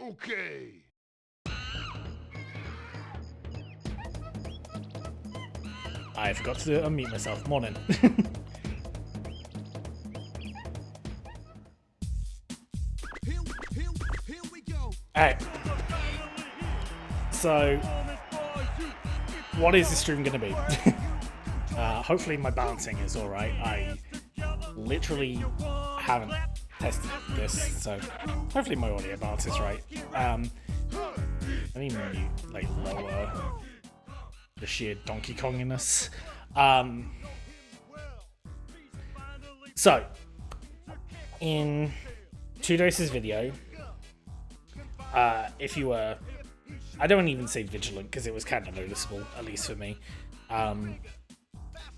Okay. I forgot to unmute myself. Morning. Here we go. Alright. So, what is this stream going to be? Hopefully my balancing is alright. I literally haven't tested this, so hopefully my audio balance is right. Let me mute, like, lower the sheer Donkey Konginess. So, in 2Doses video, if you were, I don't even say vigilant because it was kind of noticeable, at least for me.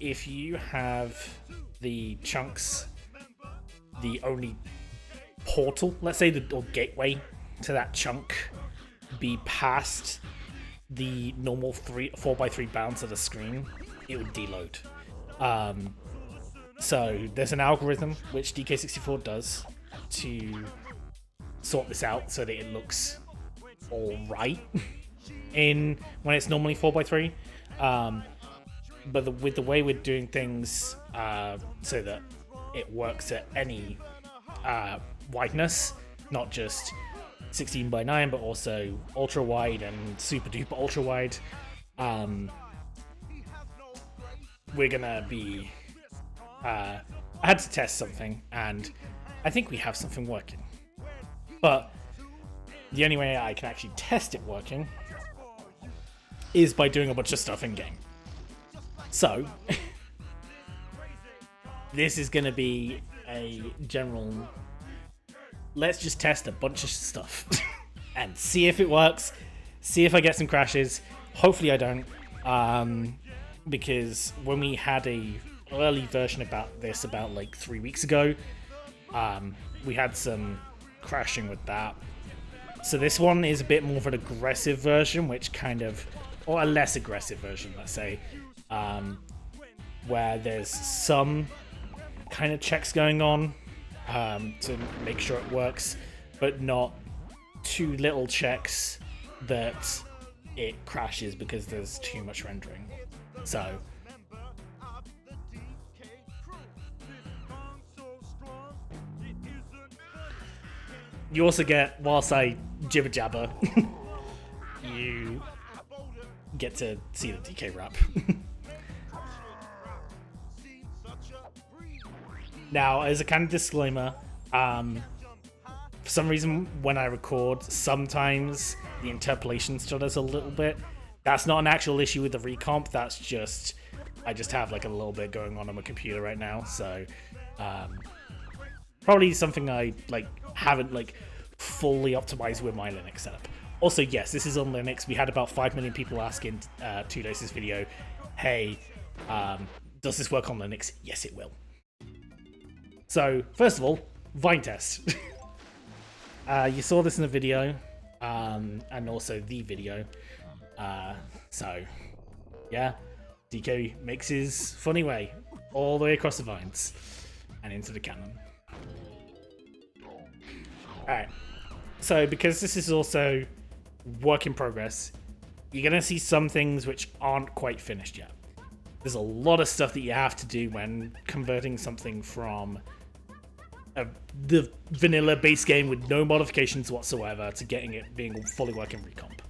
If you have the chunks, the only portal, let's say or gateway to that chunk, be past the normal 4x3 bounds of the screen, it would deload. So there's an algorithm which DK64 does to sort this out so that it looks alright in when it's normally 4x3. But with the way we're doing things, so that it works at any wideness, not just 16:9, but also ultra wide and super duper ultra wide. We're gonna be. I had to test something, and I think we have something working. But the only way I can actually test it working is by doing a bunch of stuff in game. So, this is going to be a general, let's just test a bunch of stuff and see if it works, see if I get some crashes. Hopefully I don't, because when we had a early version about this about like 3 weeks ago, we had some crashing with that. So this one is a bit more of an aggressive version, which kind of, or a less aggressive version, let's say, where there's some kind of checks going on to make sure it works, but not too little checks that it crashes because there's too much rendering. So you also get, whilst I jibber jabber, you get to see the DK rap. Now, as a kind of disclaimer, for some reason when I record, sometimes the interpolation stutters a little bit. That's not an actual issue with the recomp, that's just, I just have like a little bit going on my computer right now, so probably something I like haven't like fully optimized with my Linux setup. Also, yes, this is on Linux. We had about 5 million people ask in 2Doses video, hey, does this work on Linux? Yes, it will. So, first of all, Vine test. You saw this in the video, and also the video. So, yeah, DK makes his funny way all the way across the vines and into the cannon. Alright, so because this is also work in progress, you're going to see some things which aren't quite finished yet. There's a lot of stuff that you have to do when converting something from the vanilla base game with no modifications whatsoever to getting it being fully working recomp.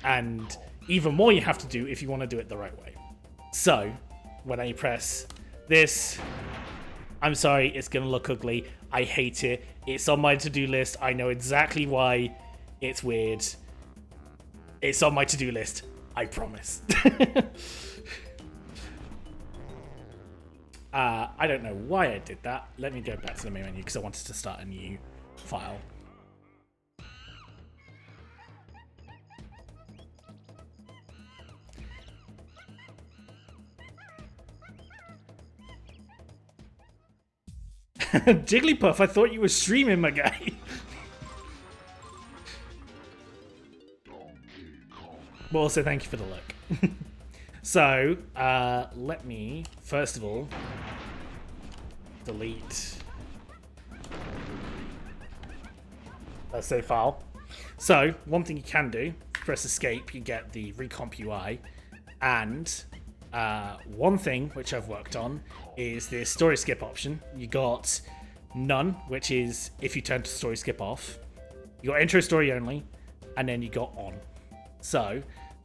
And even more you have to do if you want to do it the right way. So, when I press this, I'm sorry, it's going to look ugly. I hate it. It's on my to-do list. I know exactly why it's weird. It's on my to-do list. I promise. I don't know why I did that. Let me go back to the main menu because I wanted to start a new file. Jigglypuff, I thought you were streaming, my guy. Well, also thank you for the look. So, let me, first of all, delete Let's say file. So one thing you can do, press escape, you get the recomp UI, and one thing which I've worked on is the story skip option. You got none, which is if you turn to story skip off. You got intro story only, and then you got on. So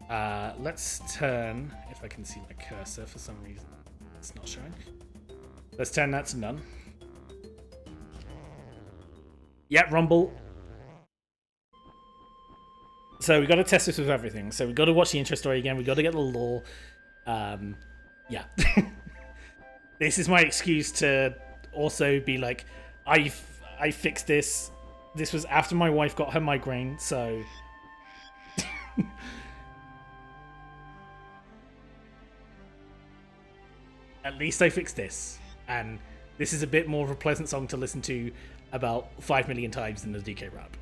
let's turn, if I can see my cursor for some reason, it's not showing. Let's turn that to none. Yeah, Rumble. So we got to test this with everything. So we got to watch the intro story again. We got to get the lore. Yeah. This is my excuse to also be like, I fixed this. This was after my wife got her migraine, so. At least I fixed this, and this is a bit more of a pleasant song to listen to about 5 million times than the DK rap.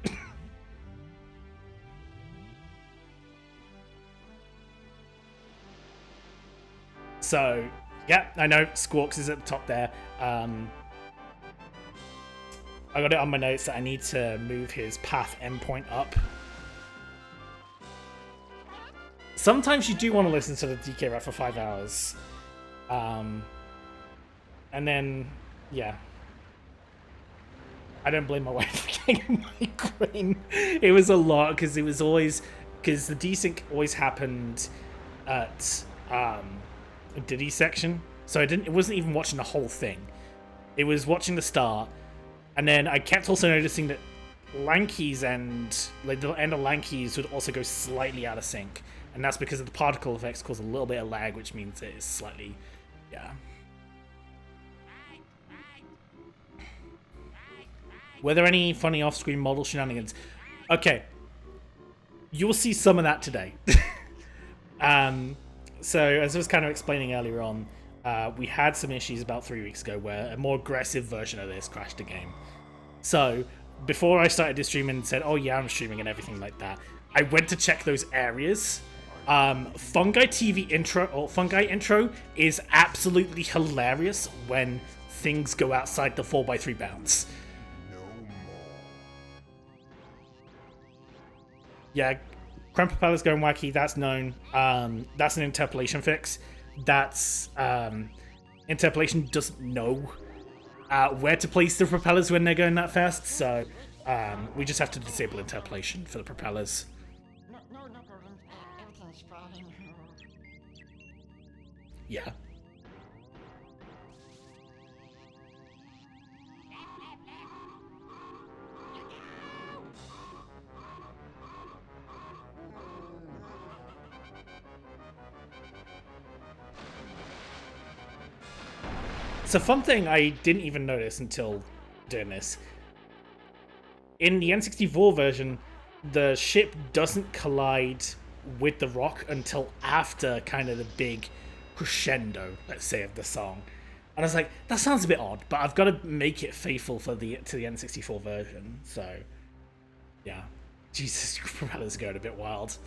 So, yeah, I know Squawks is at the top there. I got it on my notes that I need to move his path endpoint up. Sometimes you do want to listen to the DK rap for 5 hours. And then, yeah. I don't blame my wife for getting a migraine. It was a lot, because it was always... Because the desync always happened at a Diddy section. So it wasn't even watching the whole thing. It was watching the start. And then I kept also noticing that Lanky's end, like the end of Lanky's would also go slightly out of sync. And that's because of the particle effects cause a little bit of lag, which means it is slightly... Yeah. Were there any funny off-screen model shenanigans? Okay. You'll see some of that today. So, as I was kind of explaining earlier on, we had some issues about 3 weeks ago where a more aggressive version of this crashed the game. So, before I started this stream and said, oh yeah, I'm streaming and everything like that, I went to check those areas. Fungi TV intro, or Fungi intro, is absolutely hilarious when things go outside the 4x3 bounds. Yeah, Crump Propeller's going wacky, that's known. That's an interpolation fix. That's, interpolation doesn't know where to place the propellers when they're going that fast, so we just have to disable interpolation for the propellers. No problem. Everything's fine. Yeah. It's a fun thing I didn't even notice until doing this. In the N64 version, the ship doesn't collide with the rock until after kind of the big crescendo, let's say, of the song. And I was like, that sounds a bit odd, but I've got to make it faithful for to the N64 version. So, yeah. Jesus, propeller's going a bit wild.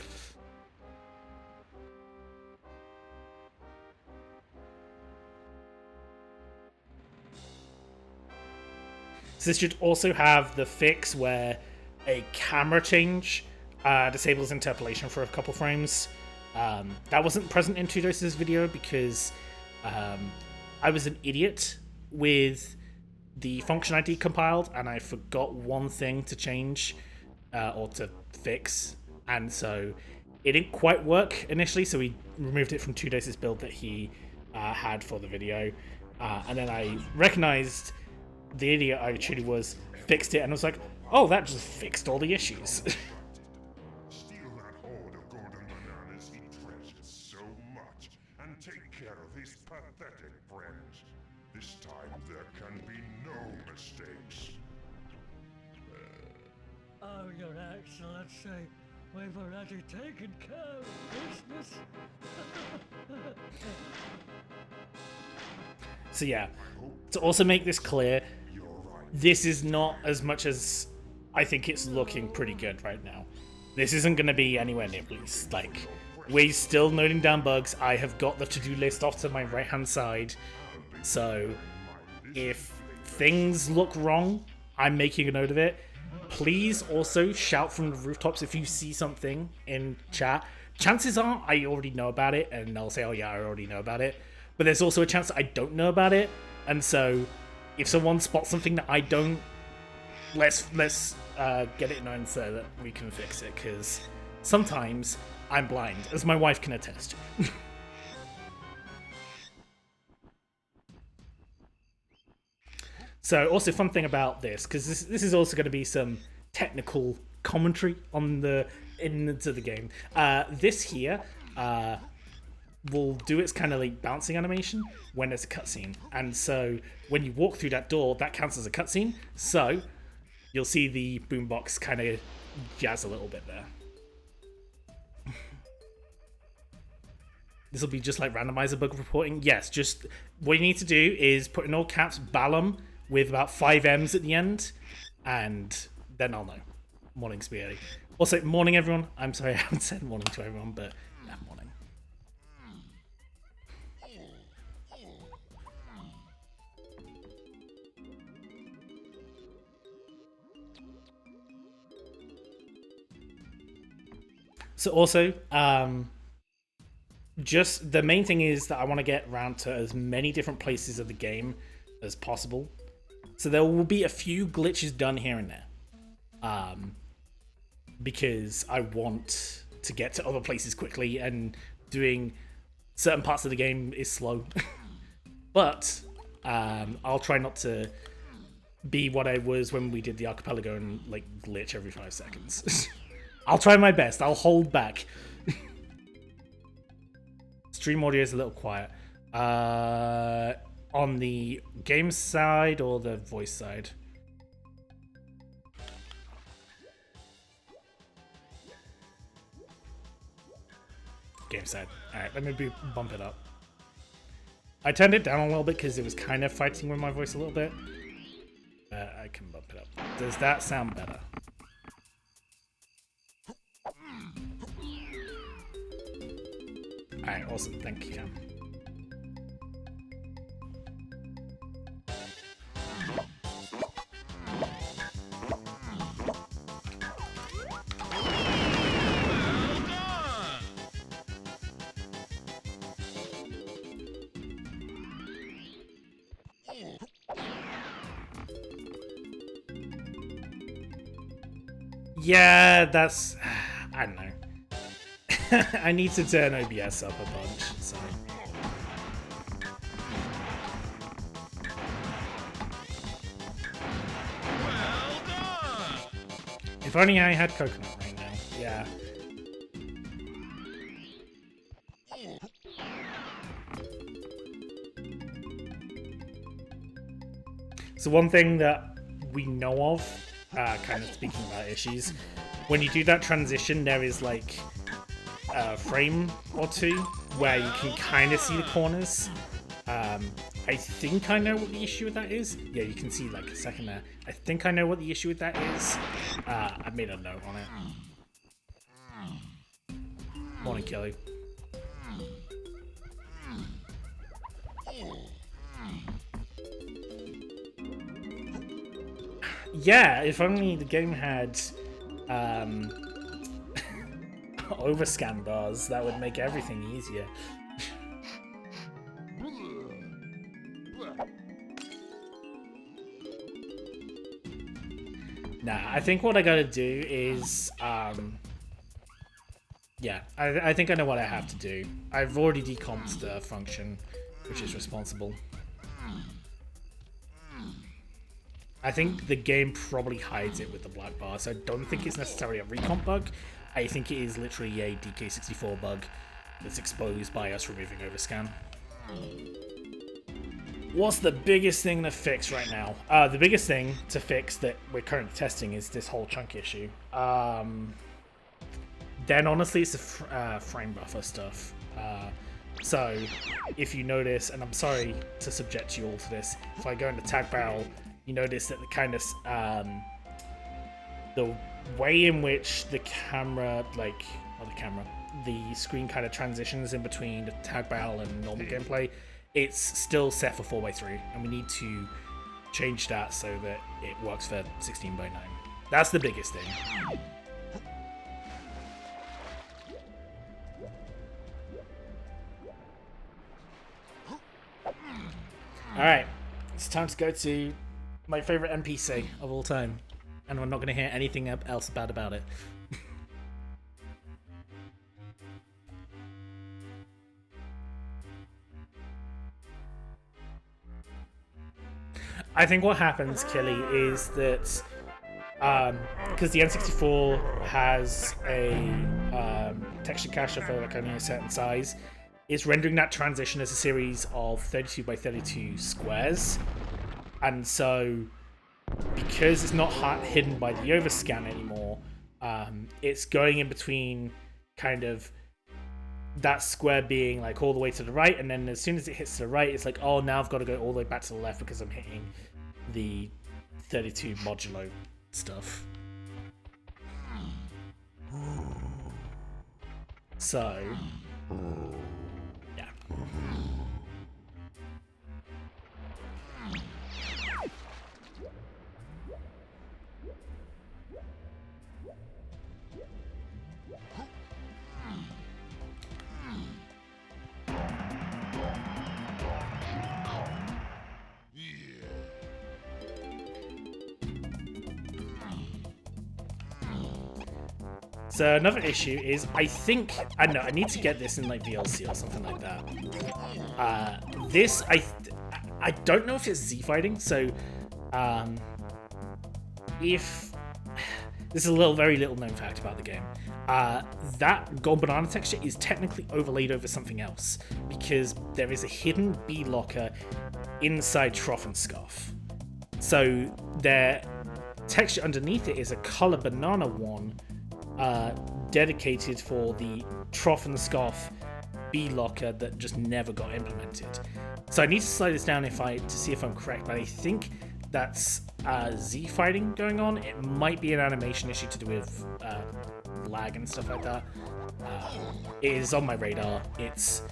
So this should also have the fix where a camera change disables interpolation for a couple frames. That wasn't present in 2Doses' video because I was an idiot with the function I decompiled and I forgot one thing to change or to fix, and so it didn't quite work initially, so we removed it from 2Doses' build that he had for the video, and then I recognized the idiot I truly was, fixed it, and I was like, oh, that just fixed all the issues. Steal that hoard of golden bananas he treasures so much, and take care of his pathetic friends. This time there can be no mistakes. Oh, Your Excellency, we've already taken care of business. So yeah, to also make this clear, this is not as much as I think it's looking pretty good right now. This isn't going to be anywhere near release. Like, we're still noting down bugs. I have got the to-do list off to my right-hand side. So, if things look wrong, I'm making a note of it. Please also shout from the rooftops if you see something in chat. Chances are I already know about it, and I'll say, oh yeah, I already know about it. But there's also a chance that I don't know about it, and so if someone spots something that I don't, let's get it known so that we can fix it, because sometimes I'm blind, as my wife can attest. So also fun thing about this, because this is also going to be some technical commentary on into the game. This here will do its kind of like bouncing animation when there's a cutscene, and so when you walk through that door, that counts as a cutscene. So you'll see the boombox kind of jazz a little bit there. This will be just like randomizer bug reporting. Yes, just what you need to do is put in all caps Ballum with about 5 M's at the end, and then I'll know. Morning, Spaghetti. Also, morning, everyone. I'm sorry I haven't said morning to everyone, but yeah, morning. So also, just the main thing is that I want to get around to as many different places of the game as possible. So there will be a few glitches done here and there, because I want to get to other places quickly, and doing certain parts of the game is slow. But I'll try not to be what I was when we did the archipelago and like glitch every 5 seconds. I'll try my best. I'll hold back. Stream audio is a little quiet. On the game side or the voice side? Game side. Alright, let me bump it up. I turned it down a little bit because it was kind of fighting with my voice a little bit. I can bump it up. Does that sound better? Alright, awesome. Thank you, Cam. Yeah, that's... I don't know. I need to turn OBS up a bunch, so... Well done! If only I had coconut right now. Yeah. So one thing that we know of, kind of speaking about issues, when you do that transition, there is like a frame or two where you can kind of see the corners. I think I know what the issue with that is. Yeah, you can see like a second there. I think I know what the issue with that is. I made a note on it. Morning, Kelly. Yeah, if only the game had overscan bars, that would make everything easier. Nah, I think what I gotta do is, yeah, I think I know what I have to do. I've already decomped the function, which is responsible. I think the game probably hides it with the black bar, so I don't think it's necessarily a recomp bug. I think it is literally a DK64 bug that's exposed by us removing overscan. What's the biggest thing to fix right now? The biggest thing to fix that we're currently testing is this whole chunk issue. Then honestly, it's the frame buffer stuff. So if you notice, and I'm sorry to subject you all to this, if I go into tag barrel, you notice that the kind of the way in which the camera, like not the camera, the screen kind of transitions in between the tag barrel and normal gameplay, it's still set for 4:3, and we need to change that so that it works for 16:9. That's the biggest thing. Alright, it's time to go to my favorite NPC of all time. And we're not going to hear anything else bad about it. I think what happens, Killy, is that because the N64 has a texture cache for like only a certain size, it's rendering that transition as a series of 32 by 32 squares, and so because it's not hidden by the overscan anymore, it's going in between kind of that square being like all the way to the right, and then as soon as it hits to the right, it's like, oh, now I've got to go all the way back to the left because I'm hitting the 32 modulo stuff. So, yeah. So another issue is, I think, I don't know, I need to get this in like VLC or something like that. This, I don't know if it's Z fighting, so if this is a very little known fact about the game, that gold banana texture is technically overlaid over something else because there is a hidden B locker inside Trough and Scarf. So their texture underneath it is a color banana one. Dedicated for the Trough and the Scarf B locker that just never got implemented. So I need to slide this down to see if I'm correct, but I think that's Z fighting going on. It might be an animation issue to do with lag and stuff like that. It is on my radar. It's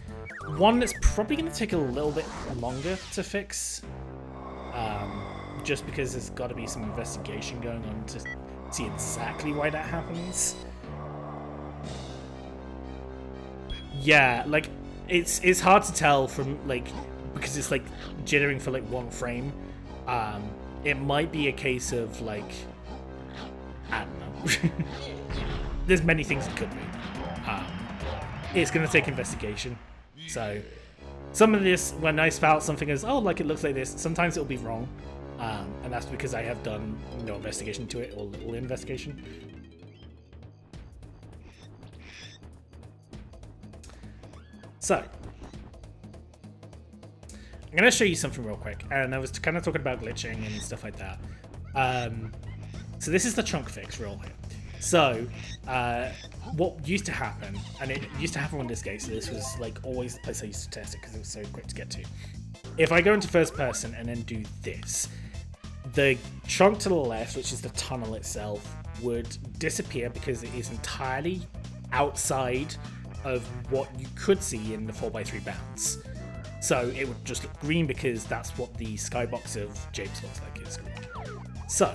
one that's probably going to take a little bit longer to fix, just because there's got to be some investigation going on to see exactly why that happens. Yeah, like it's hard to tell from like, because it's like jittering for like one frame. It might be a case of like, I don't know. There's many things it could be. It's gonna take investigation. So some of this, when I spout something as, oh, like it looks like this, sometimes it'll be wrong. And that's because I have done no investigation to it, or little investigation. So, I'm going to show you something real quick. And I was kind of talking about glitching and stuff like that. So this is the chunk fix real here. So, what used to happen, and it used to happen on this game, so this was like always the place I used to test it because it was so quick to get to. If I go into first person and then do this, the chunk to the left, which is the tunnel itself, would disappear because it is entirely outside of what you could see in the 4x3 bounds. So it would just look green because that's what the skybox of Japes looks like, is green. So,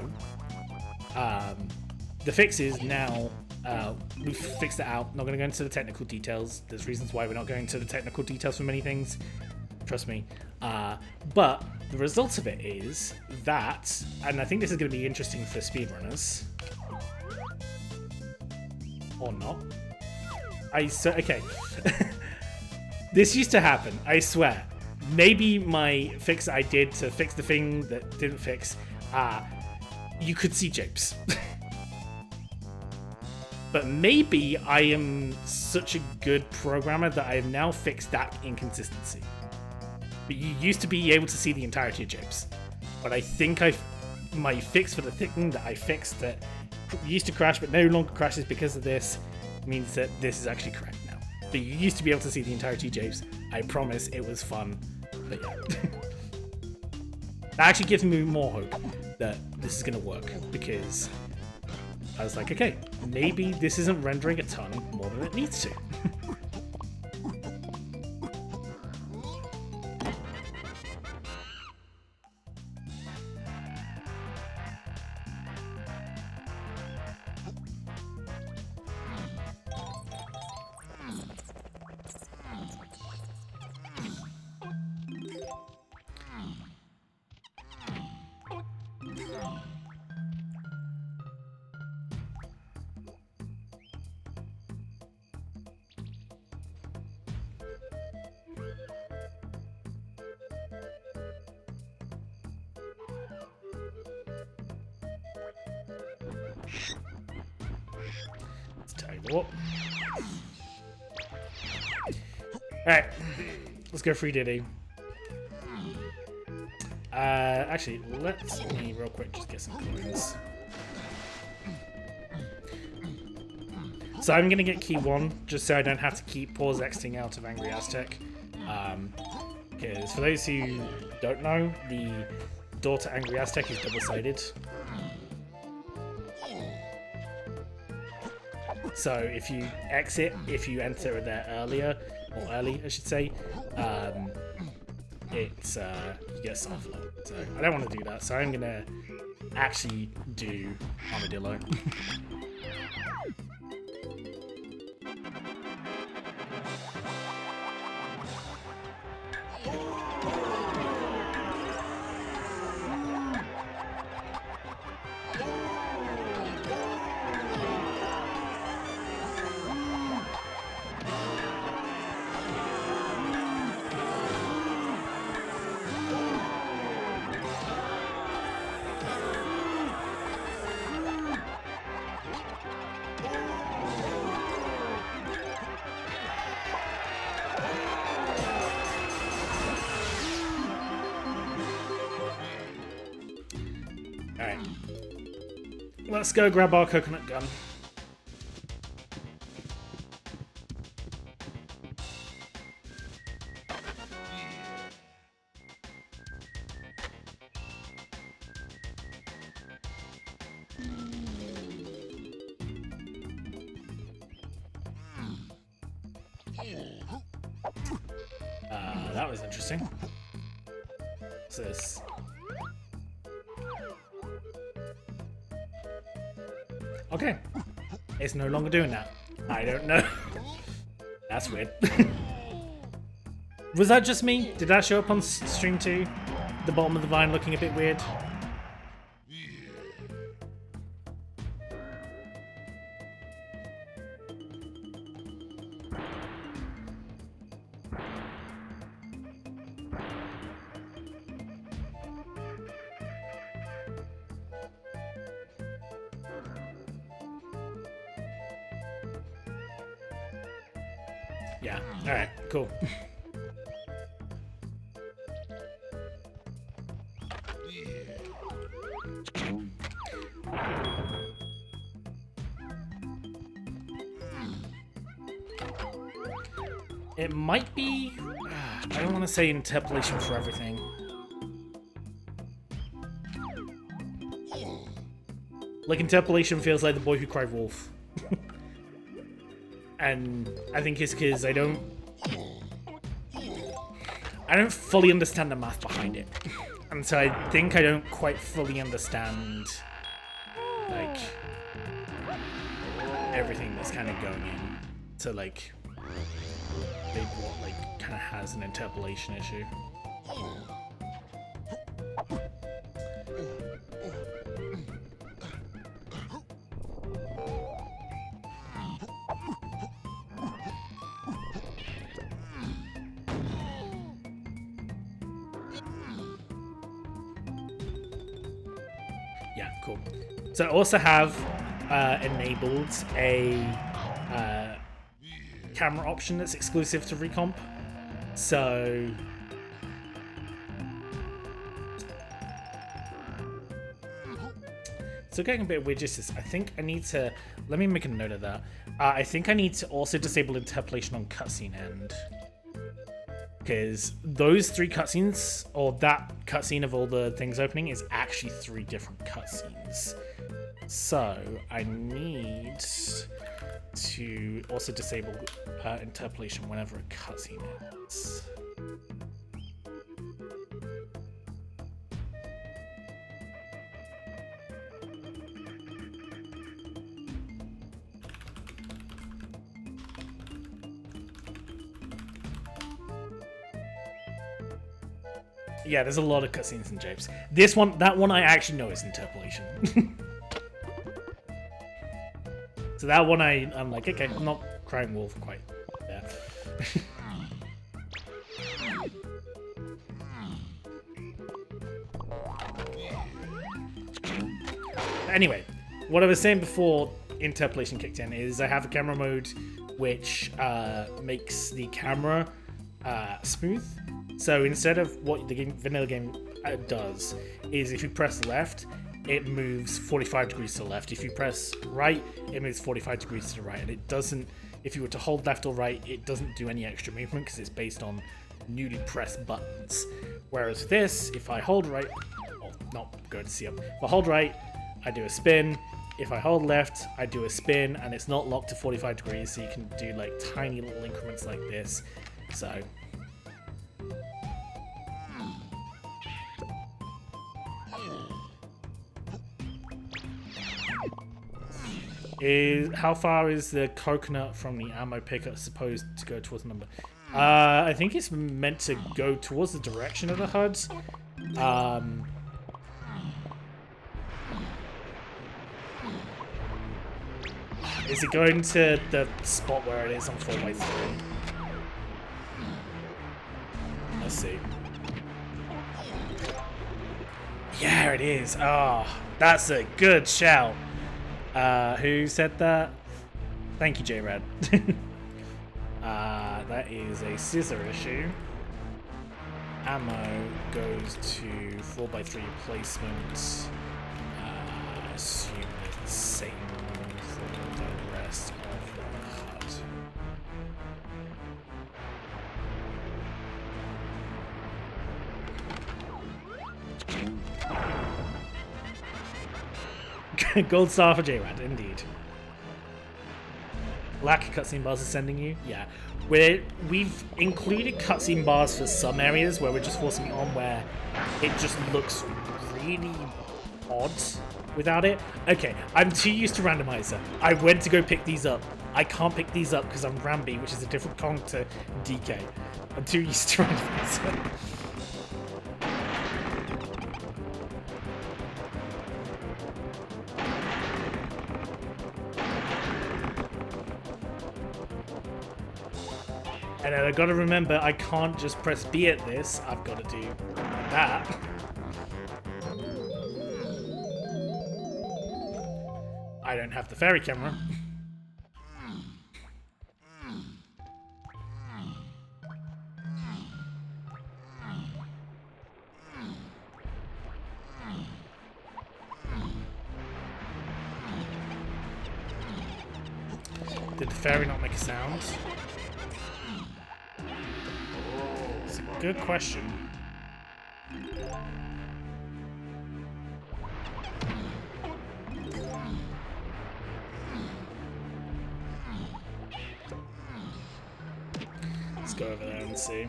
the fix is now, we've fixed it out. Not going to go into the technical details. There's reasons why we're not going into the technical details for many things. Trust me. But the result of it is that, and I think this is going to be interesting for speedrunners, or not. Okay. This used to happen, I swear. Maybe my fix I did to fix the thing that didn't fix, you could see Japes. But maybe I am such a good programmer that I have now fixed that inconsistency. But you used to be able to see the entirety of Japes. But I think my fix for the thing that I fixed that used to crash but no longer crashes because of this means that this is actually correct now. But you used to be able to see the entirety of Japes. I promise it was fun. But yeah. That actually gives me more hope that this is going to work, because I was like, okay, maybe this isn't rendering a ton more than it needs to. Let's tell you what. Alright, let's go free Diddy. Actually, let me real quick just get some coins. So I'm gonna get key 1, just so I don't have to keep pause exiting out of Angry Aztec. Because for those who don't know, the door to Angry Aztec is double-sided. So if you exit, if you enter there earlier, or early I should say, it's you get soft lock. So I don't want to do that, so I'm gonna actually do Armadillo. Alright. Let's go grab our coconut gun. That was interesting. What's this? Okay. It's no longer doing that. I don't know. That's weird. Was that just me? Did that show up on stream too? The bottom of the vine looking a bit weird? Yeah, alright, cool. It might be... I don't want to say interpolation for everything. Like, interpolation feels like The Boy Who Cried Wolf. And I think it's because I don't fully understand the math behind it. And so I think I don't quite fully understand, like, everything that's kind of going in to, like, what, like, kind of has an interpolation issue. Yeah, cool. So I also have enabled a camera option that's exclusive to Recomp. So getting a bit weird, just I think I need to, let me make a note of that. I think I need to also disable interpolation on cutscene end. Because those 3 cutscenes, or that cutscene of all the things opening, is actually 3 different cutscenes. So I need to also disable interpolation whenever a cutscene ends. Yeah, there's a lot of cutscenes in Japes. This one, that one I actually know is interpolation. So that one I'm like, okay, I'm not crying wolf quite there. Anyway, what I was saying before interpolation kicked in is I have a camera mode which makes the camera smooth. So instead of what the vanilla game does is if you press left, it moves 45 degrees to the left. If you press right, it moves 45 degrees to the right. And it doesn't, if you were to hold left or right, it doesn't do any extra movement because it's based on newly pressed buttons. Whereas this, if I hold right, oh, not good to see up. If I hold right, I do a spin. If I hold left, I do a spin, and it's not locked to 45 degrees, so you can do like tiny little increments like this. So how far is the coconut from the ammo pickup supposed to go towards the number? I think it's meant to go towards the direction of the HUD. Is it going to the spot where it is on 4x3? Let's see. Yeah, it is. Oh, that's a good shout. Who said that? Thank you, J-Rad. That is a scissor issue. Ammo goes to 4x3 placement. Assume it's the same for the rest of the HUD. Gold star for J-Rad, indeed. Lack of cutscene bars is sending you? Yeah. We've included cutscene bars for some areas where we're just forcing it on where it just looks really odd without it. Okay, I'm too used to randomizer. I went to go pick these up. I can't pick these up because I'm Rambi, which is a different Kong to DK. I'm too used to randomizer. And then I've got to remember, I can't just press B at this. I've got to do that. I don't have the fairy camera. Did the fairy not make a sound? It's a good question. Let's go over there and see.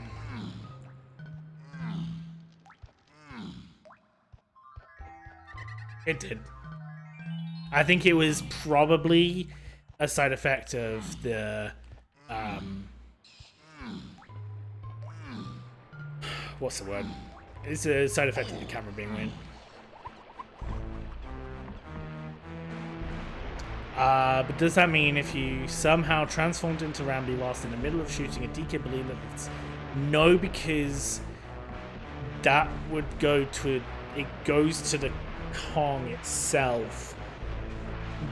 It did. I think it was probably a side effect of the what's the word? It's a side effect of the camera being weird. But does that mean if you somehow transformed into Rambi whilst in the middle of shooting a DK balloon that it's no, because that would go to it goes to the Kong itself,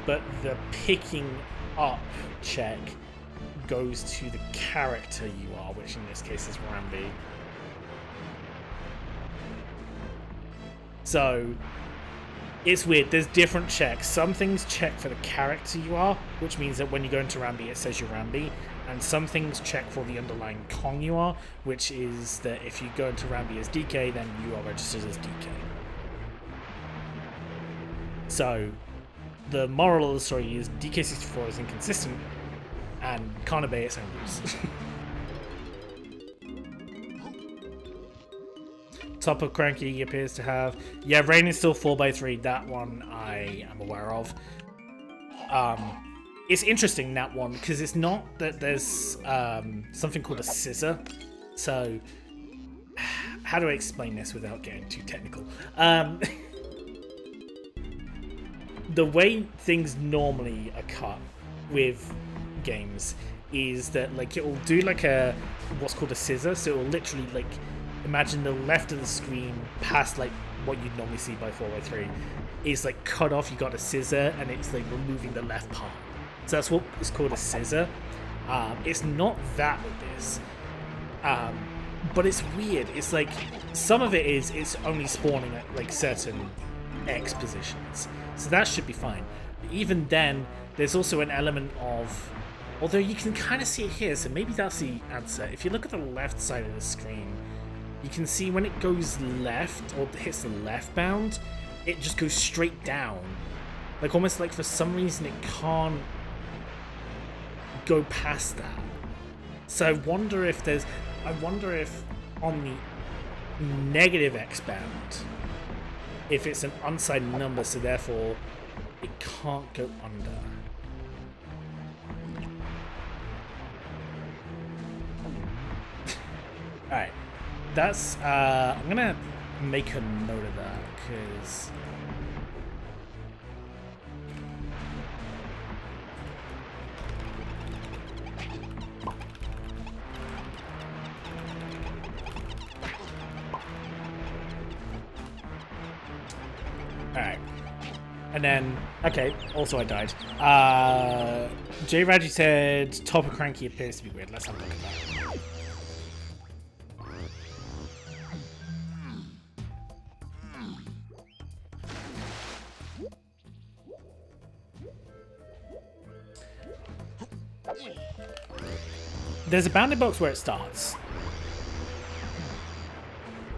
but the picking up check goes to the character you are, which in this case is Rambi. So it's weird. There's different checks. Some things check for the character you are, which means that when you go into Rambi, it says you're Rambi. And some things check for the underlying Kong you are, which is that if you go into Rambi as DK, then you are registered as DK. So the moral of the story is DK64 is inconsistent and can't obey its own rules. Top of Cranky appears to have... Yeah, Rain is still 4x3. That one I am aware of. It's interesting, that one, because it's not that there's something called a scissor. So, how do I explain this without getting too technical? The way things normally are cut with games is that, like, it will do like a what's called a scissor. So it will literally, like, imagine the left of the screen past like what you'd normally see by 4x3 is like cut off. You got a scissor, and it's like removing the left part. So that's what is called a scissor. It's not that with this, but it's weird. It's like some of it is it's only spawning at like certain X positions, so that should be fine. But even then, there's also an element of, although you can kind of see it here, so maybe that's the answer. If you look at the left side of the screen, you can see when it goes left or hits the left bound, it just goes straight down, like almost like for some reason it can't go past that. So I wonder if on the negative X bound, if it's an unsigned number, so therefore it can't go under. Alright, that's I'm gonna make a note of that, because alright. And then, okay, also I died. J. Raji said Top of Cranky appears to be weird. Let's have a look at that. There's a bounding box where it starts.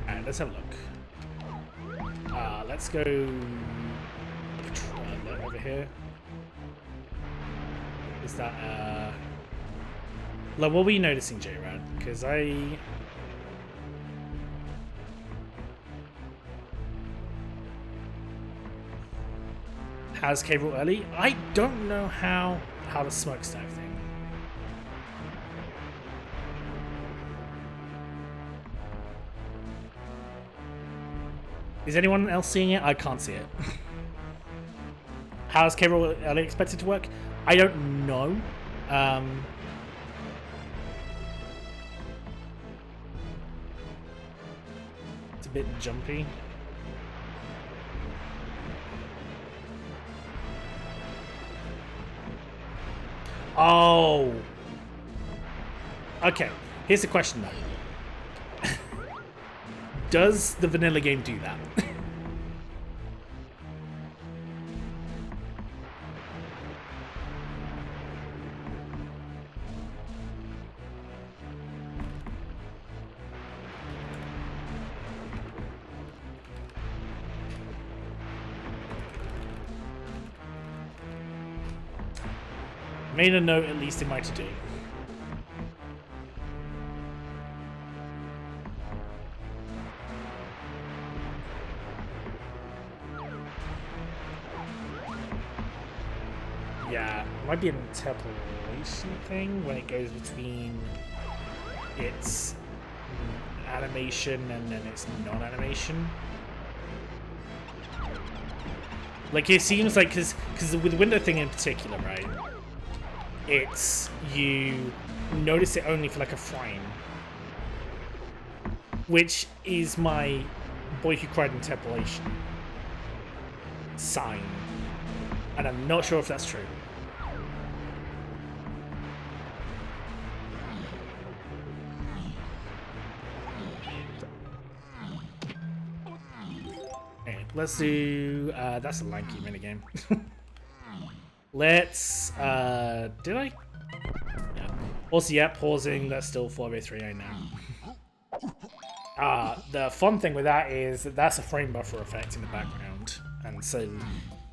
Alright, let's have a look. Let's go over here. Is that like, what were you noticing, J-Rad? Because how's cable early? I don't know how the smokestack thing. Is anyone else seeing it? I can't see it. How's cable early expected to work? I don't know. It's a bit jumpy. Oh. Okay. Here's the question though. Does the vanilla game do that? Made a note, at least in my to-do. Yeah, might be an interpolation thing when it goes between its animation and then its non-animation. Like, it seems like, because with the window thing in particular, right? It's, you notice it only for like a frame, which is my Boy Who Cried interpolation sign, and I'm not sure if that's true. Okay, let's do that's a lanky minigame. Let's, did I? Yeah. Also, yeah, pausing, that's still 4x3 right now. The fun thing with that is that that's a frame buffer effect in the background. And so,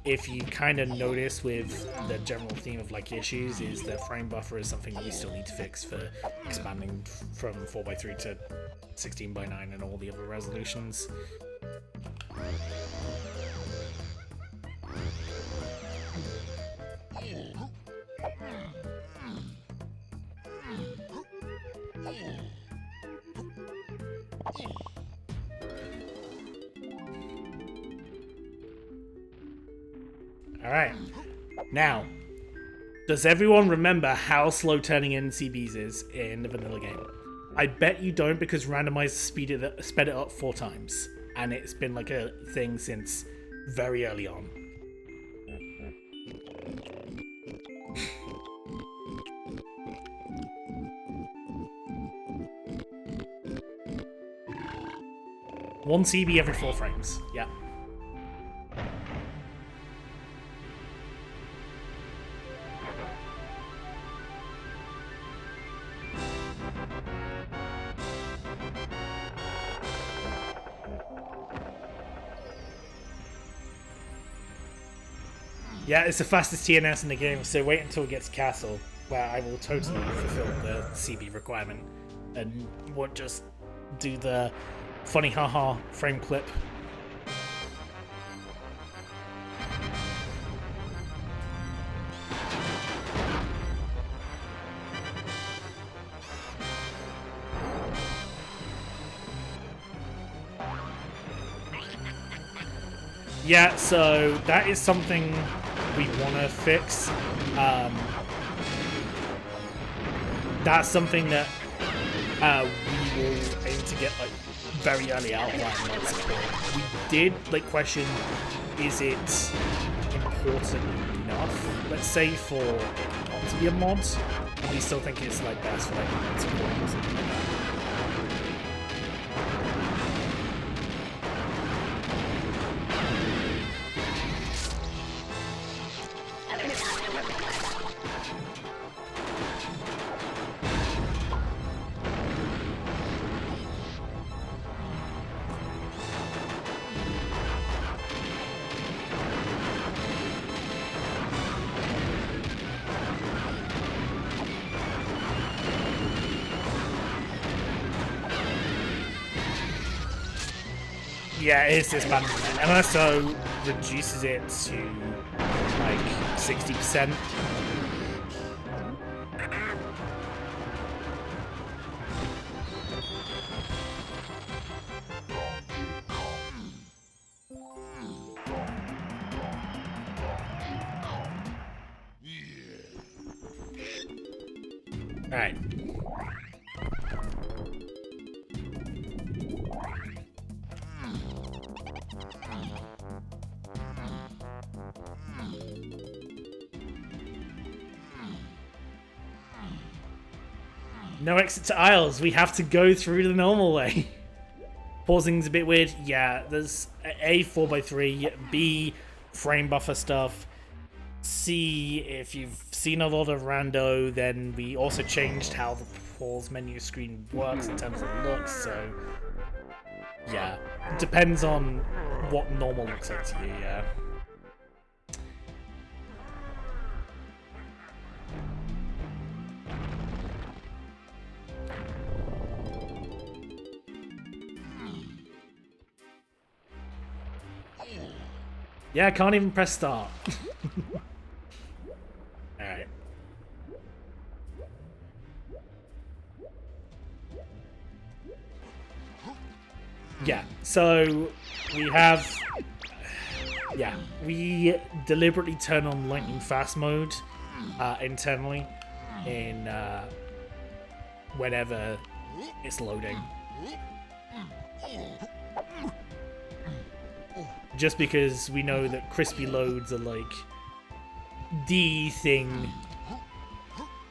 if you kind of notice with the general theme of like issues, is the frame buffer is something that you still need to fix for expanding from 4x3 to 16:9 and all the other resolutions. Alright, now, does everyone remember how slow turning NCBs is in the vanilla game? I bet you don't, because randomizer sped it up 4 times, and it's been like a thing since very early on. One CB every 4 frames. Yeah. Yeah, it's the fastest TNS in the game, so wait until it gets to Castle, where I will totally fulfill the CB requirement and won't just do the funny haha frame clip. Yeah, so that is something we want to fix. That's something that we will aim to get like very early out of support. We did like question, is it important enough, let's say, for it not to be a mod? And we still think it's like best for like mod support or something like that. Yeah, it is disbanded, and also reduces it to like 60%. All right. No exit to aisles. We have to go through the normal way. Pausing's a bit weird. Yeah, there's A, 4x3, B, frame buffer stuff. C, if you've seen a lot of Rando, then we also changed how the pause menu screen works in terms of looks, so yeah. Depends on what normal looks like to you, yeah. Yeah, I can't even press start. Alright. Yeah, so we have... Yeah, we deliberately turn on lightning fast mode internally in whenever it's loading. Just because we know that crispy loads are like the thing.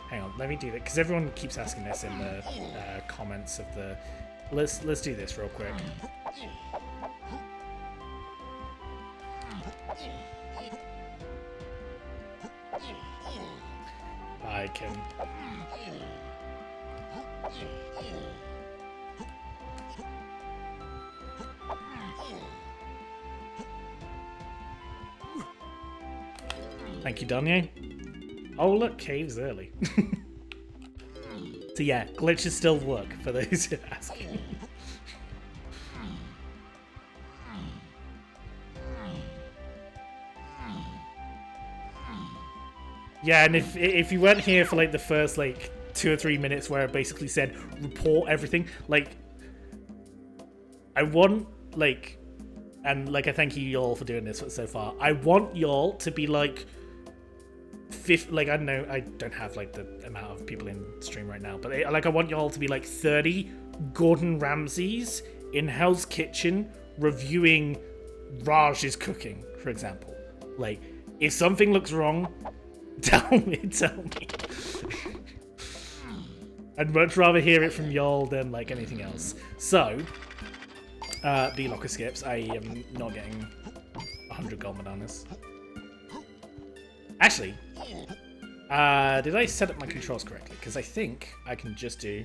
Hang on, let me do that because everyone keeps asking this in the comments of the. Let's do this real quick. I can. Thank you, Danye. Oh, look, cave's early. So yeah, glitches still work, for those who are asking. Yeah, and if you weren't here for like the first like 2 or 3 minutes where it basically said report everything, like I want like, and like I thank you all for doing this so far. I want y'all to be like like I don't know, I don't have like the amount of people in stream right now, but like I want y'all to be like 30 Gordon Ramsays in Hell's Kitchen reviewing Raj's cooking, for example. Like, if something looks wrong, tell me. I'd much rather hear it from y'all than like anything else. So, the locker skips. I am not getting 100 gold bananas. Actually, did I set up my controls correctly? Because I think I can just do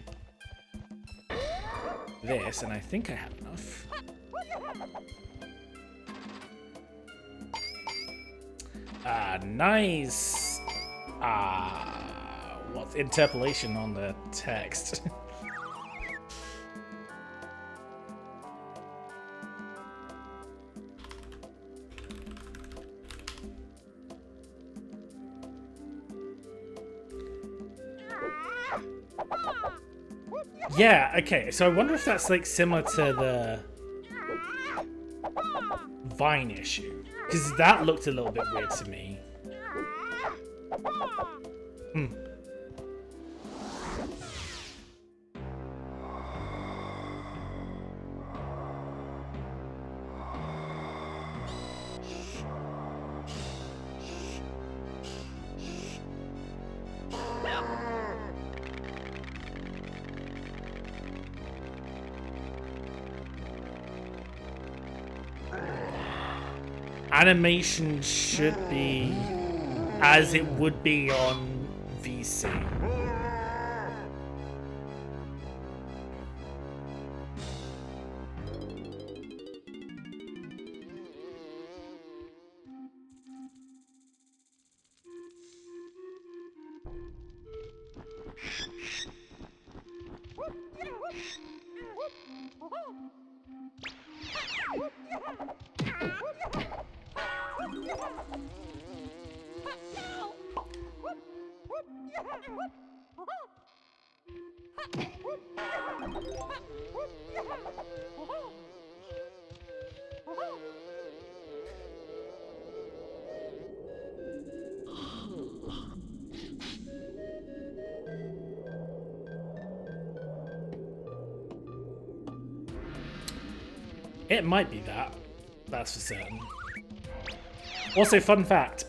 this, and I think I have enough. Nice. What's interpolation on the text? Yeah, okay, so I wonder if that's like similar to the Vine issue, because that looked a little bit weird to me. Animation should be as it would be on VC. It might be that. That's for certain. Also, fun fact.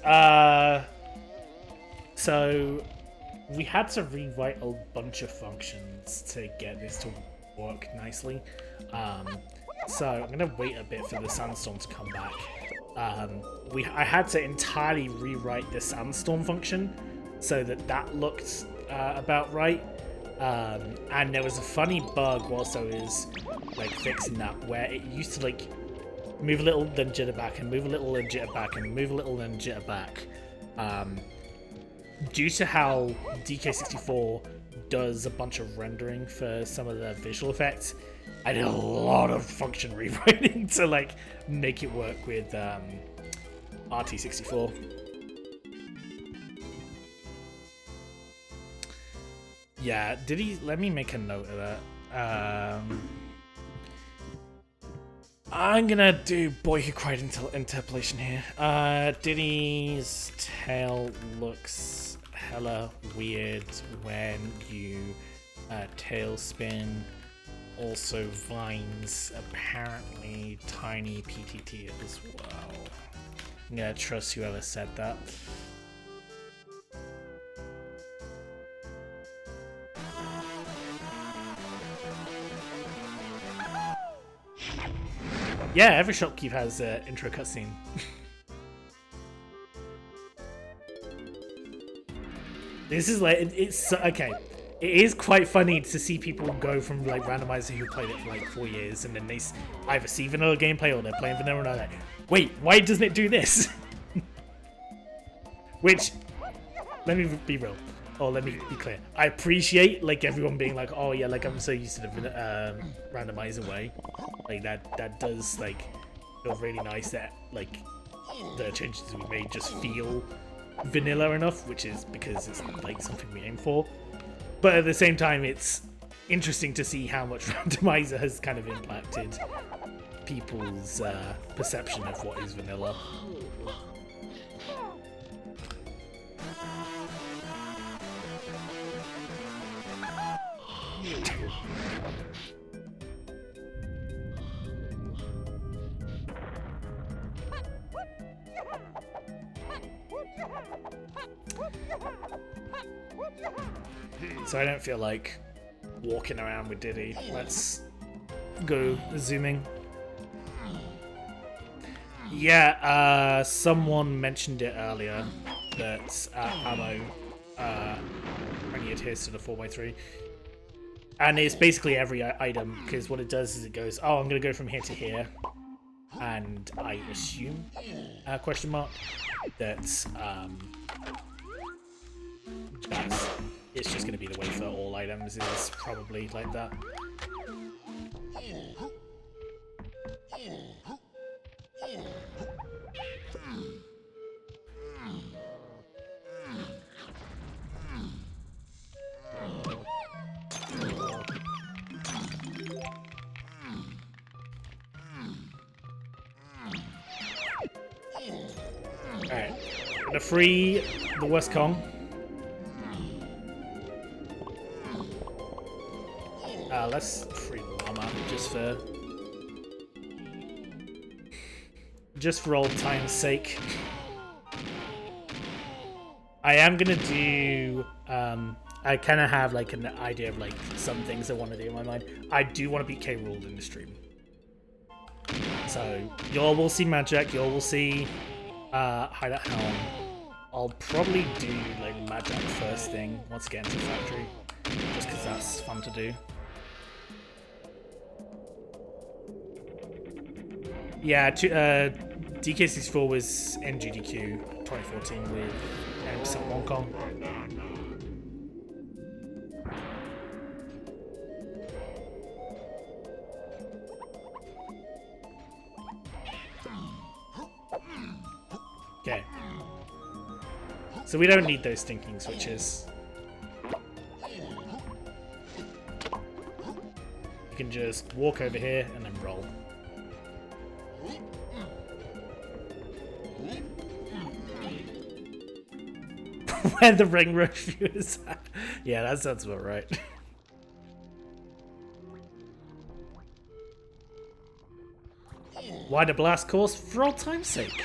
So we had to rewrite a bunch of functions to get this to work nicely. So I'm gonna wait a bit for the sandstorm to come back. I had to entirely rewrite the sandstorm function so that looked about right. And there was a funny bug whilst I was like fixing that, where it used to like move a little then jitter back and move a little then jitter back and move a little then jitter back. Due to how DK64 does a bunch of rendering for some of the visual effects, I did a lot of function rewriting to like make it work with RT64. Yeah, did he? Let me make a note of that. I'm gonna do Boy Who Cried interpolation here. Diddy's tail looks hella weird when you tail spin. Also, Vine's apparently tiny PTT as well. I'm gonna trust whoever said that. Yeah, every shopkeep has an intro cutscene. This is like, it's okay. It is quite funny to see people go from like randomizer who played it for like 4 years and then they either see vanilla gameplay or they're playing vanilla and they're like, wait, why doesn't it do this? Which, let me be real. Oh, let me be clear. I appreciate like everyone being like, oh yeah, like I'm so used to the randomizer way. Like that does like feel really nice that like the changes we made just feel vanilla enough, which is because it's like something we aim for. But at the same time, it's interesting to see how much randomizer has kind of impacted people's perception of what is vanilla. so I don't feel like walking around with Diddy. Let's go zooming. Yeah, someone mentioned it earlier that ammo only adheres to the 4x3. And it's basically every item, because what it does is it goes, oh, I'm going to go from here to here. And I assume, question mark, that it's just going to be the way for all items, is probably like that. Alright, gonna free the West Kong. Let's free the llama just for old time's sake. I am gonna do I kind of have like an idea of like some things I want to do in my mind. I do want to beat K. Rool in the stream, so y'all will see Magic, y'all will see Hideout Helm. I'll probably do like Magic first thing once I get into the factory, just because that's fun to do. Yeah, DK64 was in GDQ 2014 with 90% Hong Kong. Okay. So we don't need those stinking switches. You can just walk over here and then roll. Where the ring rush view is at. Yeah, that sounds about right. Why the blast course? For old time's sake.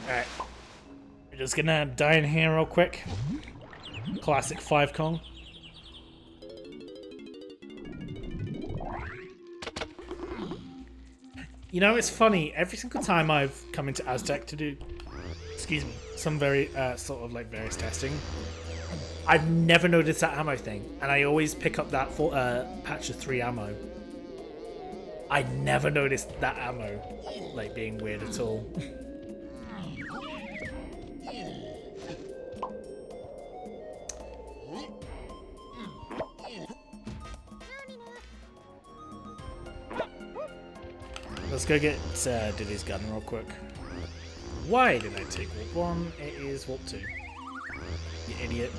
Alright. We're just gonna die in here real quick. Classic 5 Kong. You know, it's funny, every single time I've come into Aztec to do, excuse me, some very, sort of like various testing, I've never noticed that ammo thing, and I always pick up that patch of 3 ammo. I never noticed that ammo, like, being weird at all. Let's go get Diddy's gun real quick. Why did I take Warp 1? It is Warp 2. You idiot.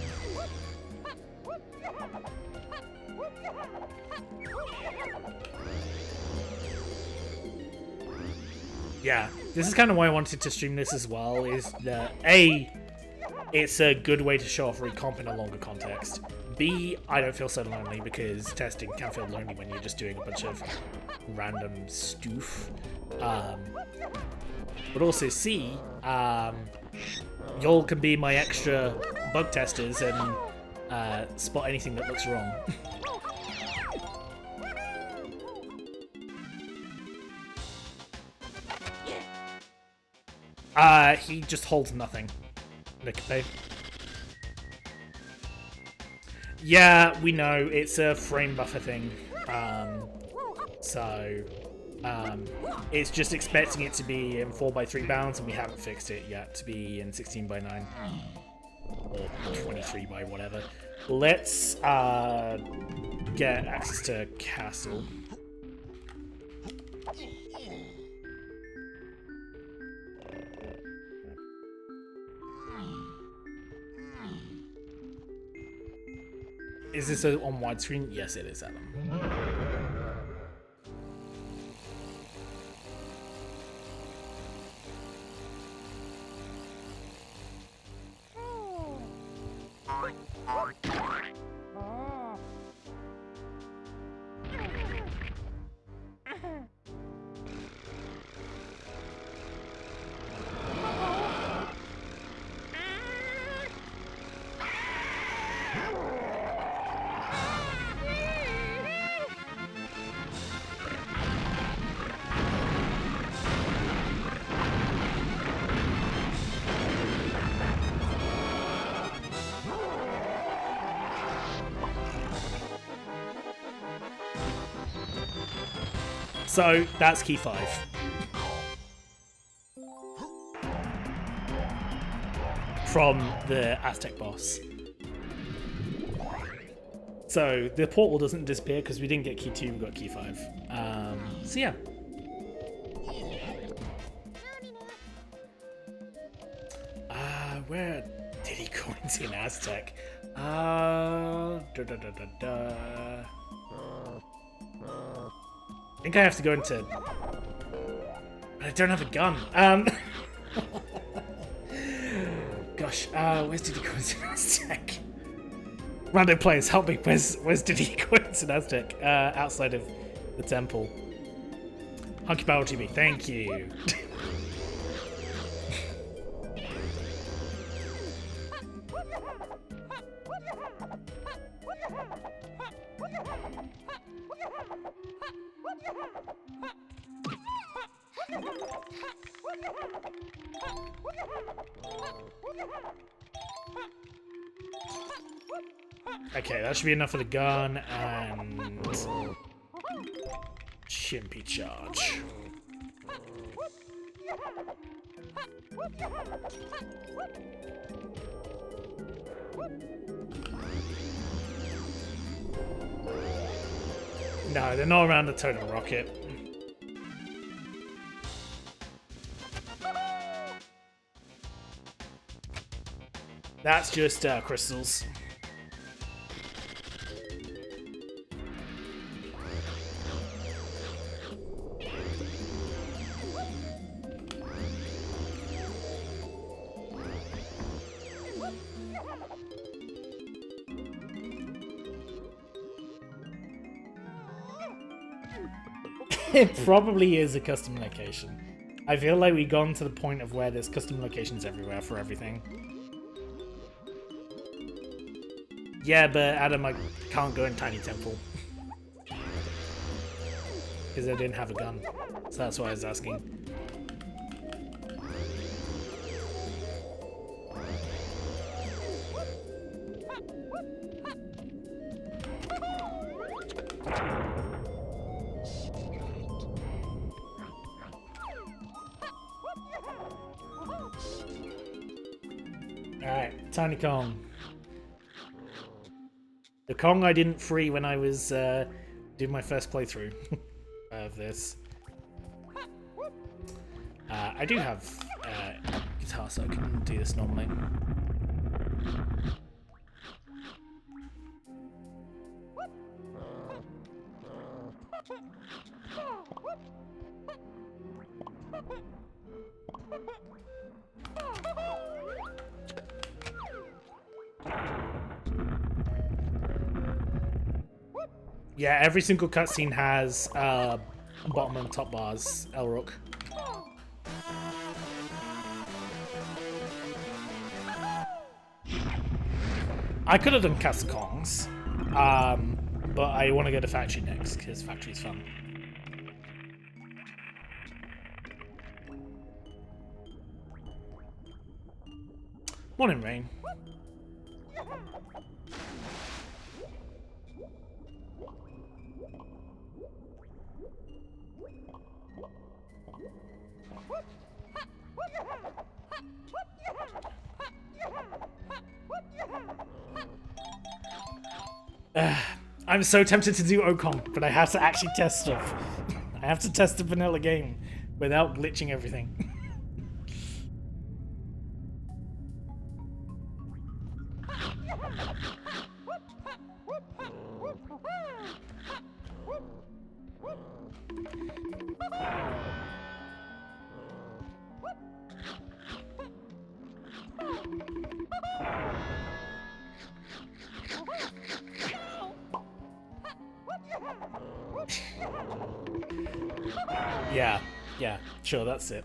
Yeah, this is kind of why I wanted to stream this as well, is that A, it's a good way to show off recomp in a longer context. B, I don't feel so lonely because testing can feel lonely when you're just doing a bunch of random stoof. But also C, y'all can be my extra bug testers and spot anything that looks wrong. He just holds nothing. Okay. Yeah, we know it's a frame buffer thing. It's just expecting it to be in 4x3 bounds, and we haven't fixed it yet to be in 16x9. or 23 by whatever. Let's get access to castle. Is this on widescreen? Yes, it is, Adam. So that's key 5. From the Aztec boss. So the portal doesn't disappear because we didn't get key 2, we got key 5. So yeah. Where did he go into in Aztec? I think I have to go into... I don't have a gun. Gosh, where's Diddy go into Aztec? Random players, help me. Where's Diddy go into Aztec? Outside of the temple. Hunky Barrel TV, thank you. Okay, that should be enough for the gun and Chimpy charge. No, they're not around the totem rocket. That's just crystals. It probably is a custom location. I feel like we've gone to the point of where there's custom locations everywhere for everything. Yeah, but Adam, I can't go in Tiny Temple. Because I didn't have a gun. So that's why I was asking. Alright, Tiny Kong. The Kong I didn't free when I was doing my first playthrough of this. I do have guitar, so I can do this normally. Yeah, every single cutscene has bottom and top bars, Elrook. I could have done Castle Kongs, but I want to go to Factory next, because Factory's fun. Morning, Rain. I'm so tempted to do Ocon, but I have to actually test stuff. I have to test the vanilla game without glitching everything. Yeah, sure, that's it.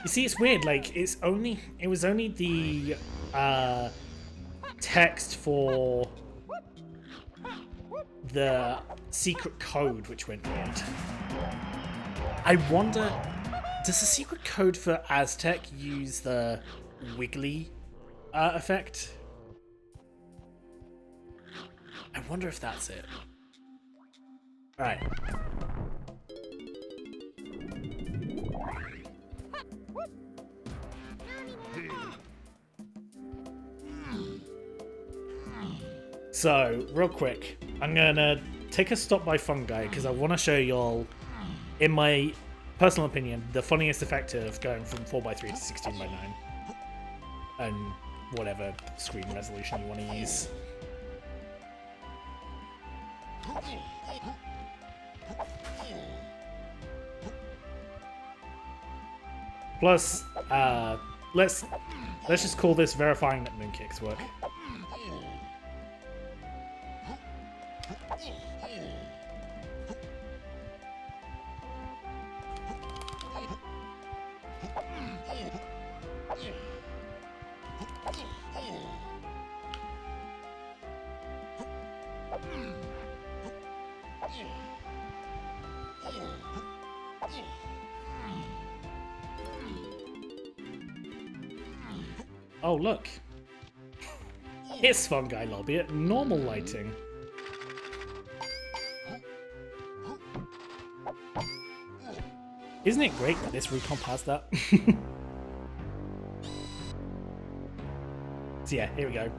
You see, it's weird, like, it was only the text for the secret code which went weird. I wonder, does the secret code for Aztec use the wiggly effect? I wonder if that's it. Alright. So, real quick, I'm gonna take a stop by fungi because I want to show y'all, in my personal opinion, the funniest effect of going from 4:3 to 16:9. And whatever screen resolution you want to use. Plus, let's just call this verifying that moonkicks work. Oh, look. It's Fungi Lobby at normal lighting. Isn't it great that this recomp has that? So yeah, here we go.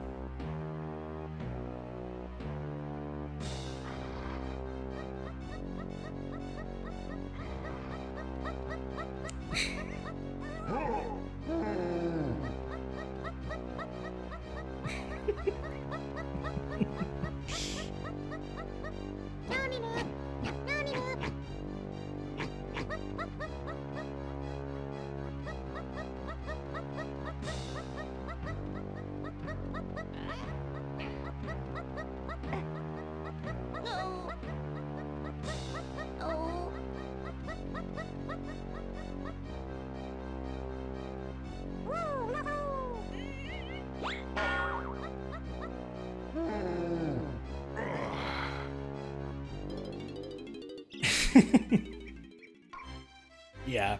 Yeah.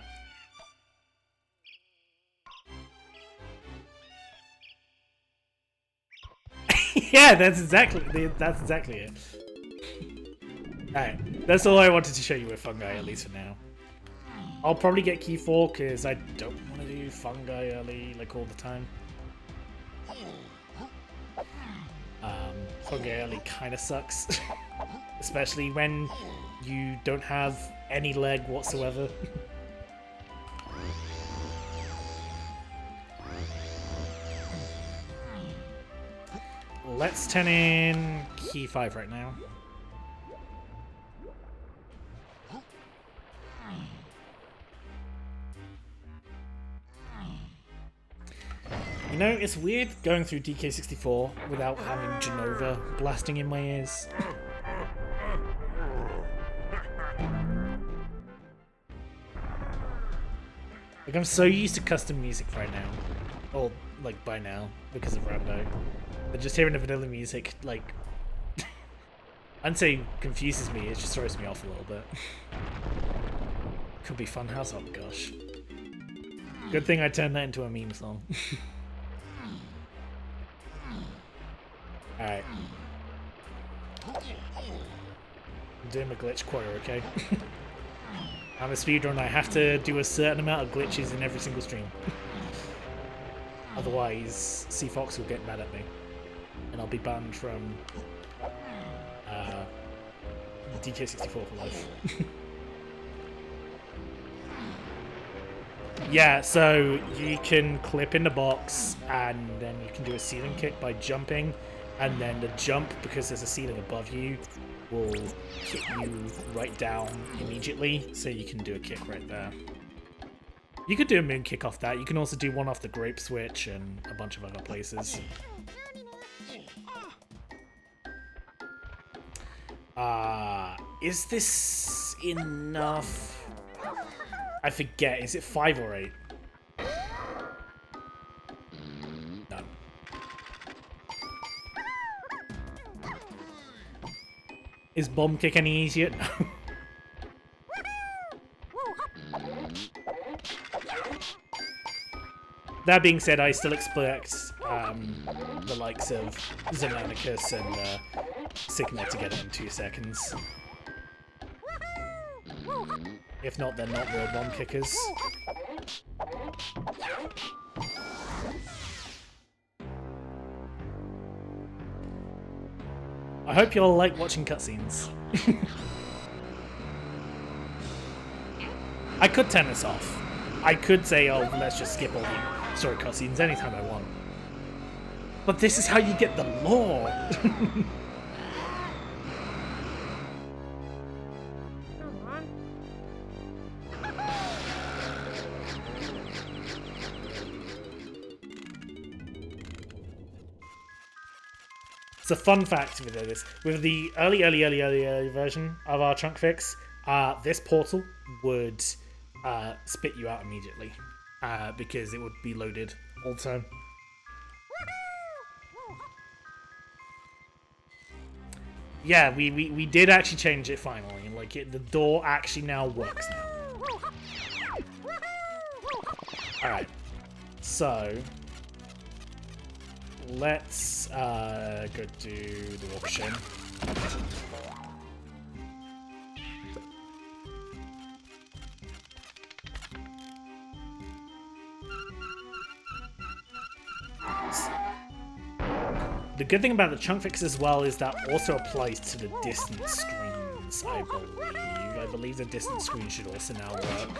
Yeah, that's exactly it. Alright, that's all I wanted to show you with fungi, at least for now. I'll probably get key 4 because I don't want to do fungi early like all the time. Fungi early kind of sucks, especially when you don't have any leg whatsoever. Let's turn in key 5 right now. You know, it's weird going through DK64 without having Genova blasting in my ears. Like, I'm so used to custom music right now. Or, like, by now, because of Rando. But just hearing the vanilla music, like, I'd say confuses me, it just throws me off a little bit. Could be Funhouse, oh gosh. Good thing I turned that into a meme song. Alright. I'm doing my glitch quarter, okay? I'm a speedrunner. I have to do a certain amount of glitches in every single stream. Otherwise, CFox will get mad at me. And I'll be banned from DK64 for life. Yeah, so you can clip in the box and then you can do a ceiling kick by jumping, and then the jump, because there's a ceiling above you, will hit you right down immediately, so you can do a kick right there. You could do a moon kick off that. You can also do one off the grape switch and a bunch of other places. Is this enough? I forget. Is it 5 or 8? No. Is bomb kick any easier? No. That being said, I still expect the likes of Xenanicus and Sigma to get it in 2 seconds. If not, they're not real bomb kickers. I hope you all like watching cutscenes. I could turn this off. I could say, oh, let's just skip all the story cutscenes anytime I want. But this is how you get the lore! It's a fun fact with this. With the early version of our chunk fix, this portal would spit you out immediately because it would be loaded all the time. Yeah, we did actually change it finally. Like the door actually now works now. All right, so let's go to the auction. The good thing about the chunk fix as well is that also applies to the distance screens, I believe. I believe the distance screen should also now work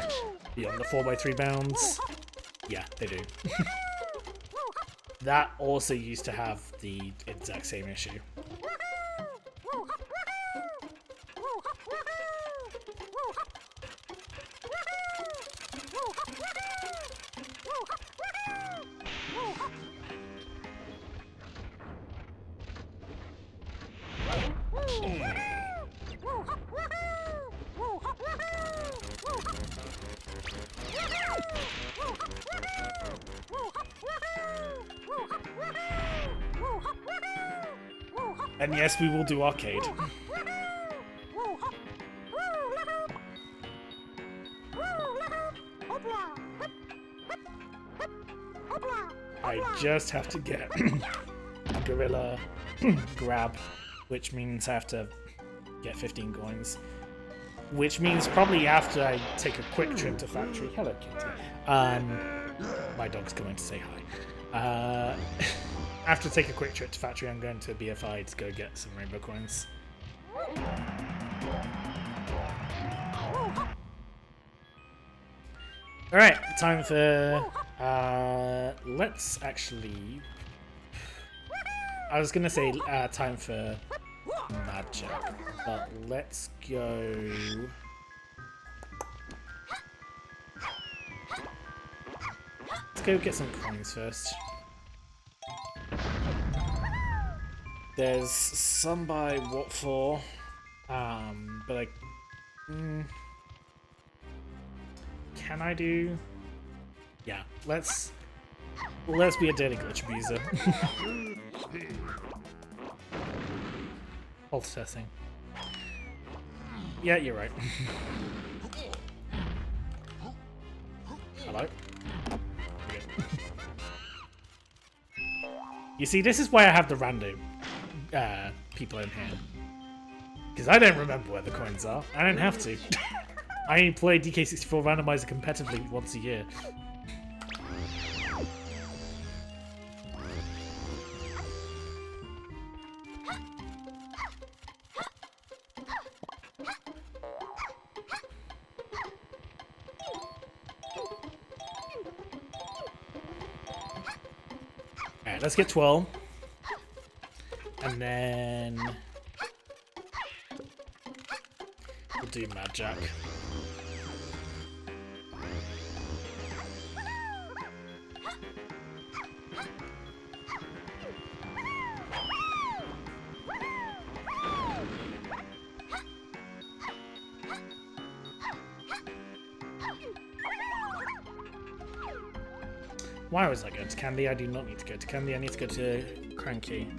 beyond the 4x3 bounds. Yeah, they do. That also used to have the exact same issue. And yes, we will do arcade. I just have to get Gorilla Grab, which means I have to get 15 coins. Which means probably after I take a quick trip to factory. Hello, Kitty. My dog's going to say hi. After I take a quick trip to factory, I'm going to BFI to go get some rainbow coins. Alright, time for... let's actually... I was going to say time for magic, but let's go... Let's go get some coins first. There's some by what for, but like, can I do? Yeah, let's be a dirty glitch abuser. Pulse testing. Yeah, you're right. Hello. You see, this is why I have the random people in here. Because I don't remember where the coins are. I don't have to. I only play DK64 Randomizer competitively once a year. Alright, let's get 12. And then we'll do Mad Jack. Why was I going to Candy? I do not need to go to Candy. I need to go to Cranky.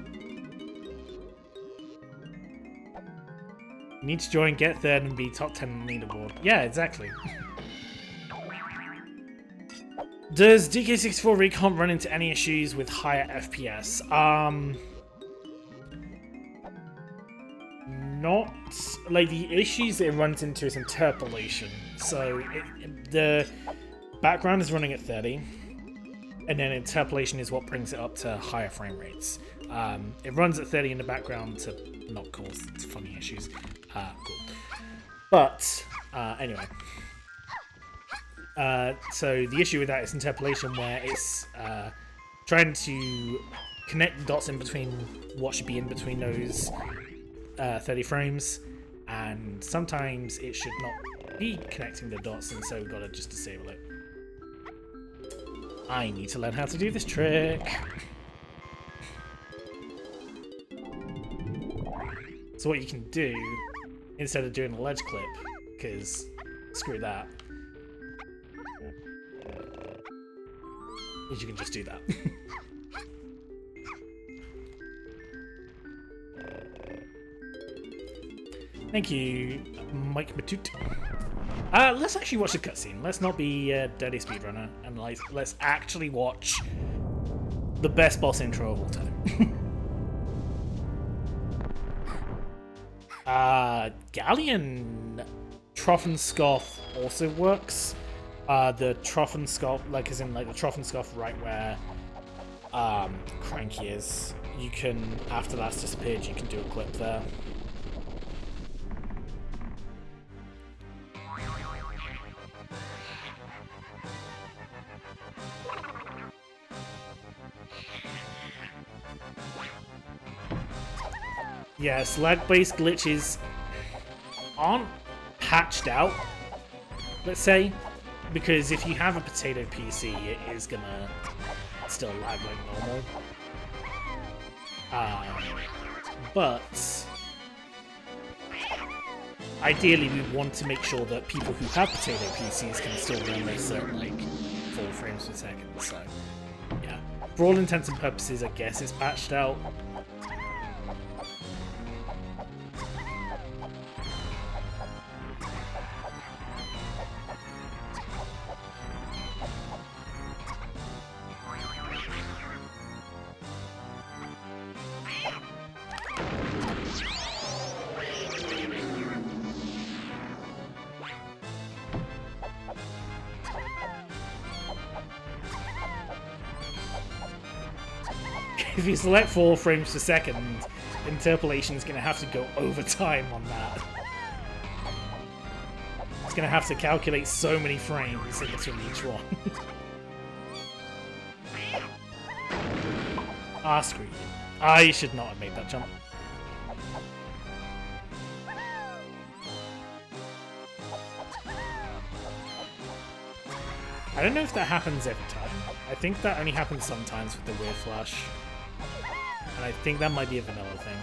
You need to join, get third, and be top 10 on the leaderboard. Yeah, exactly. Does DK64 Recomp run into any issues with higher FPS? Not like the issues it runs into is interpolation. So the background is running at 30. And then interpolation is what brings it up to higher frame rates. It runs at 30 in the background to not cause funny issues. Cool. But, anyway. So the issue with that is interpolation, where it's trying to connect the dots in between what should be in between those 30 frames. And sometimes it should not be connecting the dots, and so we've got to just disable it. I need to learn how to do this trick. So what you can do, instead of doing a ledge clip, because screw that, is you can just do that. Thank you, Mike Matute. Let's actually watch the cutscene. Let's not be a dirty speedrunner, and let's actually watch the best boss intro of all time. Galleon Trophenscoff also works. The Trophenscoff, like as in like the Trophenscoff right where Cranky is. You can, after that's disappeared, you can do a clip there. Yes, lag-based glitches aren't patched out, let's say, because if you have a potato PC, it is gonna still lag like normal. But ideally, we want to make sure that people who have potato PCs can still run this at like 4 frames per second. So, yeah, for all intents and purposes, I guess it's patched out. If you select 4 frames per second, interpolation is going to have to go over time on that. It's going to have to calculate so many frames in between each one. Screw you. I should not have made that jump. I don't know if that happens every time. I think that only happens sometimes with the weird flash. And I think that might be a vanilla thing.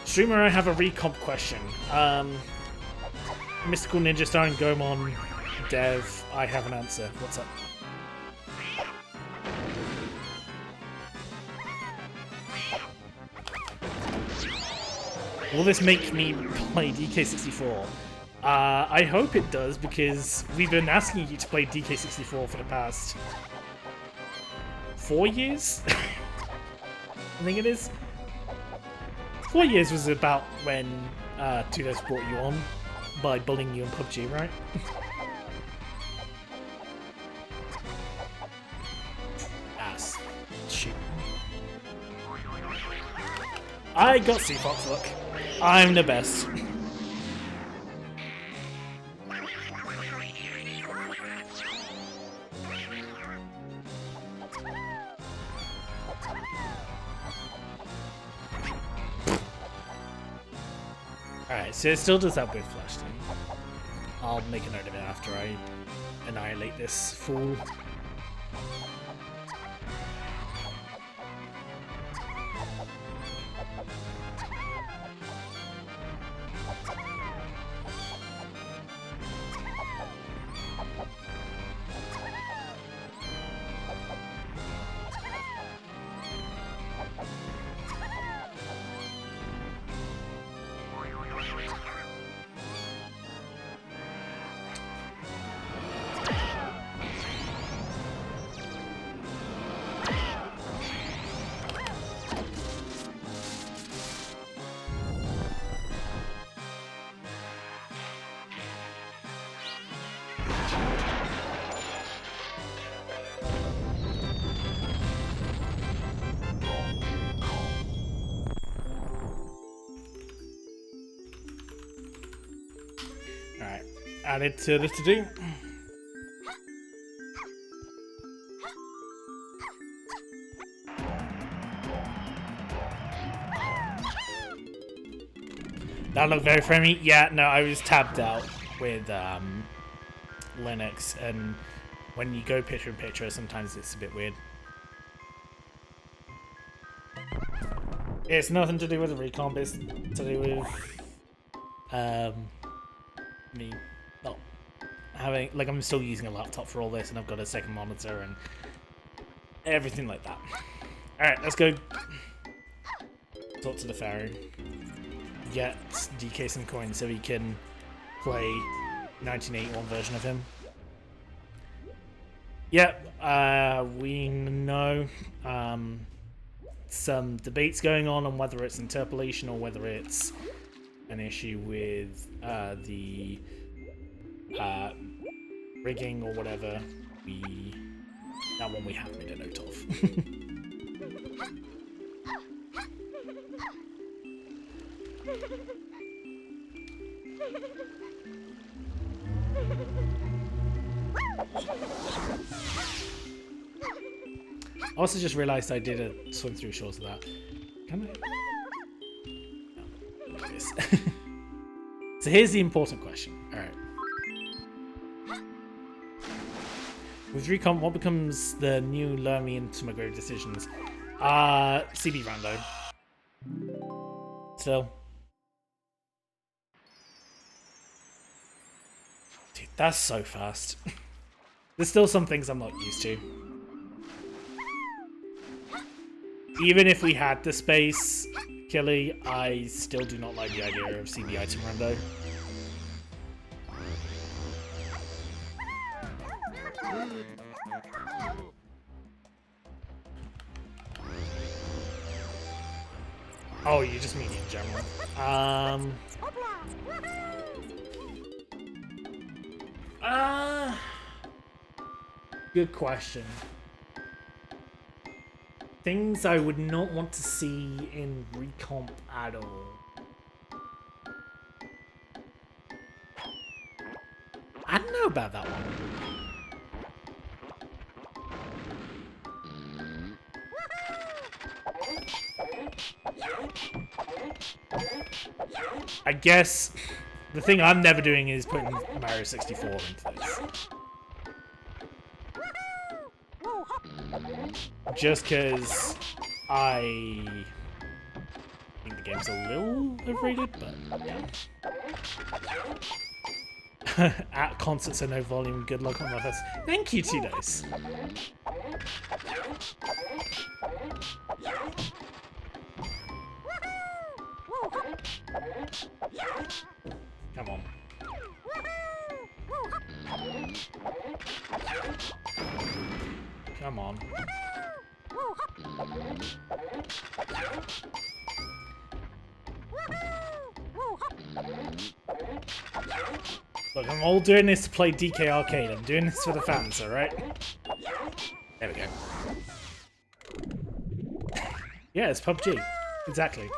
Streamer, I have a recomp question. Mystical Ninja starring Gomon, Dev, I have an answer. What's up? Will this make me play DK64? I hope it does, because we've been asking you to play DK64 for the past 4 years? I think it is. 4 years was about when Tudos brought you on. by bullying you in PUBG, right? Ass. Shoot. I got Sea Fox, look. I'm the best. Alright, so it still does that weird flash thing. I'll make a note of it after I annihilate this fool. Alright, added to the to-do. That looked very framey. Yeah, no, I was tabbed out with Linux, and when you go picture-in-picture, sometimes it's a bit weird. It's nothing to do with the recomp, it's to do with me not having, like, I'm still using a laptop for all this, and I've got a second monitor and everything like that. Alright, let's go talk to the Pharaoh. Get DK some coins so he can play 1981 version of him. Yep, we know some debates going on whether it's interpolation or whether it's an issue with the rigging or whatever. That one we have made a note of. I also just realised I did a swim through shorts of that. Can I? No, this. So here's the important question. Alright. With Recomp, what becomes the new learn me into my grave decisions? CB Rando. Still. Dude, that's so fast. There's still some things I'm not used to. Even if we had the space, Killy, I still do not like the idea of CB item rando. Oh, you just mean in general. Good question. Things I would not want to see in Recomp at all. I don't know about that one. I guess the thing I'm never doing is putting Mario 64 into this. Just because I think the game's a little overrated, but yeah. At concerts and no volume, good luck on my first. Thank you, 2 days. Come on. Come on. Look, I'm all doing this to play DK Arcade. I'm doing this for the fans, alright? There we go. Yeah, it's PUBG. Exactly.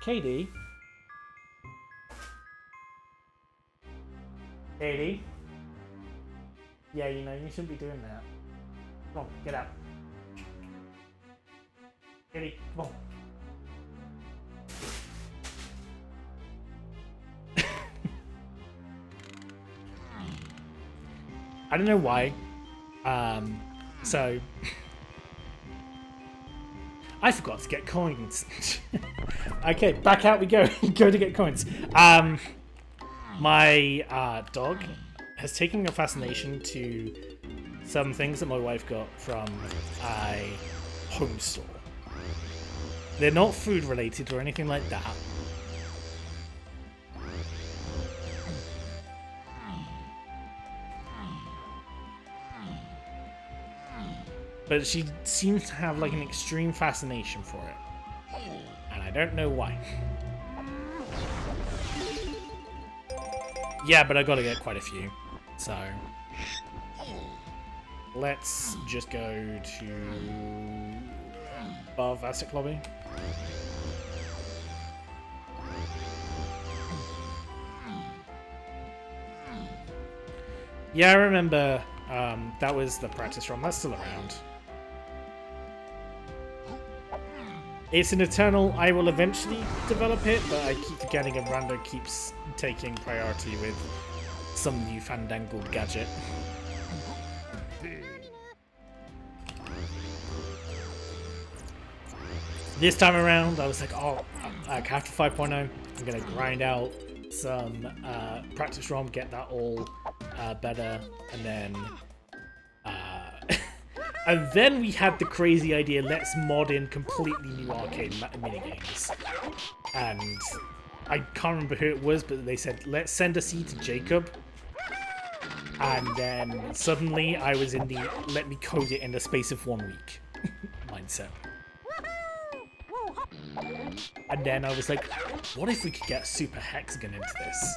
Katie? Katie? Yeah, you know, you shouldn't be doing that. Come on, get out. Katie, come on. I don't know why. So I forgot to get coins. Okay, back out we go. Go to get coins. My dog has taken a fascination to some things that my wife got from a home store. They're not food related or anything like that. But she seems to have like an extreme fascination for it. And I don't know why. Yeah, but I gotta get quite a few. So let's just go to Bar Vastic Lobby. Yeah, I remember that was the practice ROM. That's still around. It's an eternal, I will eventually develop it, but I keep forgetting and Rando keeps taking priority with some new fandangled gadget. This time around, I was like, oh, after 5.0, I'm going to grind out some practice ROM, get that all better, and then and then we had the crazy idea, let's mod in completely new arcade minigames. And I can't remember who it was, but they said, let's send a seed to Jacob. And then suddenly I was in the let me code it in the space of 1 week mindset. And then I was like, what if we could get Super Hexagon into this?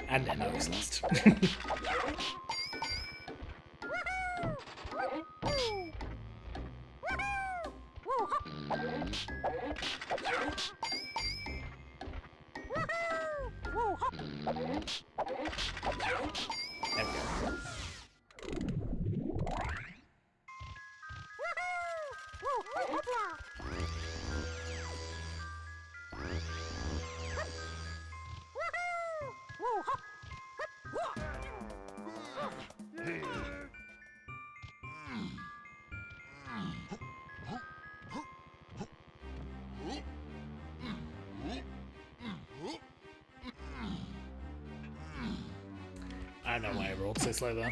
And then I was lost. There we go. I don't know why I rolled so slow there.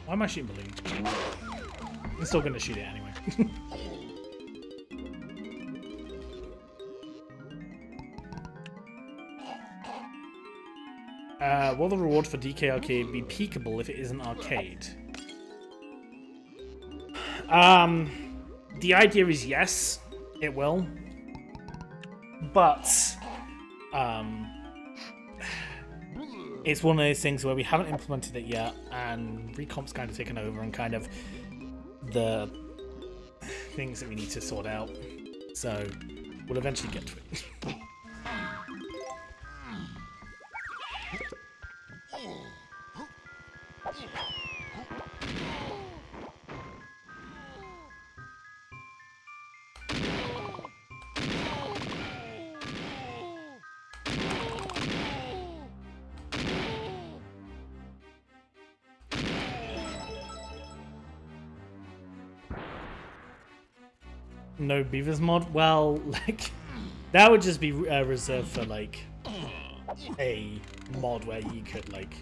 Why am I shooting balloons? I'm still gonna shoot it anyway. Will the reward for DK Arcade be peekable if it isn't arcade? The idea is yes, it will. But it's one of those things where we haven't implemented it yet, and Recomp's kind of taken over and kind of the things that we need to sort out. So we'll eventually get to it. No Beavers mod? Well, like, that would just be reserved for, like, a mod where you could, like,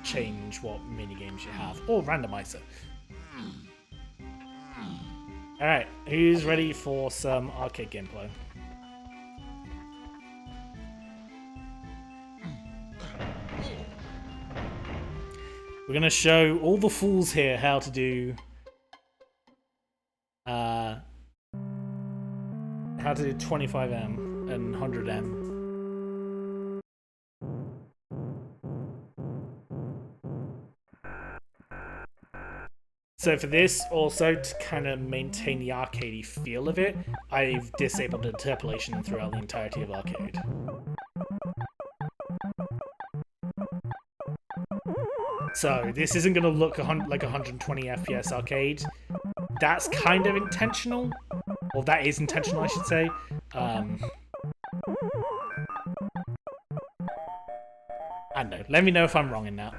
change what minigames you have. Or randomizer. Alright, who's ready for some arcade gameplay? We're gonna show all the fools here how to do 25M and 100M. So for this, also to kind of maintain the arcadey feel of it, I've disabled interpolation throughout the entirety of arcade. So this isn't going to look like 120 FPS arcade. That's kind of intentional. Well, that is intentional, I should say. I don't know. Let me know if I'm wrong in that.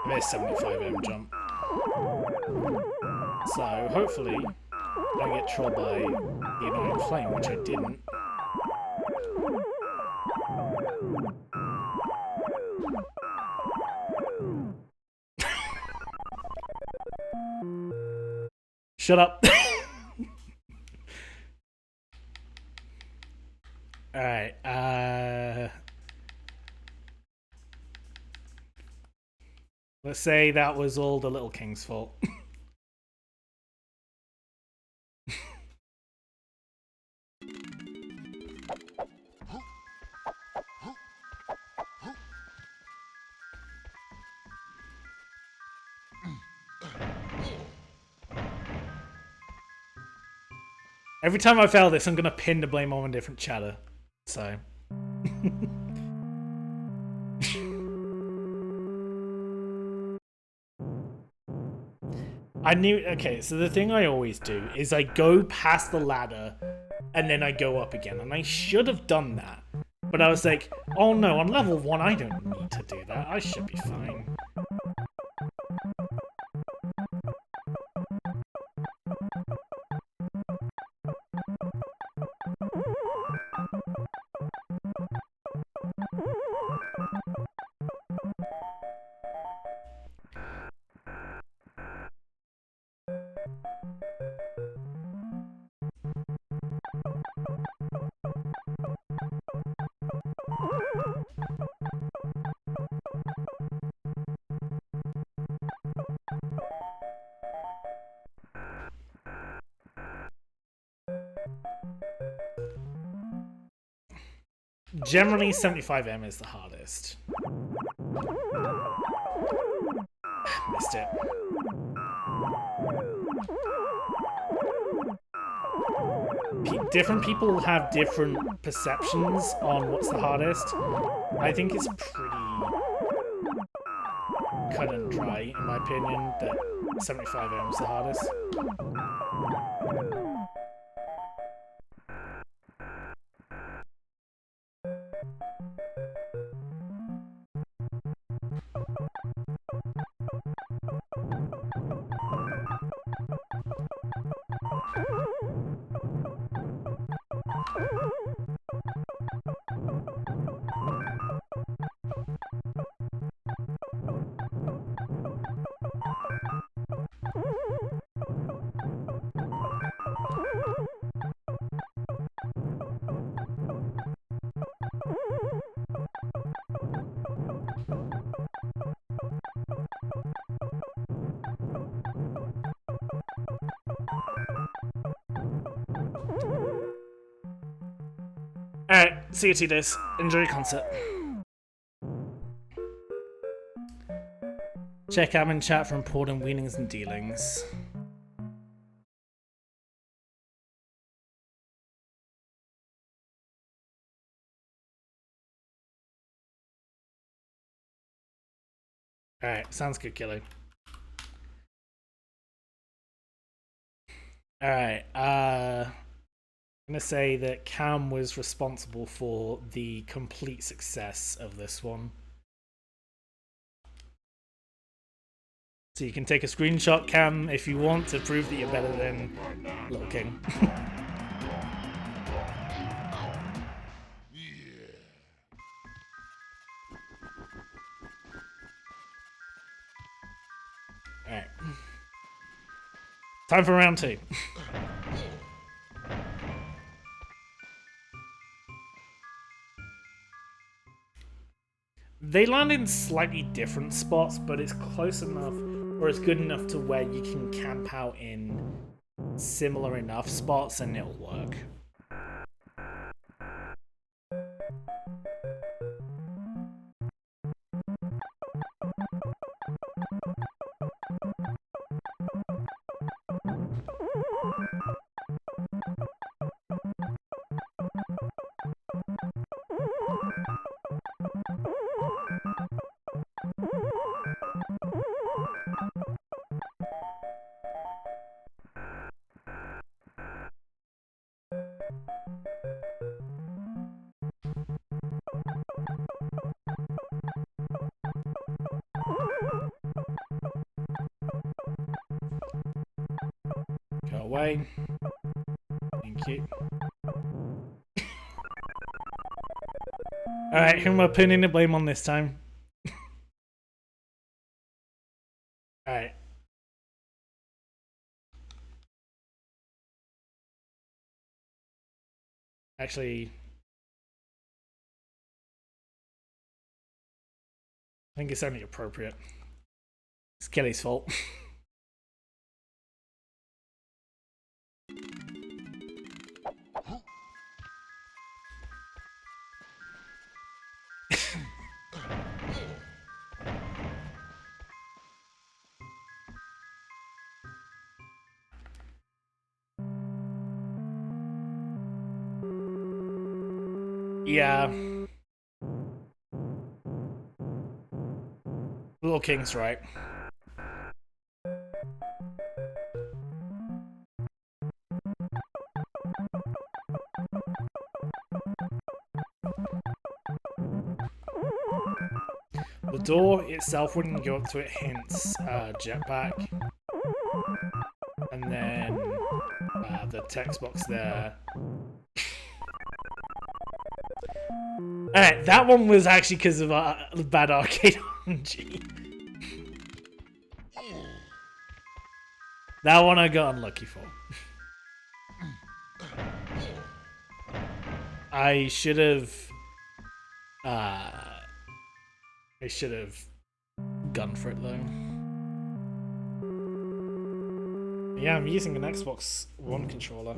Missed 75M jump. So hopefully I don't get trolled by the annoying flame, which I didn't. Shut up. Alright, let's say that was all the Little King's fault. Every time I fail this, I'm gonna pin the blame on a different chatter. So. I knew. Okay, so the thing I always do is I go past the ladder and then I go up again. And I should have done that. But I was like, oh no, on level 1, I don't need to do that. I should be fine. Generally, 75M is the hardest. Missed it. Different people have different perceptions on what's the hardest. I think it's pretty cut and dry, in my opinion, that 75M is the hardest. Alright, see you 2 days. Enjoy your concert. Check admin chat for important wheelings and dealings. Alright, sounds good, Kilo. Alright, I'm going to say that Cam was responsible for the complete success of this one. So you can take a screenshot, Cam, if you want to prove that you're better than Little King. Alright. Time for round 2. They land in slightly different spots, but it's close enough, or it's good enough to where you can camp out in similar enough spots and it'll work. Go away. Thank you. Alright, who am I pinning the blame on this time? Alright. Actually, I think it's only appropriate. It's Kelly's fault. Yeah. Little King's right. The door itself wouldn't go up to it, hence jetpack. And then the text box there. Alright, that one was actually because of bad arcade RNG. That one I got unlucky for. I should have gone for it though. Yeah, I'm using an Xbox One controller.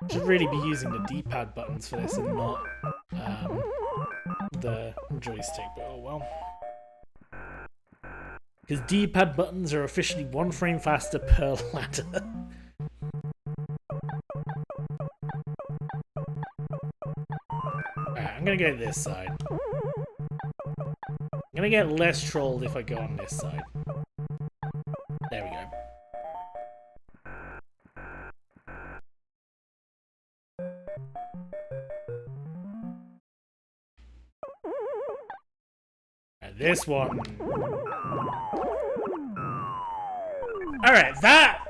Should really be using the D-pad buttons for this and not the joystick, but oh well. Because D-pad buttons are officially 1 frame faster per ladder. Alright, I'm gonna go this side. I'm gonna get less trolled if I go on this side. There we go. This one. Alright, that!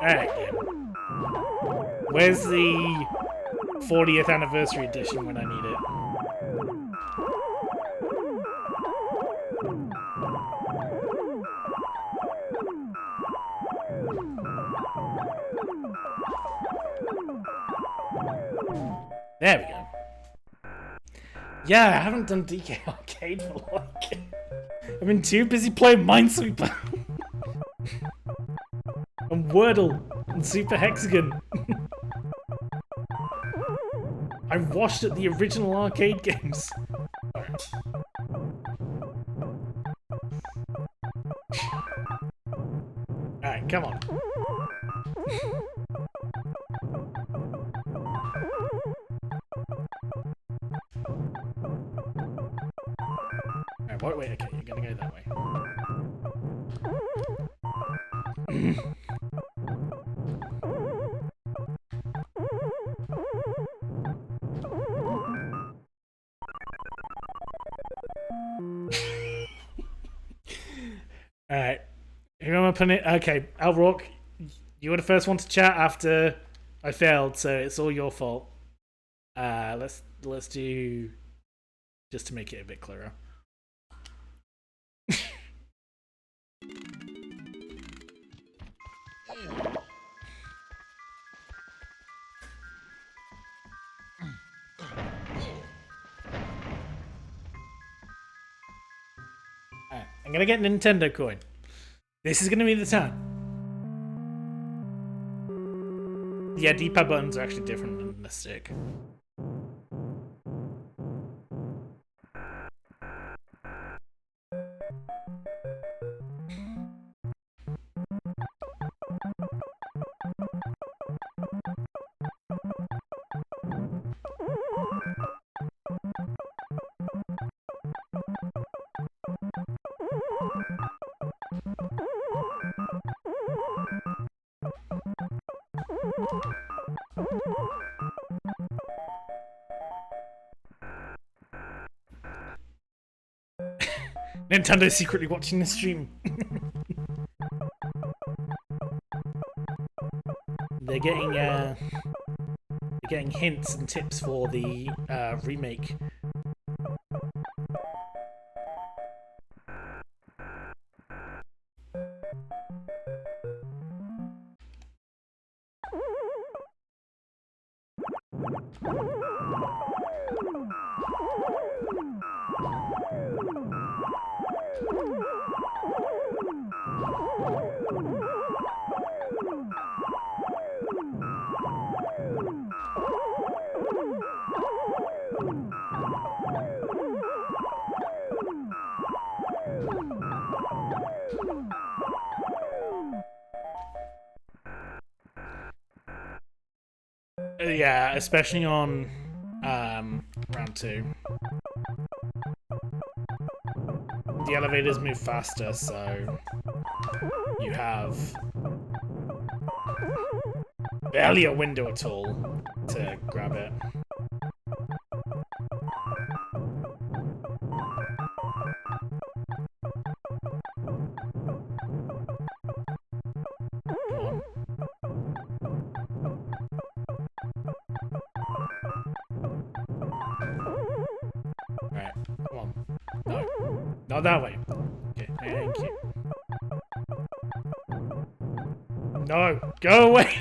Alright. Where's the 40th anniversary edition when I need it? There we go. Yeah, I haven't done DK Arcade for like I've been too busy playing Minesweeper. And Wordle and Super Hexagon. I washed at the original arcade games. Alright, come on. Alright, wait, okay, you're gonna go that way. Alright. Who am I putting it? Okay, Alrock, you were the first one to chat after I failed, so it's all your fault. Let's do just to make it a bit clearer. Alright, I'm gonna get Nintendo coin. This is gonna be the time. Yeah, D-pad buttons are actually different than the stick. Nintendo's secretly watching the stream. They're getting hints and tips for the remake. Yeah, especially on round 2. The elevators move faster, so you have barely a window at all to grab it. Not that way. Okay, thank you. No, go away!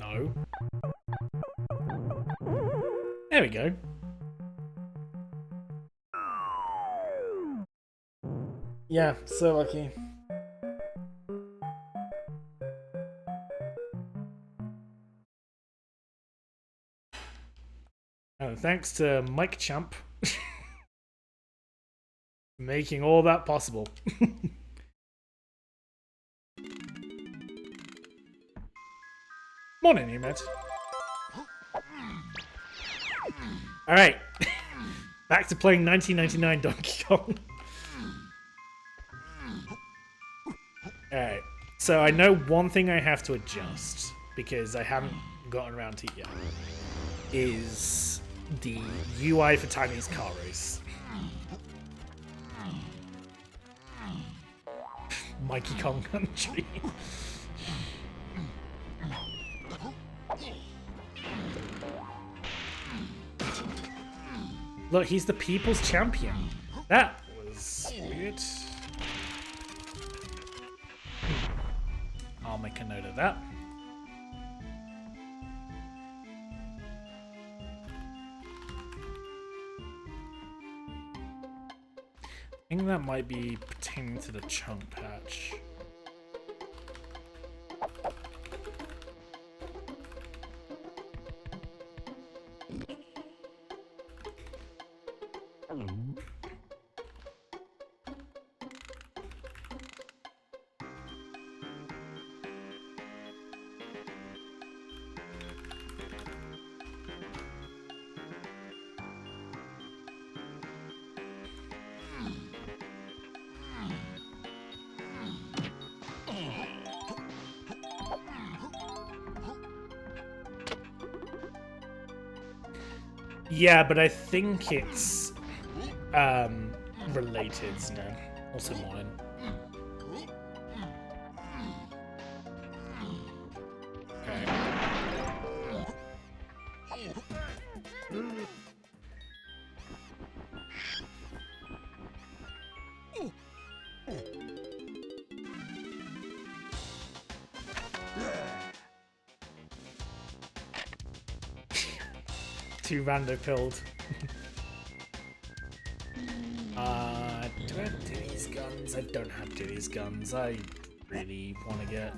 No. There we go. Yeah, so lucky. Thanks to Mike Champ making all that possible. Morning, you mate. Alright. Back to playing 1999 Donkey Kong. Alright. So I know one thing I have to adjust, because I haven't gotten around to it yet, is the UI for Tiny's car race. Mikey Kong Country. Look, he's the people's champion. That was weird. I'll make a note of that. think that might be pertaining to the chunk patch. Yeah, but I think it's related, no. Also modern. Okay. Too rando pilled. Do I have Diddy's guns? I don't have Diddy's guns. I really want to get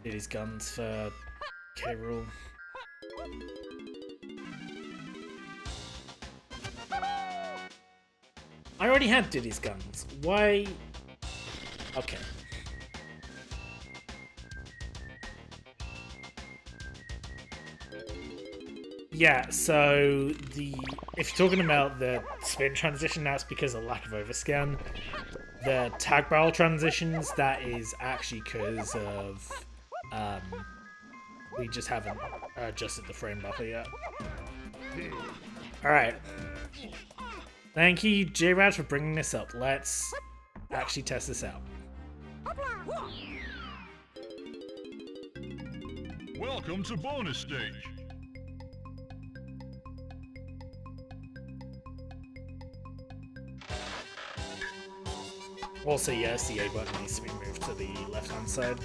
Diddy's guns for K-Rule. I already had Diddy's guns. Why? Okay. Yeah, so if you're talking about the spin transition, that's because of lack of overscan. The tag barrel transitions, that is actually because of we just haven't adjusted the frame buffer yet. Alright. Thank you, J-Rad, for bringing this up. Let's actually test this out. Welcome to bonus stage. Also, yes, the A button needs to be moved to the left-hand side.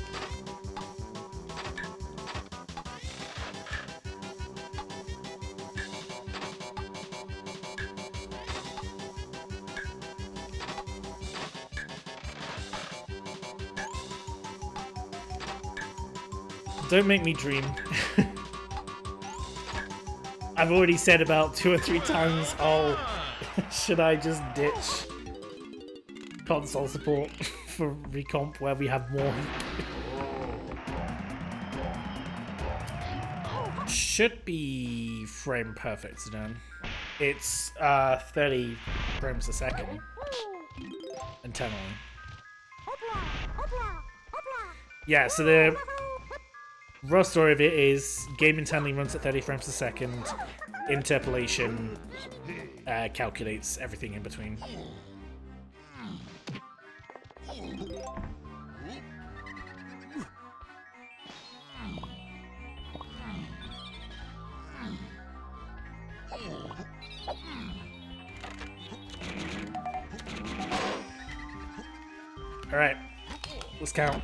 Don't make me dream. I've already said about 2 or 3 times, oh, should I just ditch console support for Recomp where we have more? Should be frame perfect then. It's 30 frames a second internally. Yeah, so the rough story of it is game internally runs at 30 frames a second. Interpolation calculates everything in between. All right, let's count.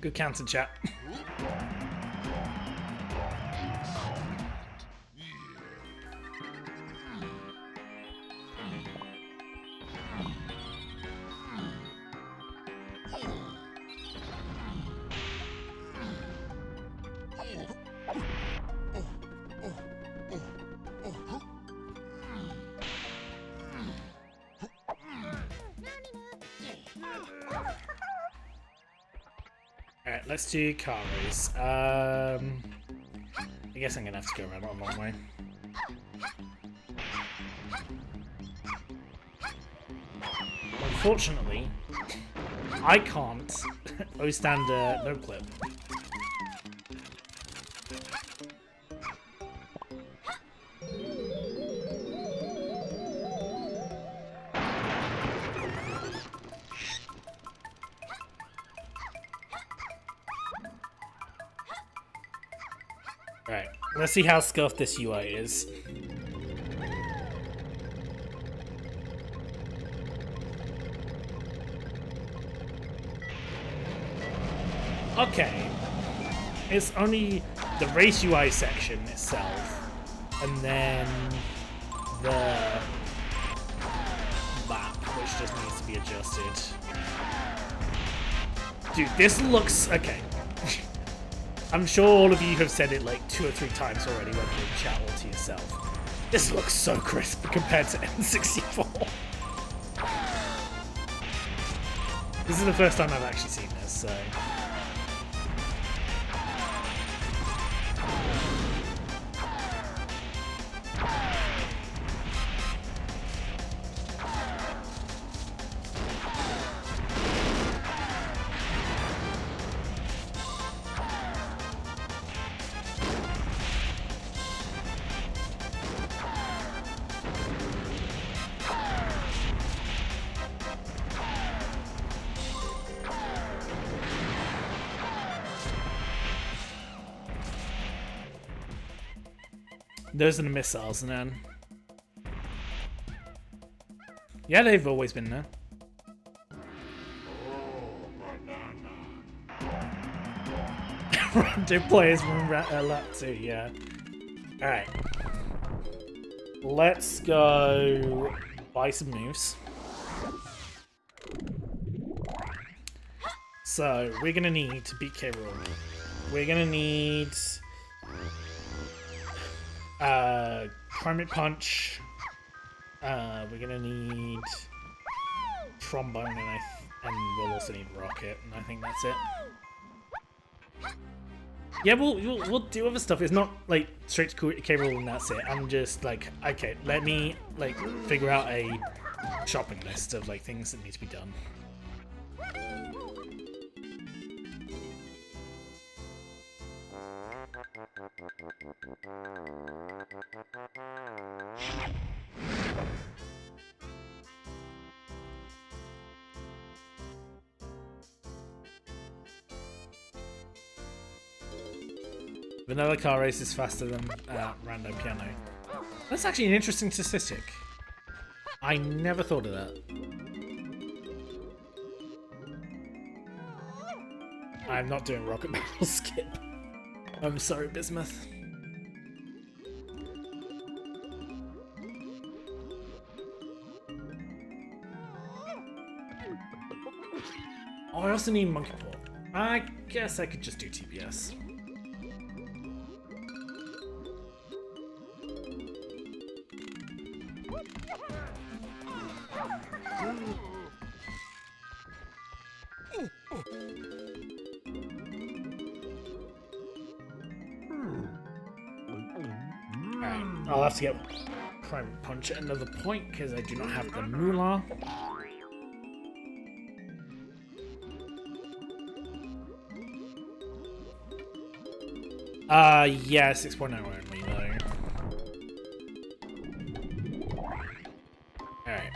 Good counting, chat. Alright, let's do car race. I guess I'm gonna have to go around a long way. Unfortunately, I can't. O stand no clip. Alright, let's see how scuffed this UI is. Okay, it's only the race UI section itself, and then the map, which just needs to be adjusted. Dude, this looks... okay. I'm sure all of you have said it like 2 or 3 times already, whether in chat or to yourself. This looks so crisp compared to N64. This is the first time I've actually seen this, so... Those are the missiles, man. Yeah, they've always been there. Random players from lap 2, yeah. Alright. Let's go buy some moves. So, we're gonna need to beat K. Rool. We're gonna need... Climate Punch. We're gonna need Trombone, and we'll also need Rocket, and I think that's it. Yeah, we'll do other stuff. It's not like straight to K. Rool and that's it. I'm just like, okay, let me like figure out a shopping list of like things that need to be done. Vanilla car race is faster than random piano. That's actually an interesting statistic. I never thought of that. I'm not doing rocket barrel skip. I'm sorry, Bismuth. Oh, I also need monkey paw. I guess I could just do TBS. Alright, I'll have to get Climate Punch at another point because I do not have the moolah. Yeah, 6.0 only though. Alright.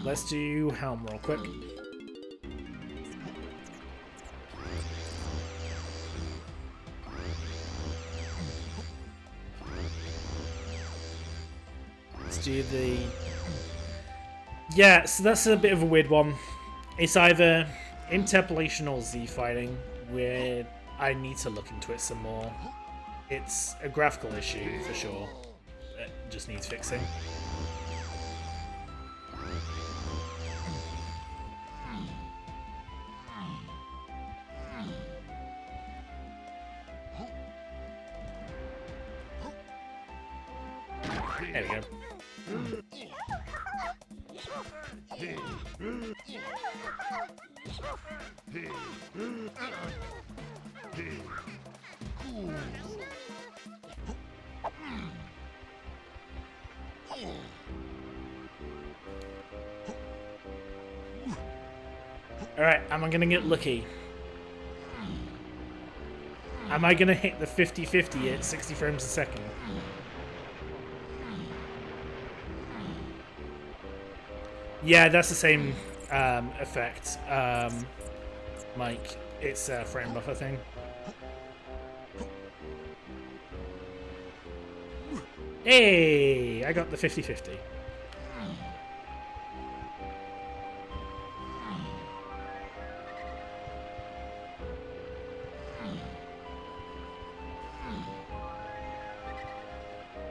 Let's do Helm real quick. Let's do the... Yeah, so that's a bit of a weird one. It's either interpolation or Z fighting, where I need to look into it some more. It's a graphical issue for sure. It just needs fixing. There we go. Alright, am I gonna get lucky? Am I gonna hit the 50-50 at 60 frames a second? Yeah, that's the same effect, Mike. It's a frame buffer thing. Hey, I got the 50-50.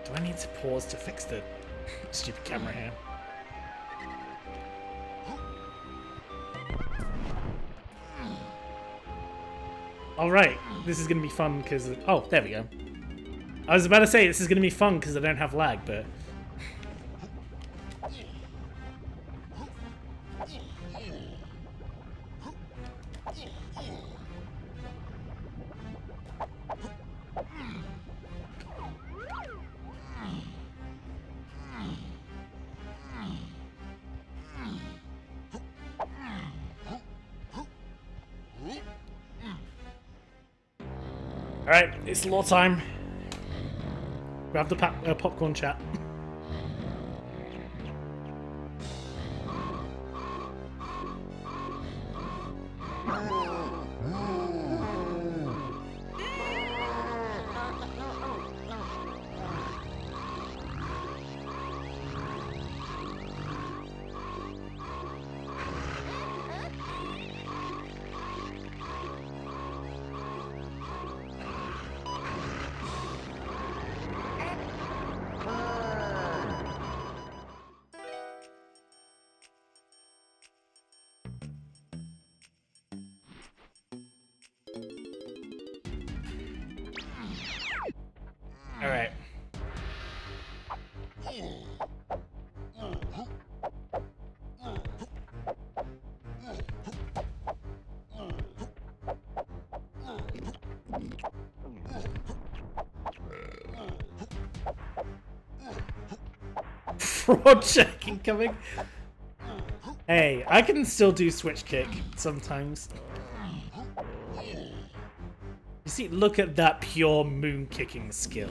Do I need to pause to fix the stupid camera here? Alright, this is going to be fun because... Oh, there we go. I was about to say this is going to be fun because I don't have lag, but... Alright, it's law time. Grab the popcorn chat. Alright. Fraud check incoming. Hey, I can still do switch kick sometimes. You see, look at that pure moon kicking skill.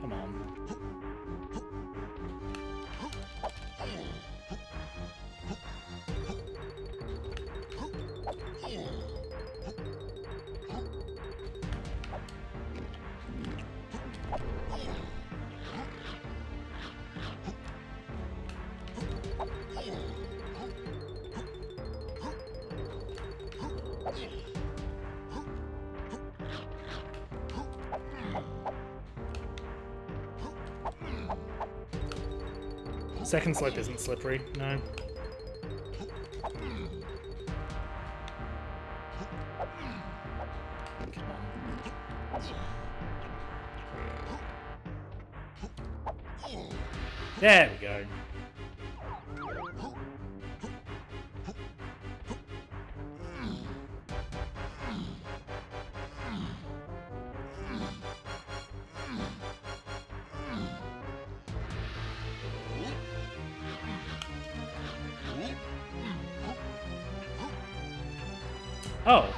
Come on. Second slope isn't slippery, no. Come on. There we go. Oh,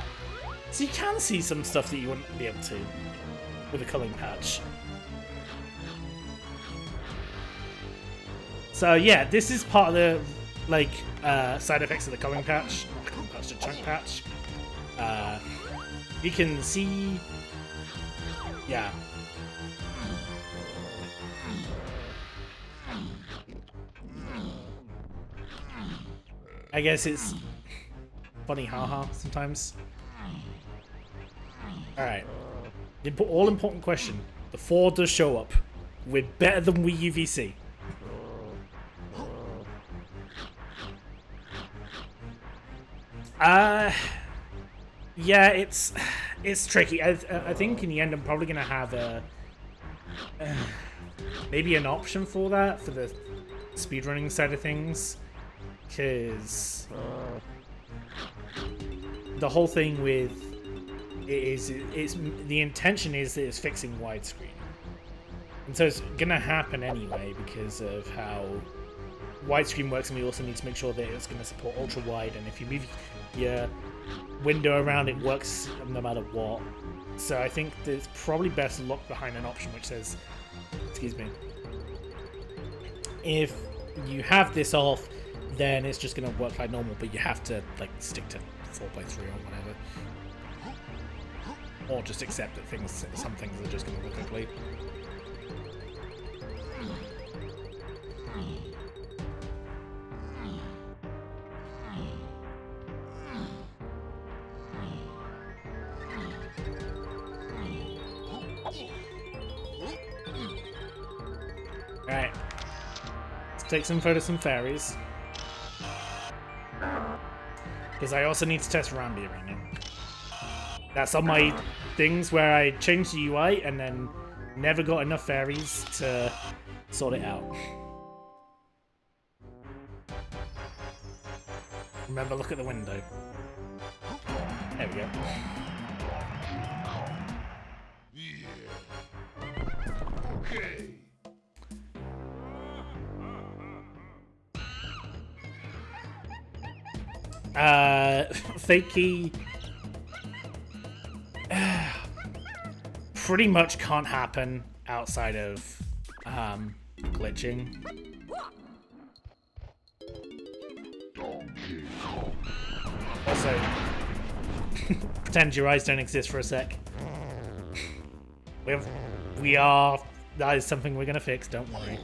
so you can see some stuff that you wouldn't be able to with a culling patch. So yeah, this is part of the like side effects of the culling patch, not the culling patch, the chunk patch. You can see, yeah. I guess it's funny haha sometimes. Alright. The all-important question. The 4 does show up. We're better than Wii U VC. Yeah, it's tricky. I think in the end I'm probably going to have a maybe an option for that for the speedrunning side of things, because the whole thing with it's the intention is that it's fixing widescreen, and so it's gonna happen anyway because of how widescreen works, and we also need to make sure that it's going to support ultra wide, and if you move your window around, it works no matter what. So I think that it's probably best to look behind an option which says, excuse me, if you have this off, then it's just going to work like normal, but you have to like stick to 4x3 or whatever, or just accept that some things are just going to work ugly. Alright, let's take some photos of some fairies. Because I also need to test Rambi Arena. That's on my things where I changed the UI and then never got enough fairies to sort it out. Remember, look at the window. There we go. Okay. Fake key pretty much can't happen outside of glitching. Also, pretend your eyes don't exist for a sec. That is something we're gonna fix, don't worry.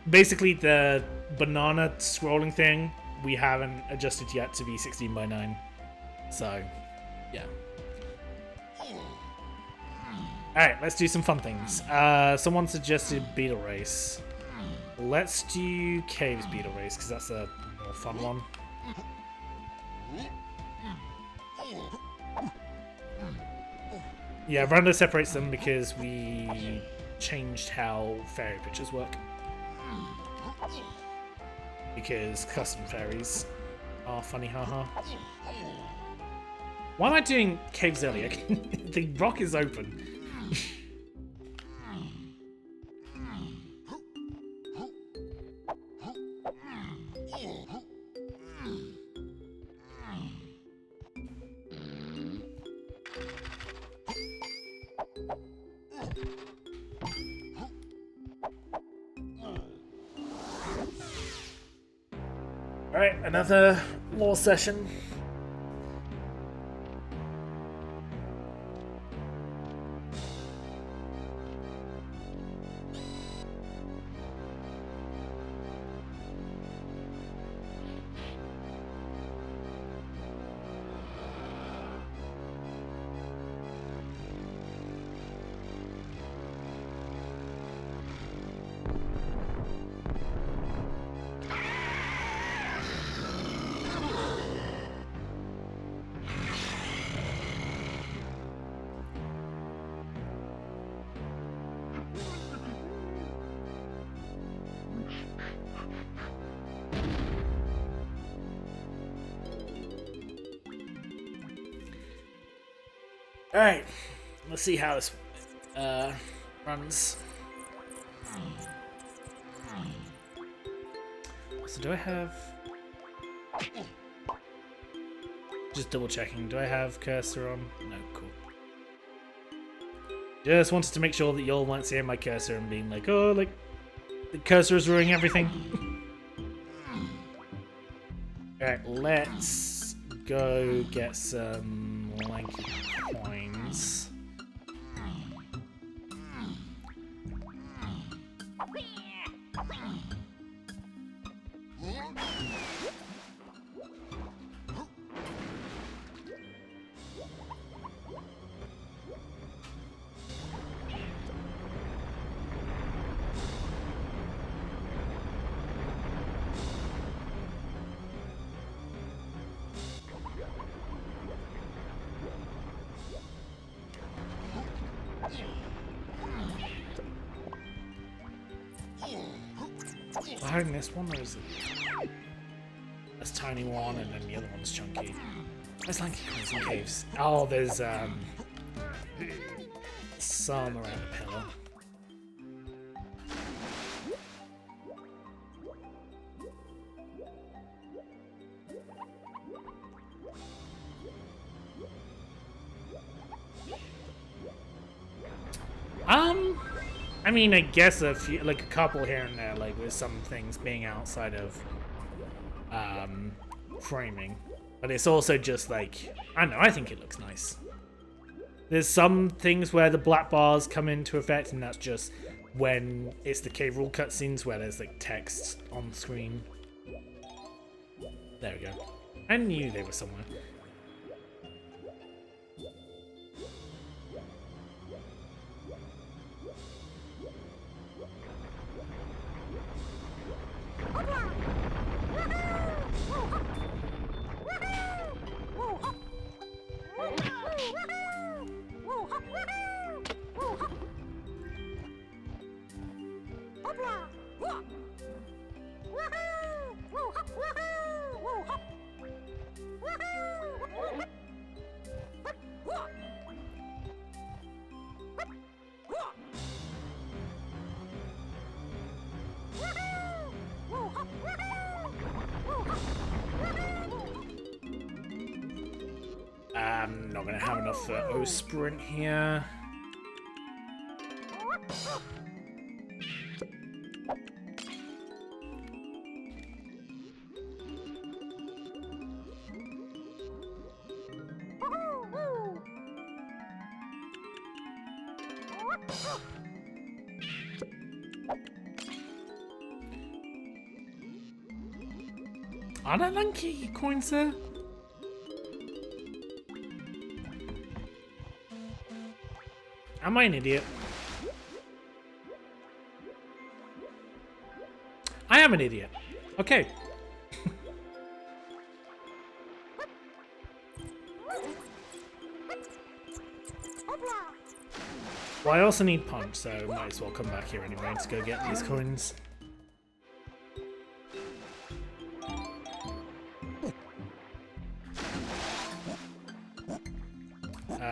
Basically, the banana scrolling thing, we haven't adjusted yet to be 16:9. So, yeah. Alright, let's do some fun things. Someone suggested Beetle Race. Let's do Caves Beetle Race, because that's a more fun one. Yeah, rando separates them because we changed how fairy pictures work. Because custom fairies are funny, haha. Why am I doing caves earlier? The rock is open. Alright, another lore session. Alright, let's see how this runs. So do I have... Just double checking, do I have cursor on? No, cool. Just wanted to make sure that y'all weren't seeing my cursor and being like, oh, like, the cursor is ruining everything. Alright, let's go get some lanky coins. Behind this one, or is it? That's tiny one, and then the other one's chunky. There's lanky coins in caves. Oh, there's some around the pillar. I mean, I guess a few, like a couple here and there, like with some things being outside of framing, but it's also just like, I don't know, I think it looks nice. There's some things where the black bars come into effect, and that's just when it's the cave rule cutscenes where there's like text on screen. There we go. I knew they were somewhere. I'm not gonna have enough for O-Sprint here. Are there lanky coins there? Am I an idiot? I am an idiot. Okay. Well, I also need punch, so might as well come back here anyway to go get these coins.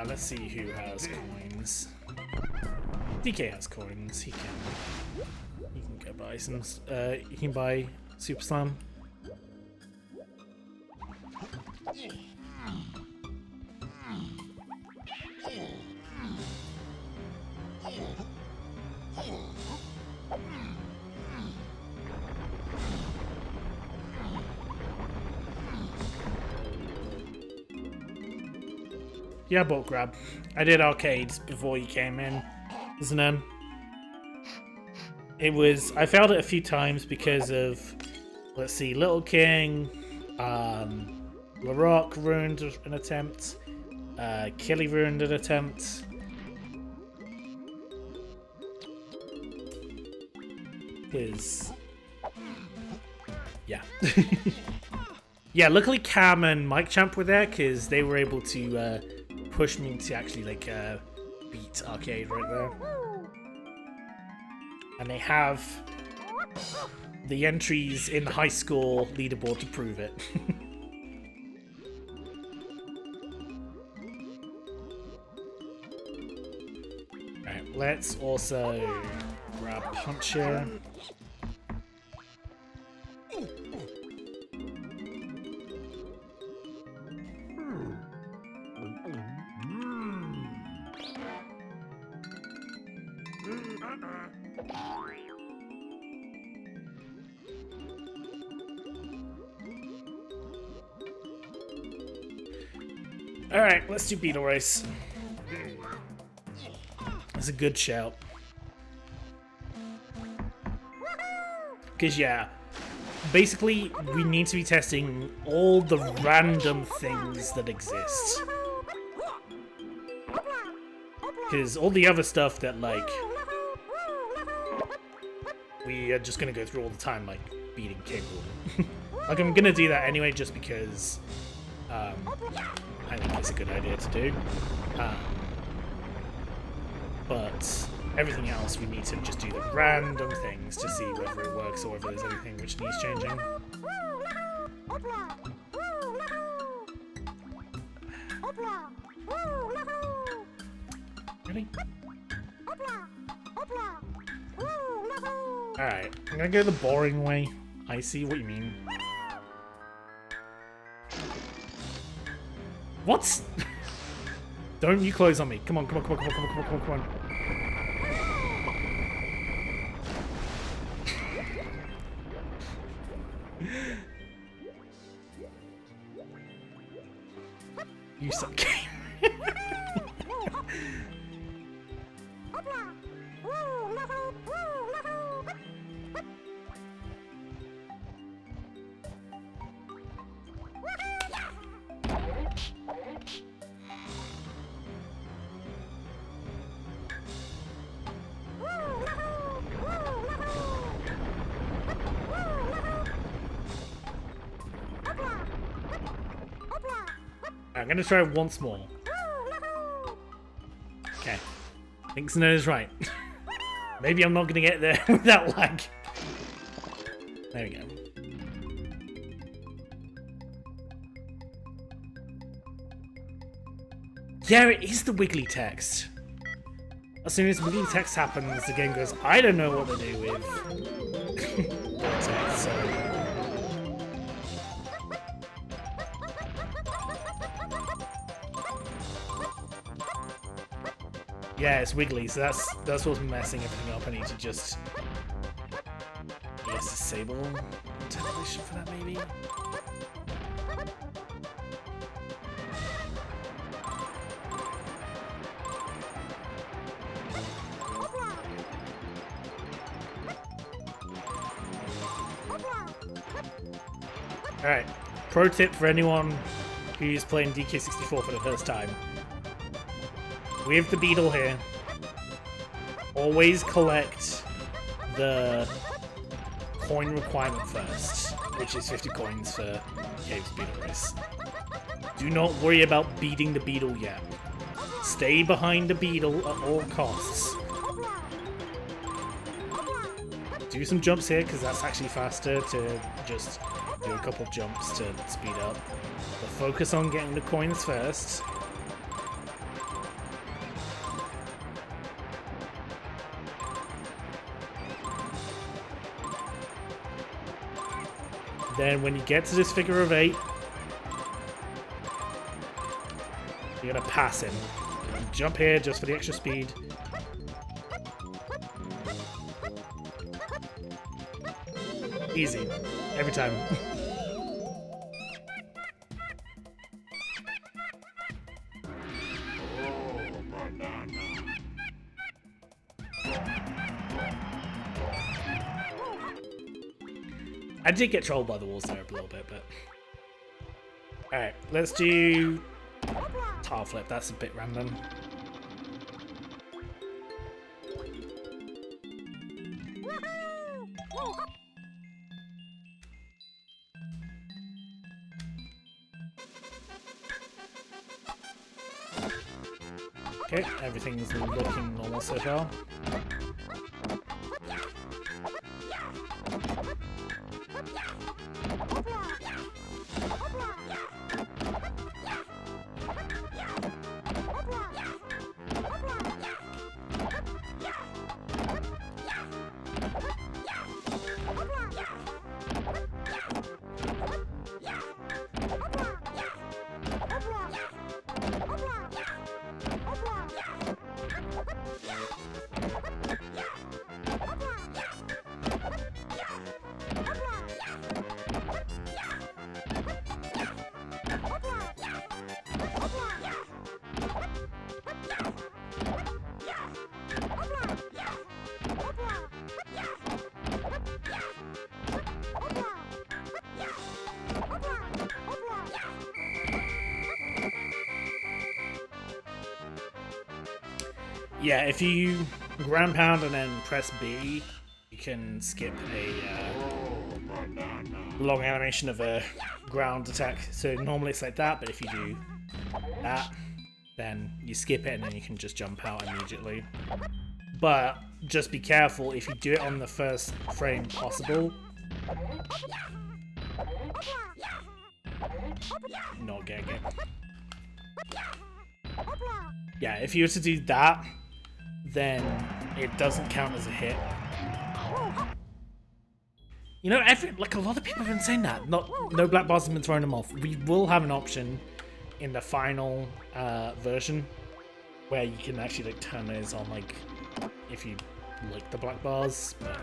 Let's see who has coins. DK has coins. He can go buy some. He can buy Super Slam. Yeah, bolt grab. I did arcades before you came in, wasn't it? It was. I failed it a few times because of, let's see, Little King, Larocque ruined an attempt, Killy ruined an attempt. Yeah. Yeah, luckily Cam and Mike Champ were there because they were able to push me to actually like beat arcade right there. And they have the entries in the high score leaderboard to prove it. Right, let's also grab punch here. Alright, let's do Beetle Race. That's a good shout. Because, yeah, basically, we need to be testing all the random things that exist. Because all the other stuff that, like, we are just going to go through all the time, like beating Cave Rule. Like, I'm going to do that anyway, just because I think it's a good idea to do. But everything else, we need to just do the random things to see whether it works or whether there's anything which needs changing. Really? Alright, I'm gonna go the boring way. I see what you mean. What? Don't you close on me. Come on, come on, come on, come on, come on, come on, come on, come on. You suck game. I'm gonna try once more. Okay. I think Snow is right. Maybe I'm not gonna get there without lag. There we go. Yeah, it is the wiggly text. As soon as wiggly text happens, the game goes, I don't know what to do with text, so... Yeah, it's wiggly, so that's what's messing everything up. I need to just, I guess, disable television for that, maybe? Alright, pro tip for anyone who's playing DK64 for the first time. With the beetle here, always collect the coin requirement first, which is 50 coins for Cave's Beetle Race. Do not worry about beating the beetle yet. Stay behind the beetle at all costs. Do some jumps here, because that's actually faster to just do a couple jumps to speed up. But focus on getting the coins first. Then when you get to this figure of 8, you're gonna pass him. Jump here just for the extra speed. Easy. Every time. I did get trolled by the walls there a little bit, but... Alright, let's do... Tile flip, that's a bit random. Okay, everything's looking normal so far. Yeah, if you ground pound and then press B, you can skip a long animation of a ground attack. So normally it's like that, but if you do that, then you skip it and then you can just jump out immediately. but just be careful if you do it on the first frame possible. Not getting it. Yeah, if you were to do that, then it doesn't count as a hit. You know, like a lot of people have been saying that. No black bars have been throwing them off. We will have an option in the final version where you can actually like turn those on, like if you like the black bars. But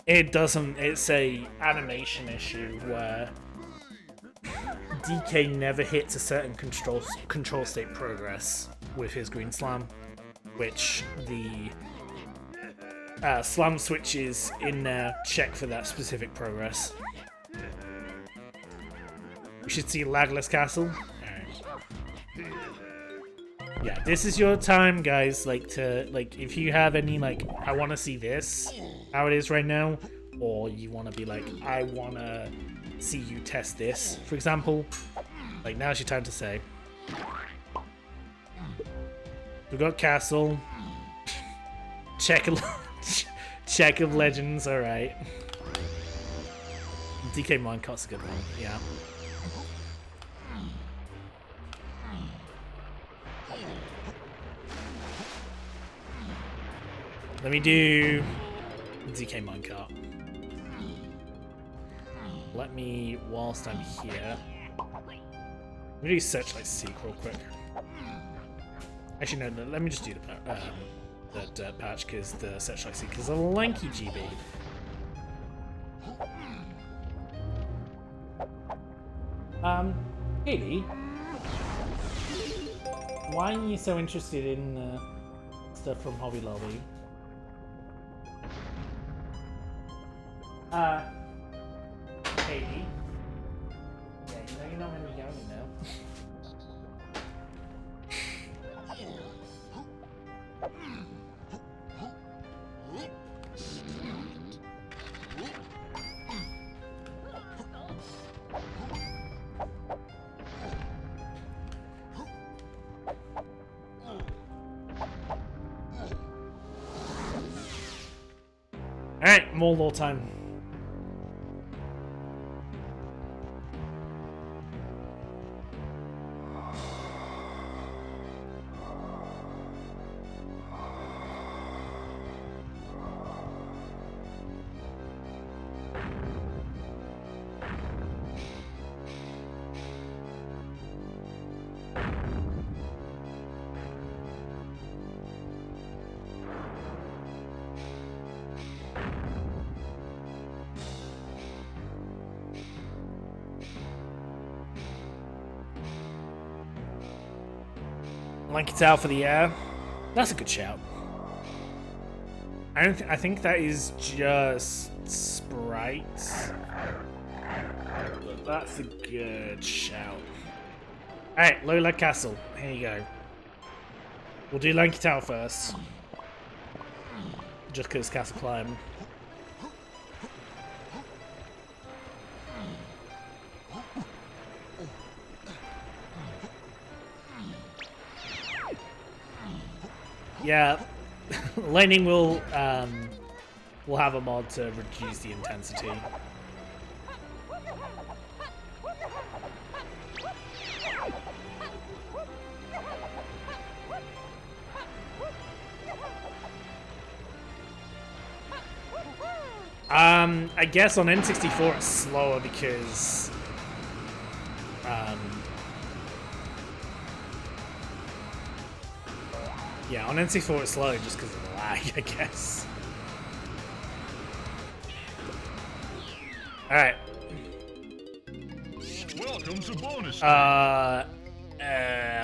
it doesn't. It's a animation issue where DK never hits a certain control state progress with his green slam, which the slam switches in there check for that specific progress. We should see Lagless Castle. Alright. Yeah, this is your time, guys. Like if you have any like, I want to see this, how it is right now, or you want to be like, I want to see you test this, for example. Like, now's your time to say. We've got Castle. Check of Legends, alright. DK Minecart's a good one, yeah. Let me do DK Minecart. Let me, whilst I'm here, let me do Searchlight Seek real quick. Actually, no, let me just do the dirt patch, because the Searchlight Seek is a lanky GB. Katie, why are you so interested in stuff from Hobby Lobby? Katie? Yeah, you know you're not going to be going now. Alright, more lore time. Like it's out for the air. That's a good shout. I think that is just sprites. But that's a good shout. Alright, Lola Castle. Here you go. We'll do Lanky Tower first. Just because Castle Climb. Yeah, Lightning will have a mod to reduce the intensity. I guess on N64 it's slower because yeah, on N64 it's slow just because of the lag, I guess. Alright. Welcome to bonus.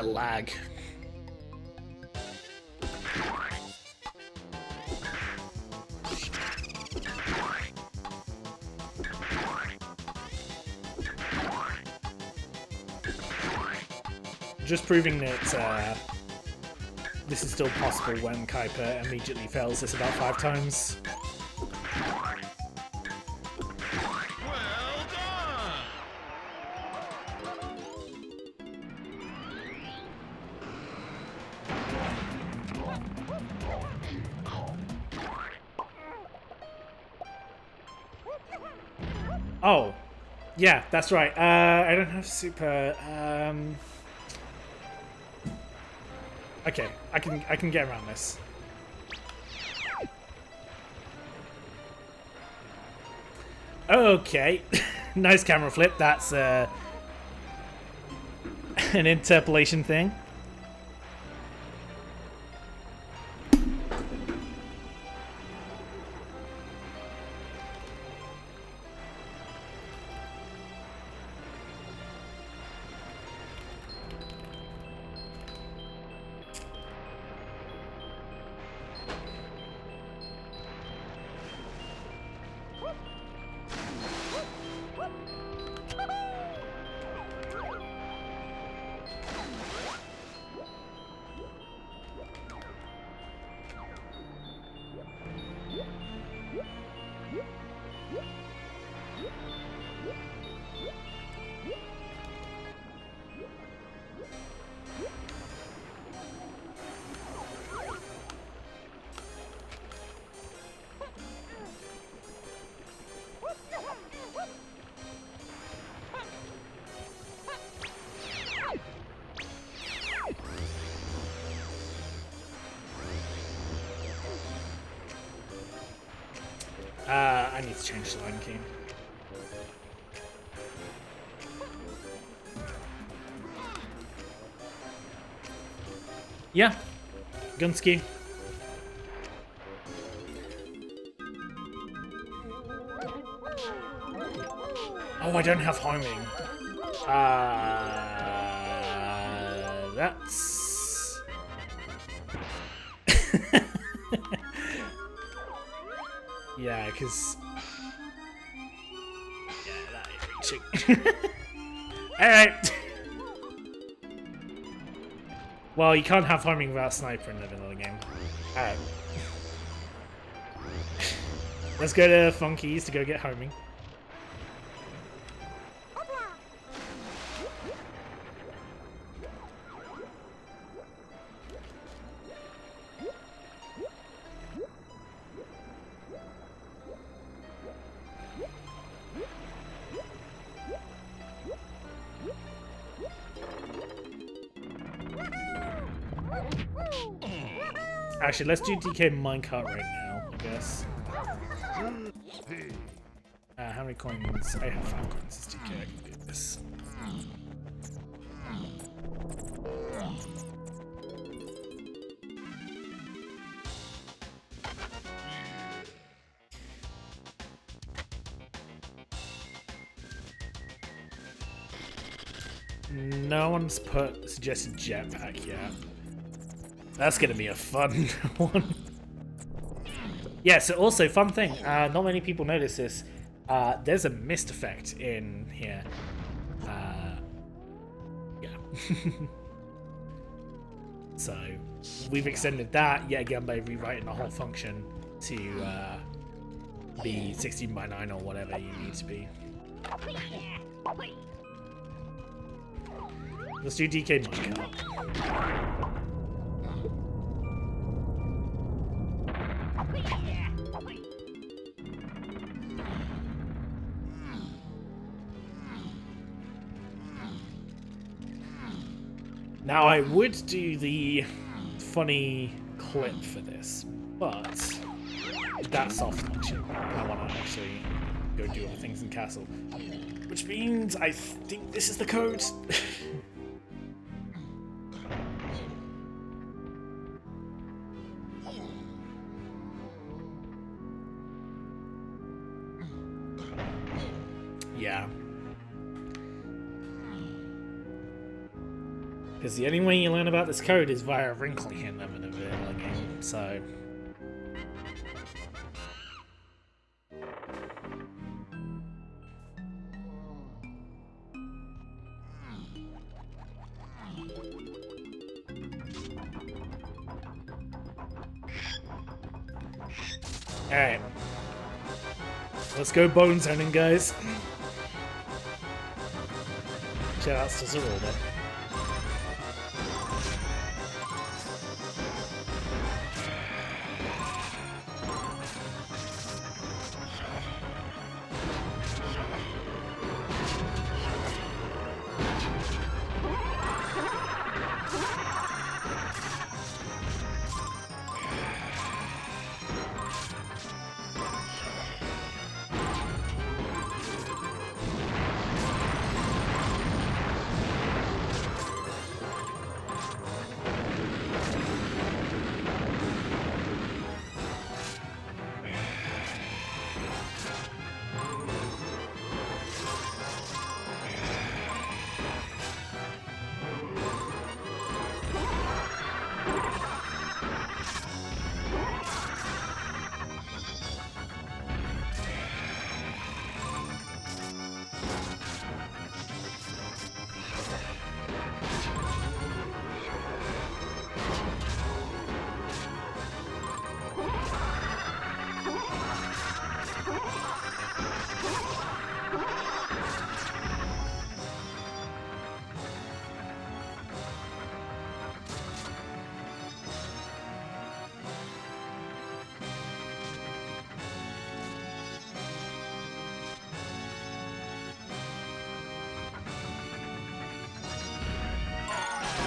Lag. Just proving that this is still possible when Kuiper immediately fails this about 5 times. Well done. Oh, yeah, that's right. I don't have super. Okay, I can get around this. Okay, nice camera flip. That's an interpolation thing. I need to change the line key. Yeah, Gunski. Oh, I don't have homing. That's... yeah, because... yeah, that ain't reaching. Alright! Well, you can't have homing without sniper in the middle of the game. Alright. Let's go to Funky's to go get homing. Actually, let's do DK minecart right now, I guess. How many coins? I have 5 coins. It's DK. I can do this. No one's put suggested jetpack yet. That's gonna be a fun one. Yeah, so also, fun thing, not many people notice this, there's a mist effect in here. Yeah. So, we've extended that yet again by rewriting the whole function to be 16:9 or whatever you need to be. Let's do DK minecart. Now I would do the funny clip for this, but that's soft function. I want to actually go do other things in Castle, which means I think this is the code. Yeah. Because the only way you learn about this code is via wrinkly in them in a vanilla game, so... Alright. Let's go bone zoning, guys. Shoutouts to Zerolda.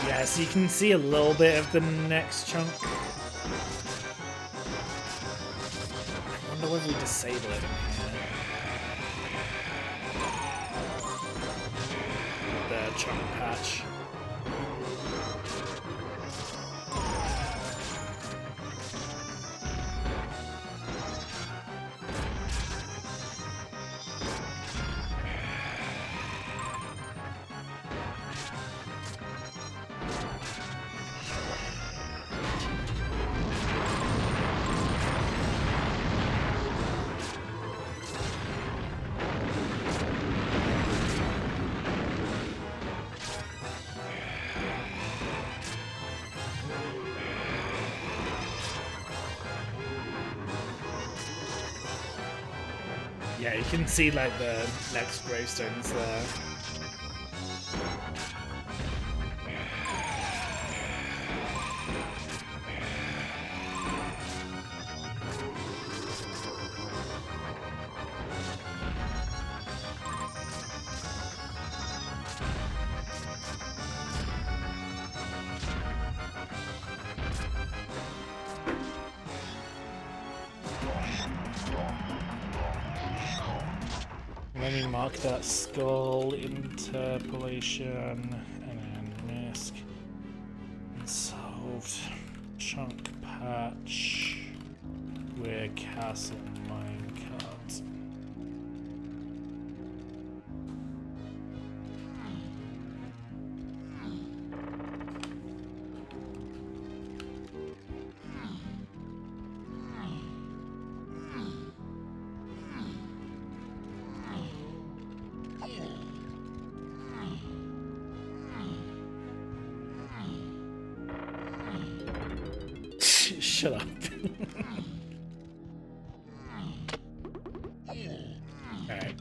Yeah, so you can see a little bit of the next chunk. I wonder whether we disable it in here. The chunk patch. Yeah, you can see like the next gravestones there. Let me mark that skull, interpolation, and then mask. Solved. Chunk patch. Where castle minecart. Shut up. Alright.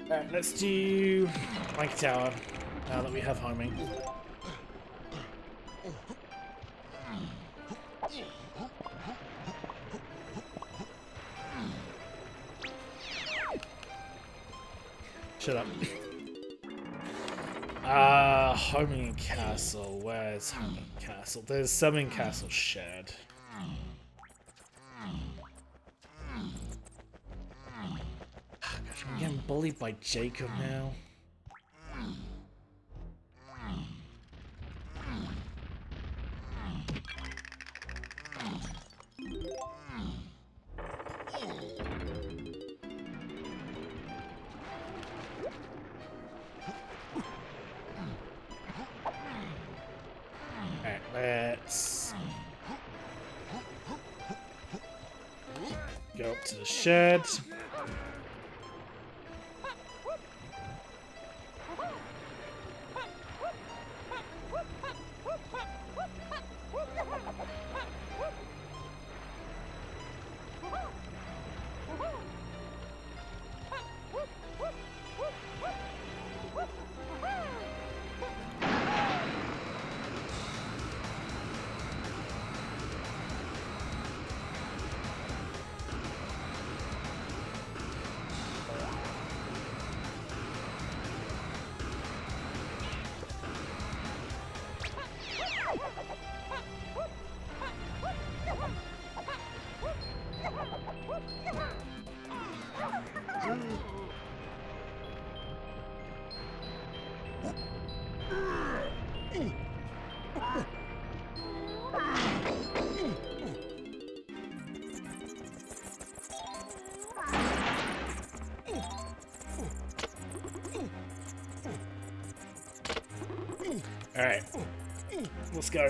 Alright, let's do Mike Tower now that we have homing. Shut up. Homing Castle. Where's Homing Castle? There's Summon Castle Shed. Gosh, I'm getting bullied by Jacob now. Alright, let's go up to the shed. Alright, let's go.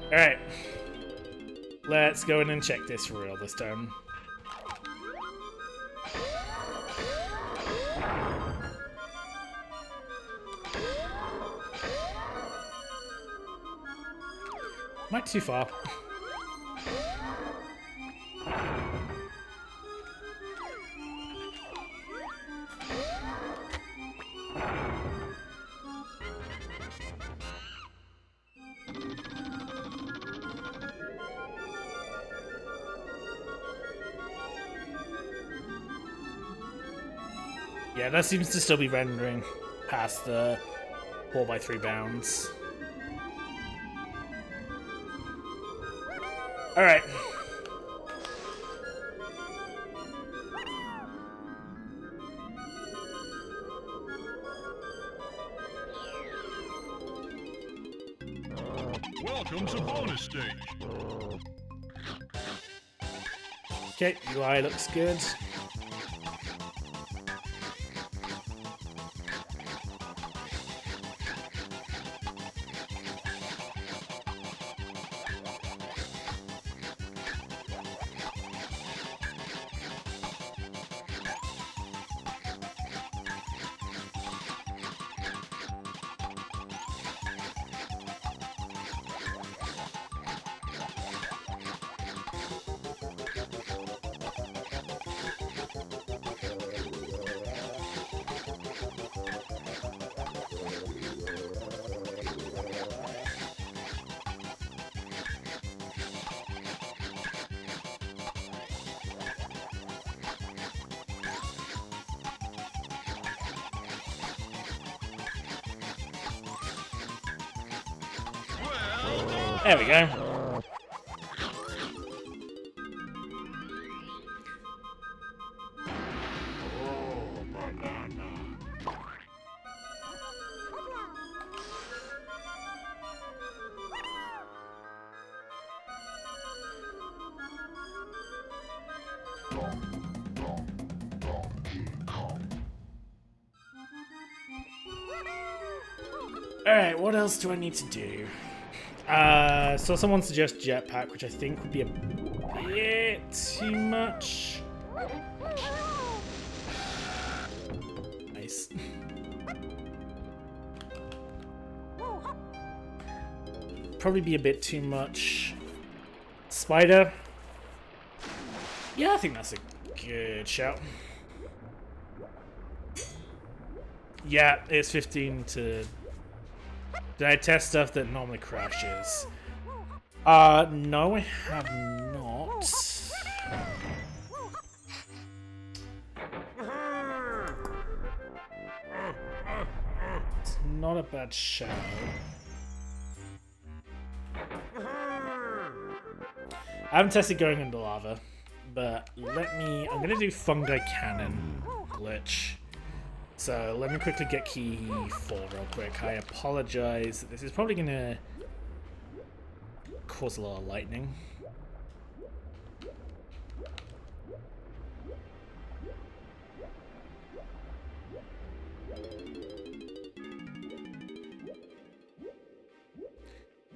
Alright. Let's go in and check this for real this time. Might too far. Yeah, that seems to still be rendering past the 4x3 bounds. Alright. Welcome to bonus stage. Okay, UI looks good. There we go. Alright, what else do I need to do? So someone suggests jetpack, which I think would be a bit too much. Nice. Probably be a bit too much. Spider? Yeah, I think that's a good shout. Yeah, it's 15 to... Did I test stuff that normally crashes? No, I have not. It's not a bad show. I haven't tested going into lava, but I'm gonna do fungi cannon glitch. So let me quickly get key 4 real quick. I apologize. This is probably gonna cause a lot of lightning.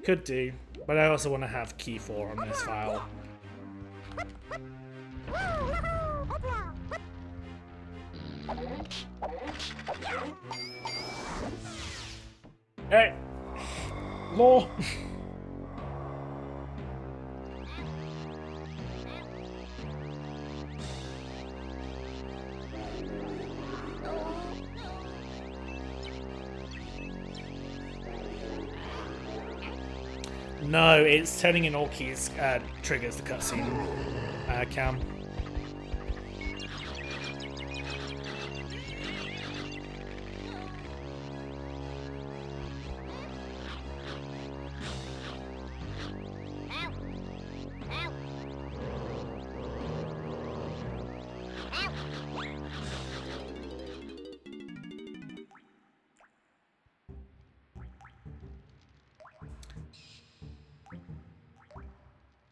Could do, but I also want to have key 4 on this file. Hey! Law! No, it's turning in all keys triggers the cutscene cam.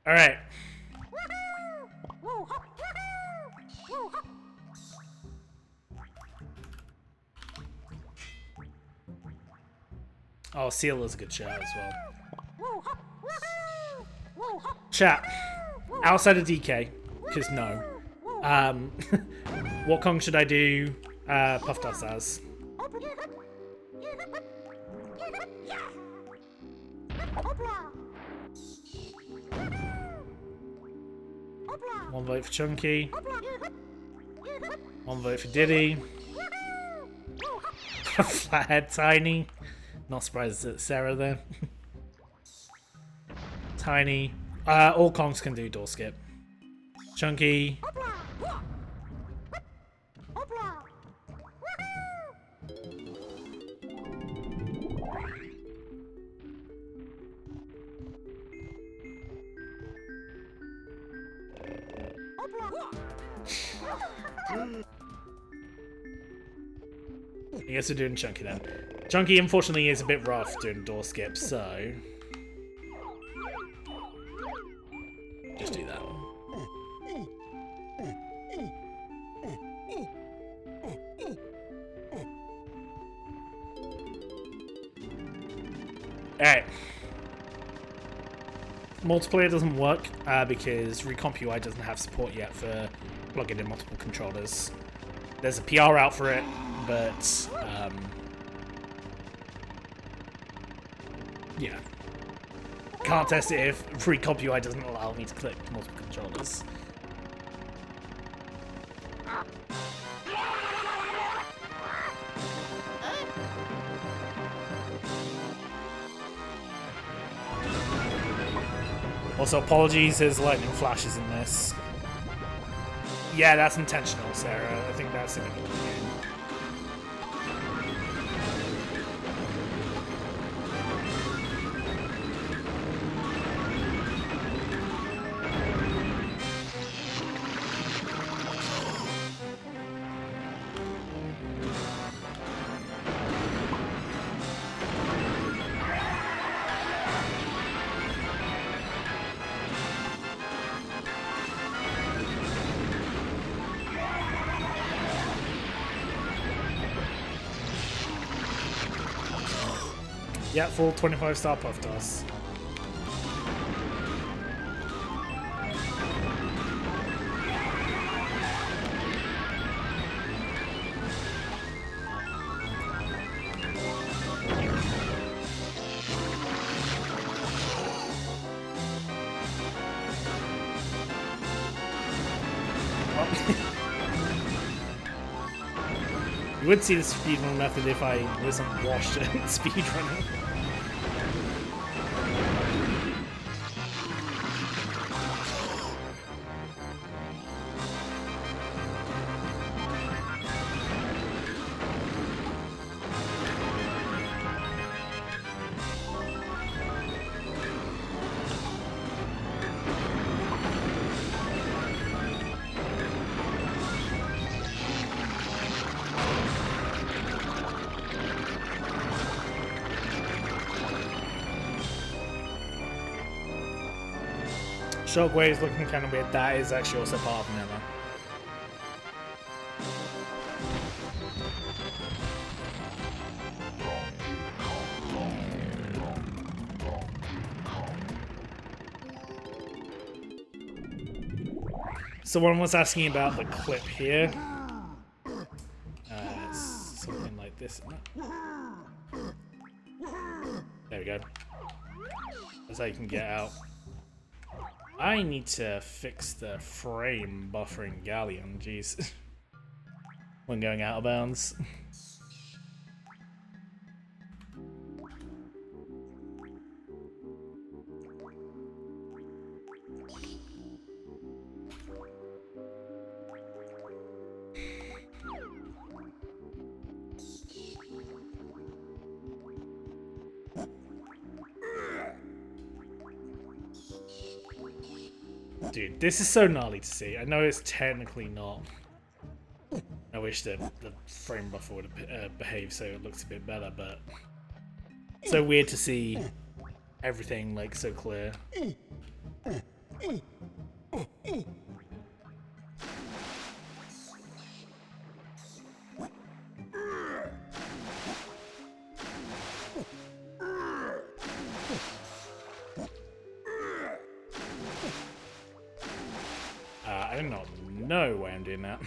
All right. Oh, Seal is a good shout as well. Chat. Outside of DK, because no. What Kong should I do Puff Dust as? One vote for Chunky. One vote for Diddy. Flathead Tiny. Not surprised at Sarah there. Tiny. All Kongs can do door skip. Chunky. I guess we're doing Chunky then. Chunky, unfortunately, is a bit rough doing door skip, so just do that. Alright. Multiplayer doesn't work because Recomp UI doesn't have support yet for plugging in multiple controllers. There's a PR out for it, but yeah. Can't test it if Recomp UI doesn't allow me to click multiple controllers. Also, apologies, there's lightning flashes in this. Yeah, that's intentional, Sarah. I think that's in the game. Yeah, full 25-star Puff Toss. You would see the speedrun method if I wasn't washed at speedrunning. Shockwave's looking kind of weird. That is actually also part of Nella. Someone was asking about the clip here. Something like this. There we go. That's how you can get out. I need to fix the frame buffering galleon, jeez. When going out of bounds. Dude, this is so gnarly to see. I know it's technically not. I wish the frame buffer would have behaved so it looks a bit better, but so weird to see everything like so clear. no way I'm doing that.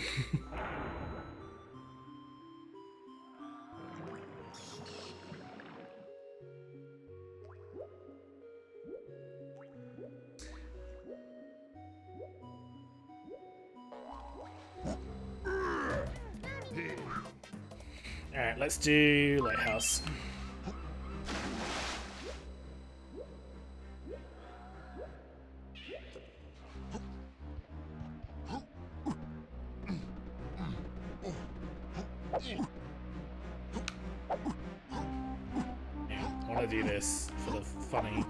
Alright, let's do Lighthouse. Yeah, I want to do this for the funny.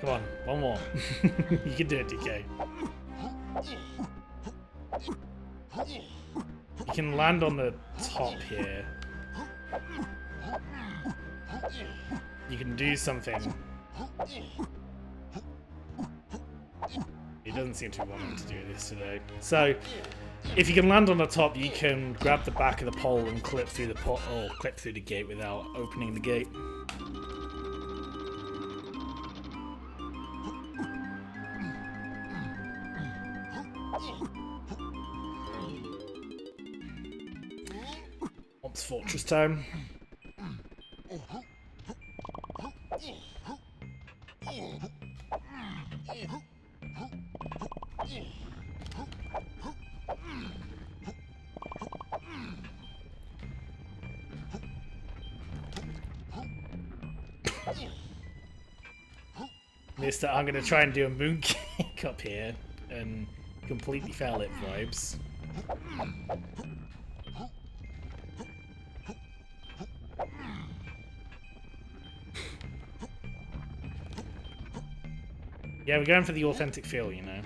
Come on, one more. You can do it, DK. You can land on the top here. You can do something. He doesn't seem to be wanting to do this today. So, if you can land on the top, you can grab the back of the pole and clip through the clip through the gate without opening the gate. Ops Fortress time. Mister, I'm gonna try and do a moon kick up here and completely fail it vibes. Yeah, we're going for the authentic feel, you know.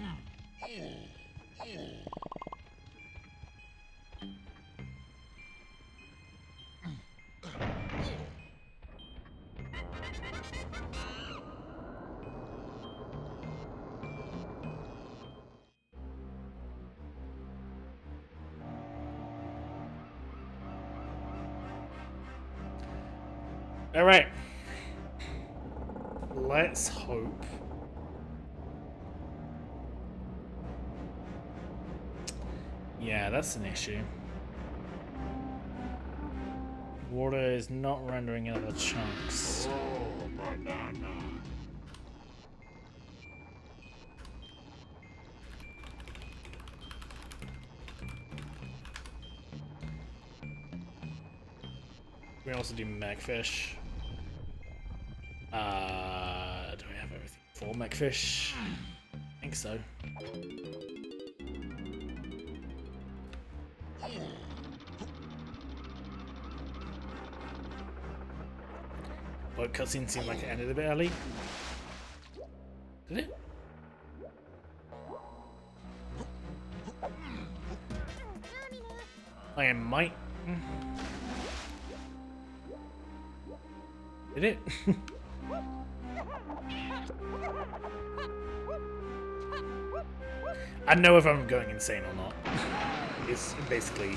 All right. Let's hope. Yeah, that's an issue. Water is not rendering in other chunks. We also do Megfish. Do we have everything for Megfish? I think so. But cutscene seemed like it ended a bit early. Did it? I might. Did it? I know if I'm going insane or not. It's basically.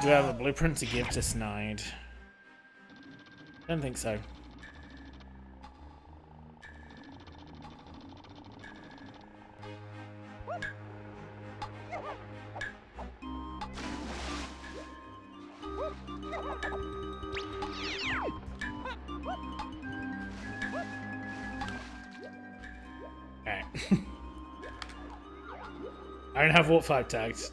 Do I have a blueprint to give to Snide? Don't think so. Alright. I don't have Warp 5 tagged.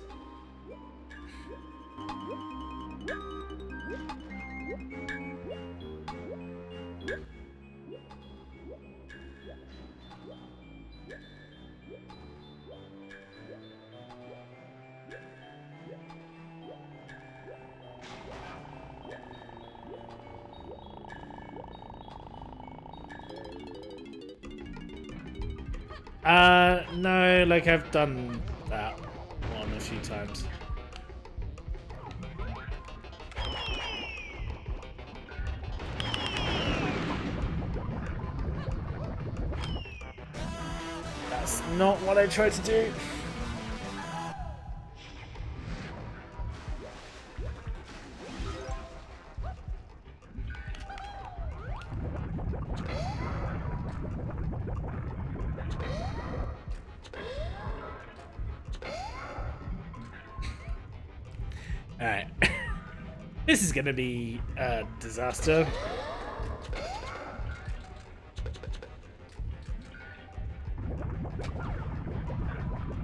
No, like I've done that one a few times. That's not what I tried to do. Alright. This is gonna be a disaster.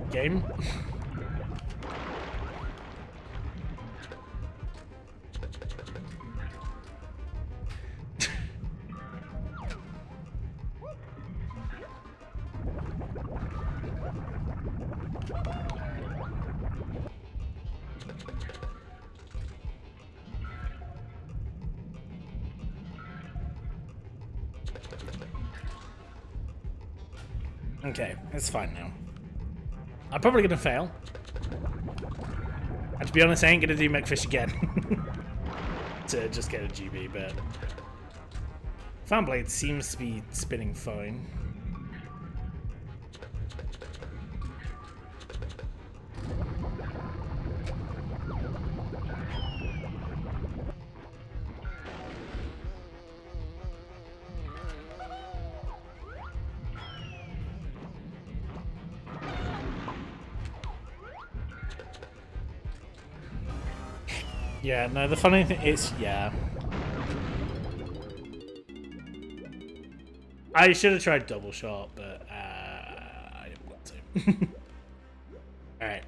Game. Okay, it's fine now. I'm probably gonna fail. And to be honest, I ain't gonna do McFish again. To just get a GB, but... Fanblade seems to be spinning fine. Yeah, no, the funny thing is, yeah. I should have tried double shot, but I didn't want to. Alright.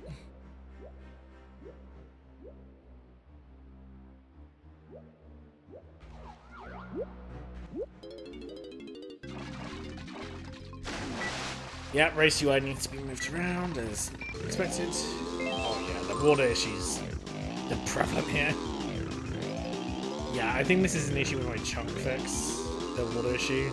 Yeah, race UI needs to be moved around as expected. Oh yeah, the water issues. The problem here. Yeah, I think this is an issue with my chunk fix, the water issue.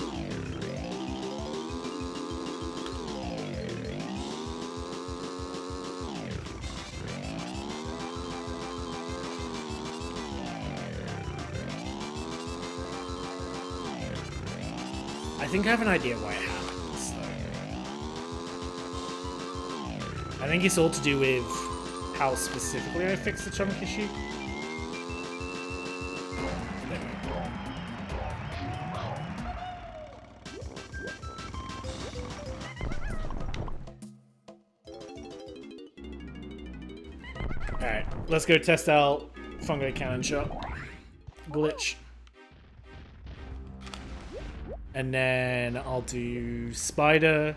I think I have an idea why it happens, though. I think it's all to do with how specifically I fixed the chunk issue. Alright, let's go test out Fungi Cannon Shot. Glitch. And then I'll do Spider.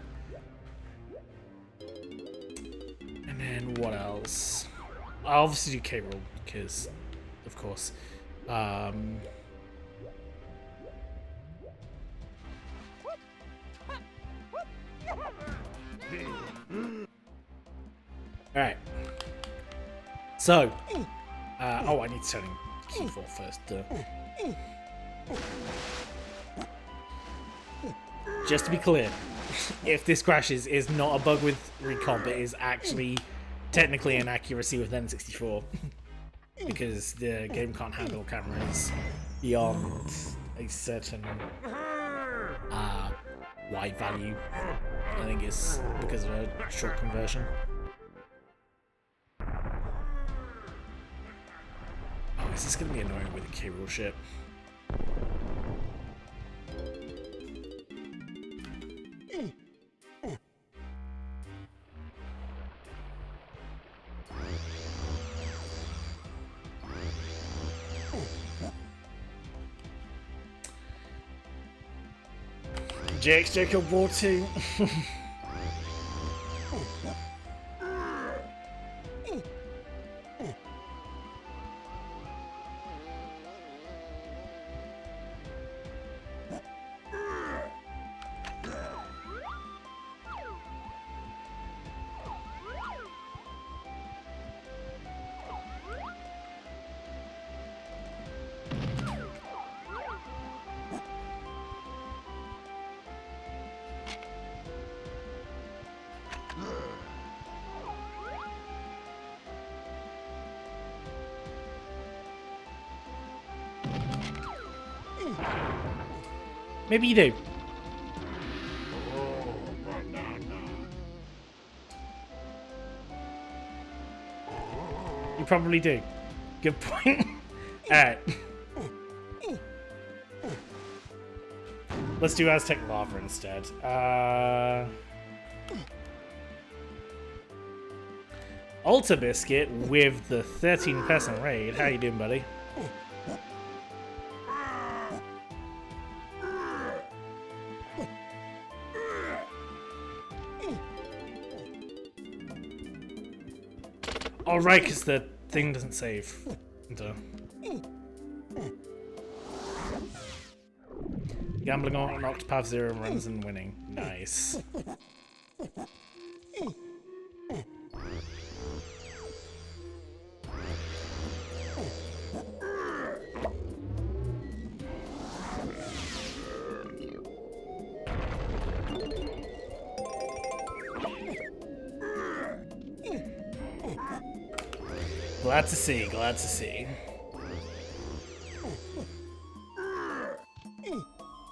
And then what else? I'll obviously do K-Roll because, of course. Alright. So. Oh, I need to turn in Q4 first. Just to be clear, if this crashes, it's not a bug with Recomp, it is actually technically an accuracy with N64. Because the game can't handle cameras beyond a certain white value. I think it's because of a short conversion. Oh, is this going to be annoying with the K-Roll shit? Jacob War 2. Maybe you do. You probably do. Good point. Alright. Let's do Aztec Lava instead. Alta Biscuit with the 13% raid. How you doing, buddy? Oh, right, because the thing doesn't save. Duh. Gambling on Octopath Zero runs and winning. Nice. Glad to see, glad to see.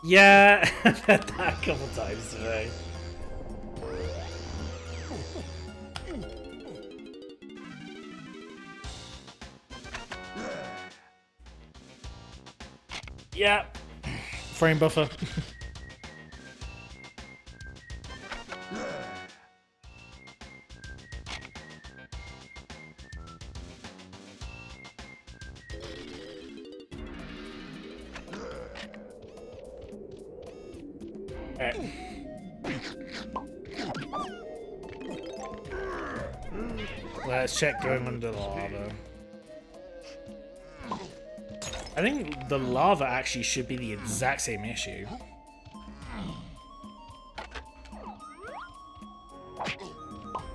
Yeah, I've had that a couple times today. Yeah, frame buffer. Let's check going under the lava. I think the lava actually should be the exact same issue.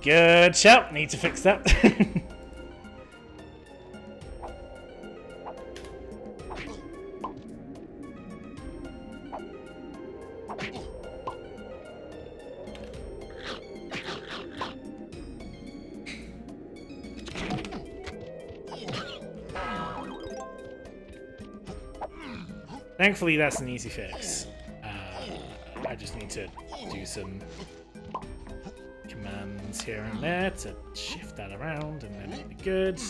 Good shout. Need to fix that. Thankfully, that's an easy fix. I just need to do some commands here and there to shift that around, and then it'll be good.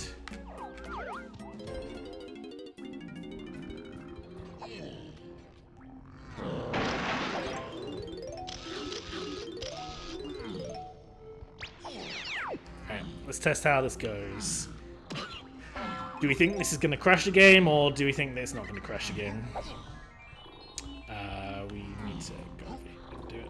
Alright, let's test how this goes. Do we think this is going to crash the game, or do we think that it's not going to crash the game? We need to go over here and do it.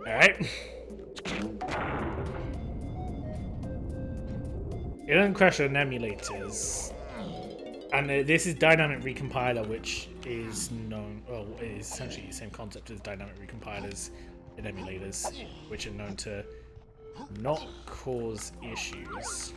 Alright. It doesn't crash on emulators. And this is Dynamic Recompiler, which is known, well, it is essentially the same concept as Dynamic Recompilers in emulators, which are known to not cause issues.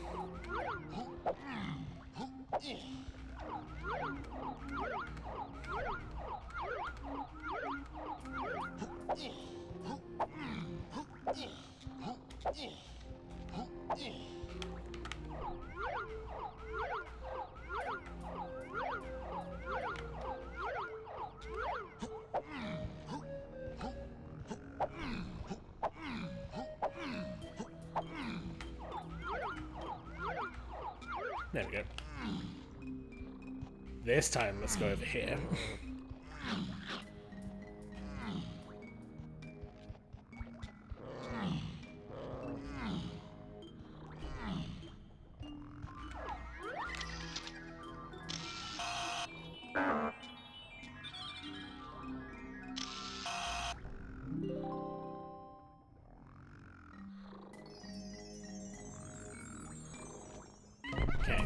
There we go. This time, let's go over here. Okay.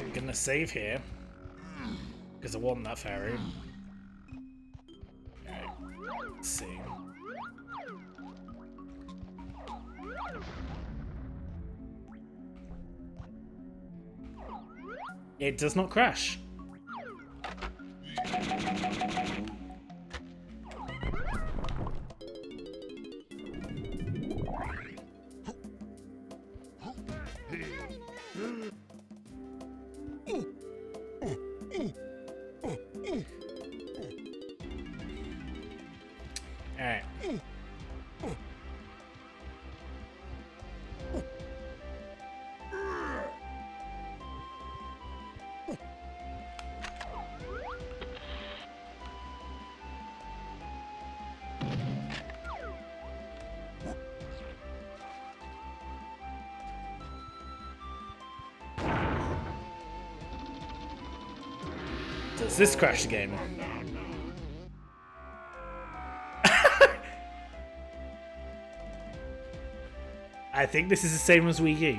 I'm gonna save here because I want that fairy. Alright, let's see. It does not crash. Alright. Does this crash the game? I think this is the same as Wii U.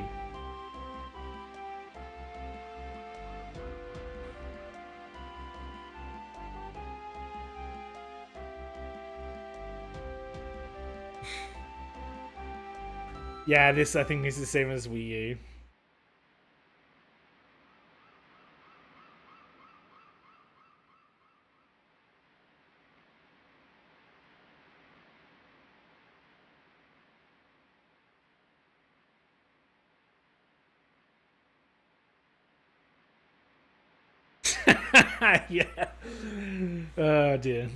Yeah, I think this is the same as Wii U. Yeah. Oh dear.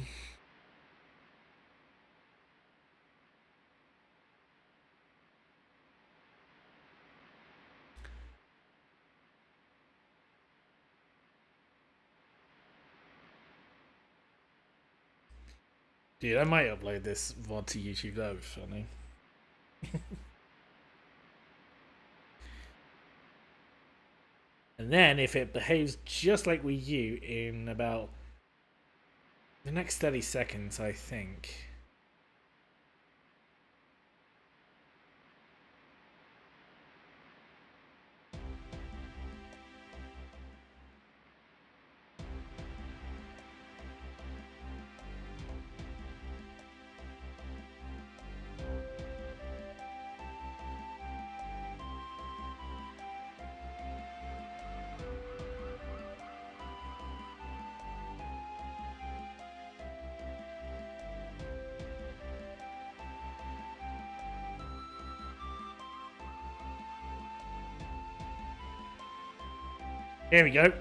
Dude, I might upload this VOD to YouTube. That would be funny. And then, if it behaves just like Wii U in about the next 30 seconds, I think. Here we go.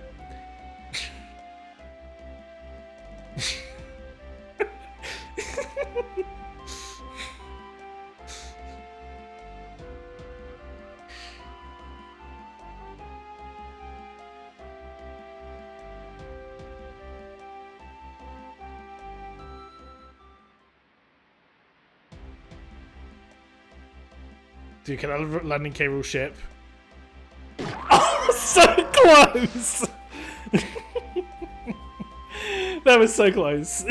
Dude, can I landing cable ship? Oh, so close! That was so close.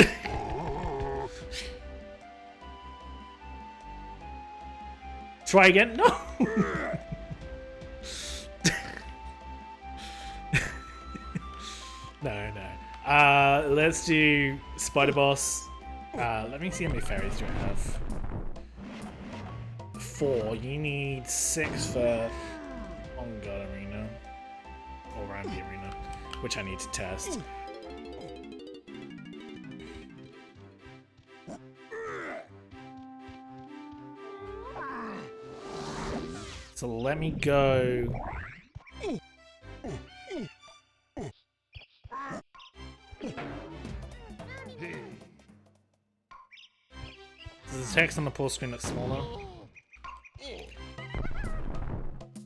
Try again? No! No. Let's do Spider Boss. Let me see how many fairies do I have. 4. You need 6 for On God Arena. Or Around the Arena. Which I need to test. So let me go. Does the text on the pause screen look smaller?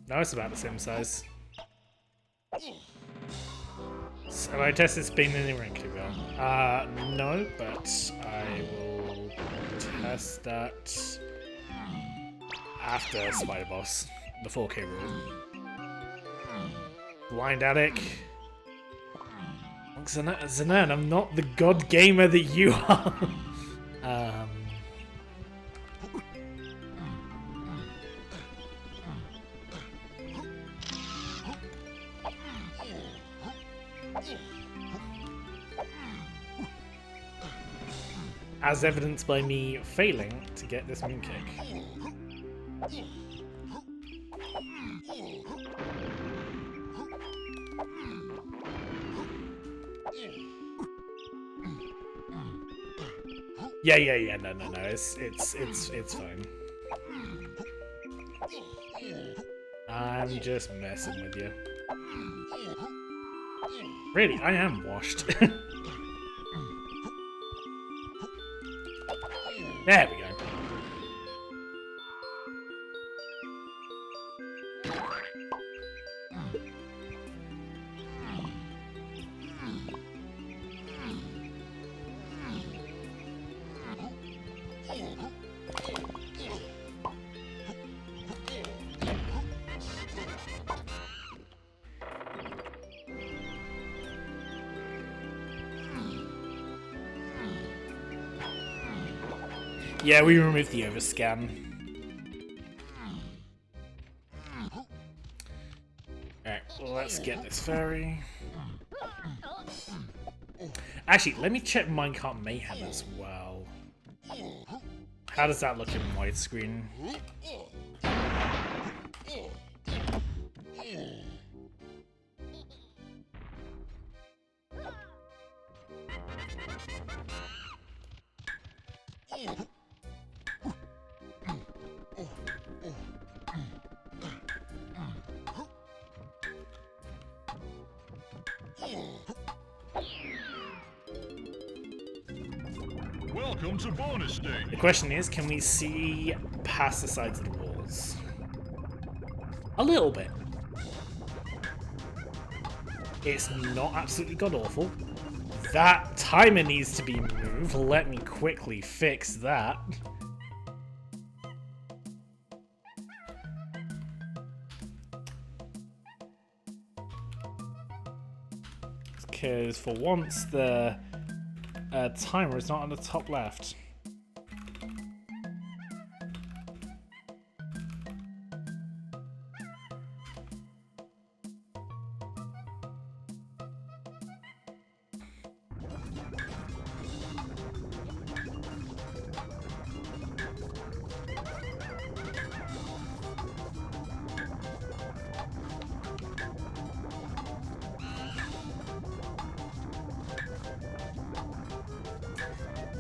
No, it's about the same size. So have I tested speed in the ring? No, but I will test that after Spider Boss, the 4K rule. Blind Attic. Zanan, I'm not the god gamer that you are. As evidenced by me failing to get this mooncake. Yeah. No. It's fine. I'm just messing with you. Really, I am washed. There we go. Yeah, we removed the overscan. Alright, well, let's get this fairy. Actually, let me check Minecart Mayhem as well. How does that look in widescreen? Welcome to bonus day. The question is, can we see past the sides of the walls? A little bit. It's not absolutely god-awful. That timer needs to be moved. Let me quickly fix that. Because for once, the timer is not on the top left.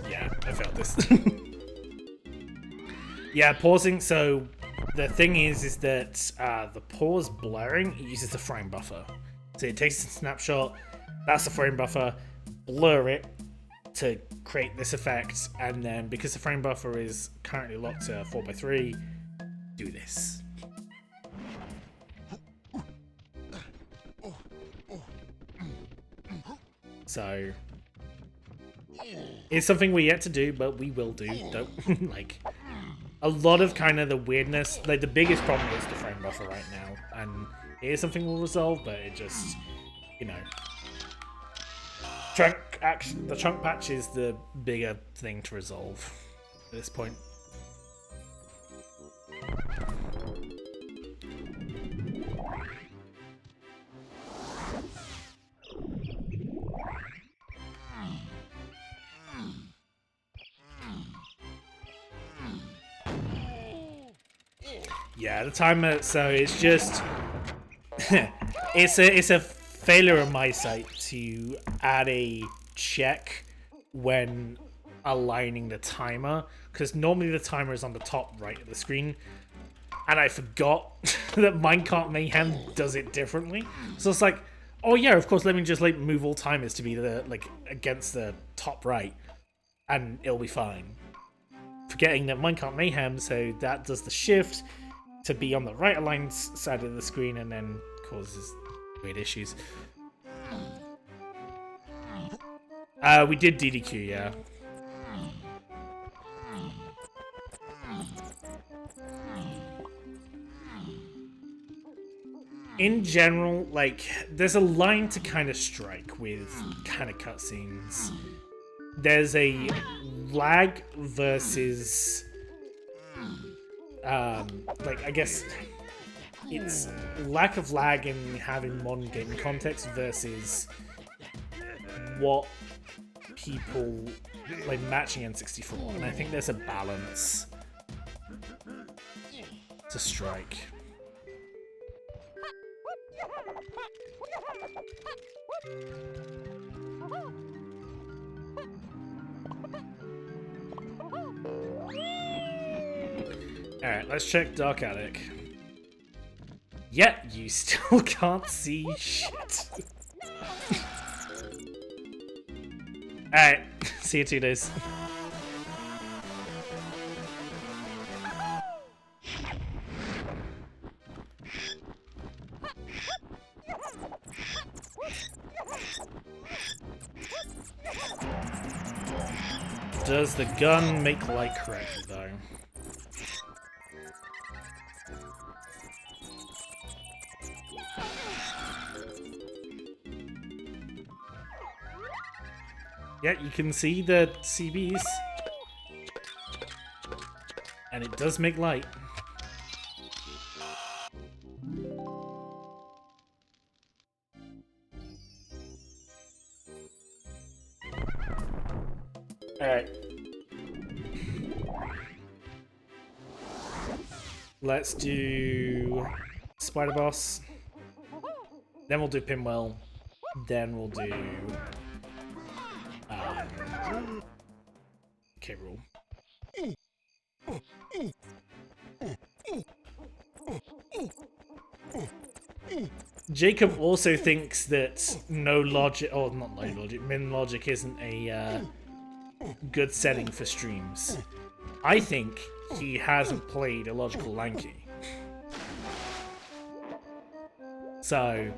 Yeah, I felt this. Yeah, pausing. So the thing is that the pause blurring uses the frame buffer. So it takes a snapshot. That's the frame buffer. Blur it to create this effect, and then because the frame buffer is currently locked to 4:3, do this. So it's something we're yet to do, but we will do. Don't like a lot of kind of the weirdness. Like the biggest problem is the frame buffer right now, and it is something we'll resolve. But it just, you know, the chunk patch is the bigger thing to resolve at this point. Yeah, the timer. So it's just it's a failure on my side to add a check when aligning the timer, because normally the timer is on the top right of the screen, and I forgot that Minecart Mayhem does it differently. So it's like, oh yeah, of course, let me just like move all timers to be the like against the top right, and it'll be fine. Forgetting that Minecart Mayhem, so that does the shift to be on the right aligned side of the screen, and then causes weird issues. We did DDQ, yeah. In general, like, there's a line to kind of strike with kind of cutscenes. There's a lag versus like, I guess it's lack of lag in having modern gaming context versus what people like matching N64, and I think there's a balance to strike. Alright, let's check Dark Attic. Yet, you still can't see shit. Alright, see you 2 days. Does the gun make light correctly, though? Yeah, you can see the CBs. And it does make light. Alright. Let's do Spider Boss. Then we'll do Pinwheel. Then we'll do K. Rool. Jacob also thinks that no logic, or not no logic, min logic isn't a good setting for streams. I think he hasn't played Illogical Lanky. So,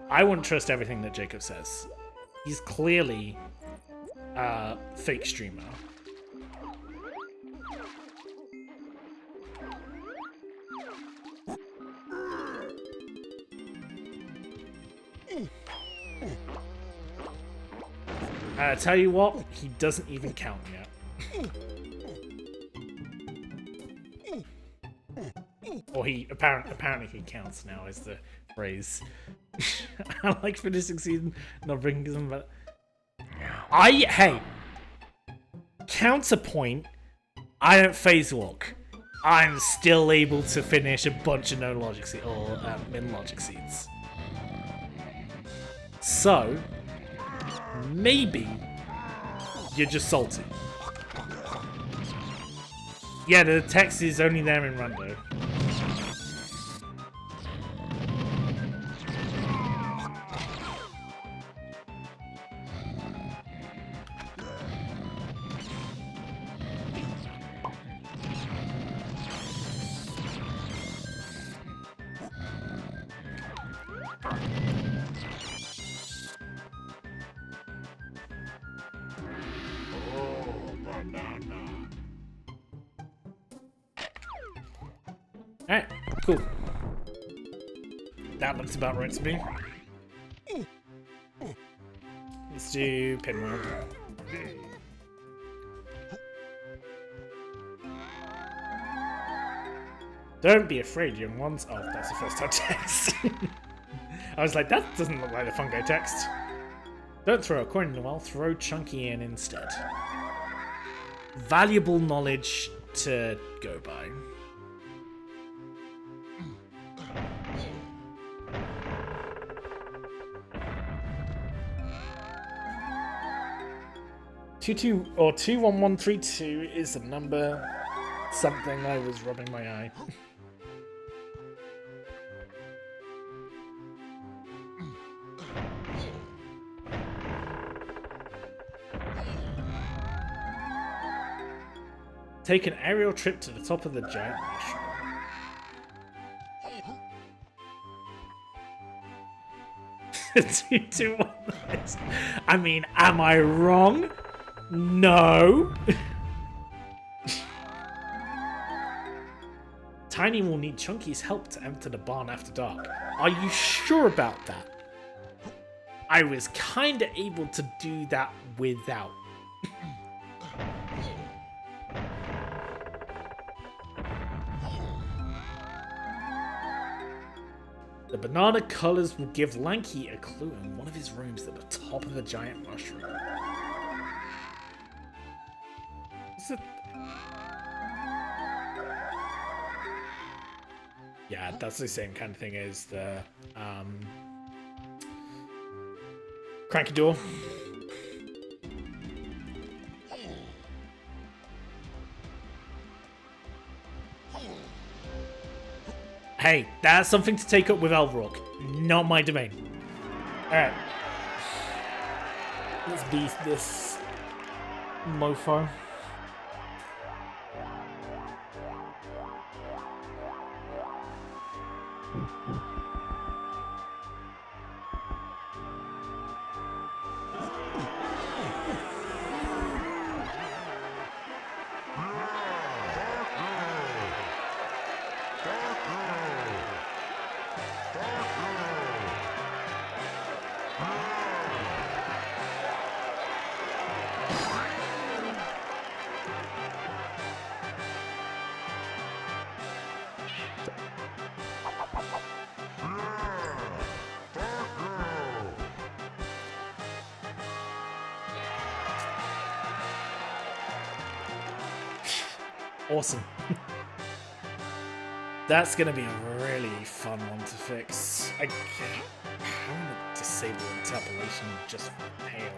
I wouldn't trust everything that Jacob says. He's clearly a fake streamer. Tell you what, he doesn't even count yet. Or he apparently he counts now is the phrase. I like finishing season, not bringing them, but hey, counterpoint. I don't phase walk. I'm still able to finish a bunch of no logic seeds or min logic seeds. So maybe you're just salty. Yeah, the text is only there in Rundo. Alright, cool. That looks about right to me. Let's do Pinwheel. Don't be afraid, young ones. Oh, that's the first time text. I was like, that doesn't look like the Fungo text. Don't throw a coin in the well, throw Chunky in instead. Valuable knowledge to go by. Two 21132 is the number. Something I was rubbing my eye. Take an aerial trip to the top of the giant mushroom. Two, one, I mean, am I wrong? No. Tiny will need Chunky's help to enter the barn after dark. Are you sure about that? I was kinda able to do that without. The banana colors will give Lanky a clue in one of his rooms at the top of the giant mushroom. Is it? Yeah, that's the same kind of thing as the cranky door. Hey, that's something to take up with Elverock, not my domain. Alright. Let's beat this mofo. Awesome. That's gonna be a really fun one to fix. I want to disable interpolation just for hail.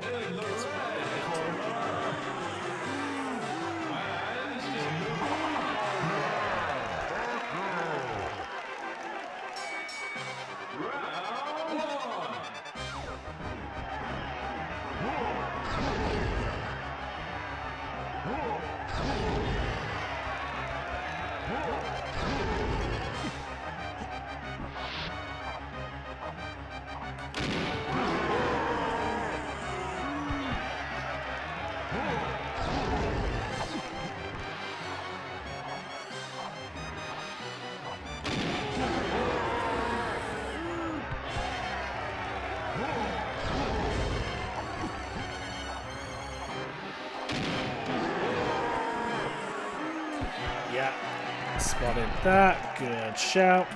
Yeah, spotted that. Good shout.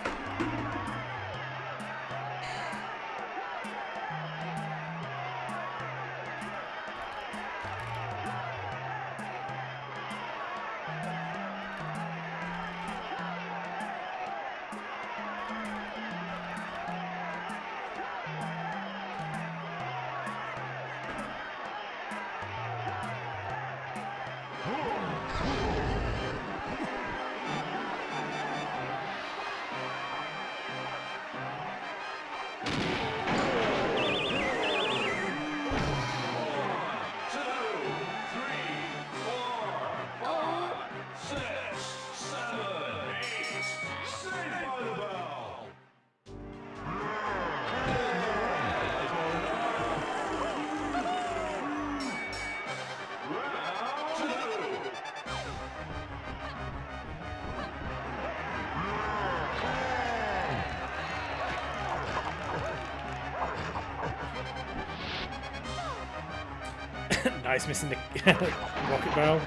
Nice, missing the rocket barrel.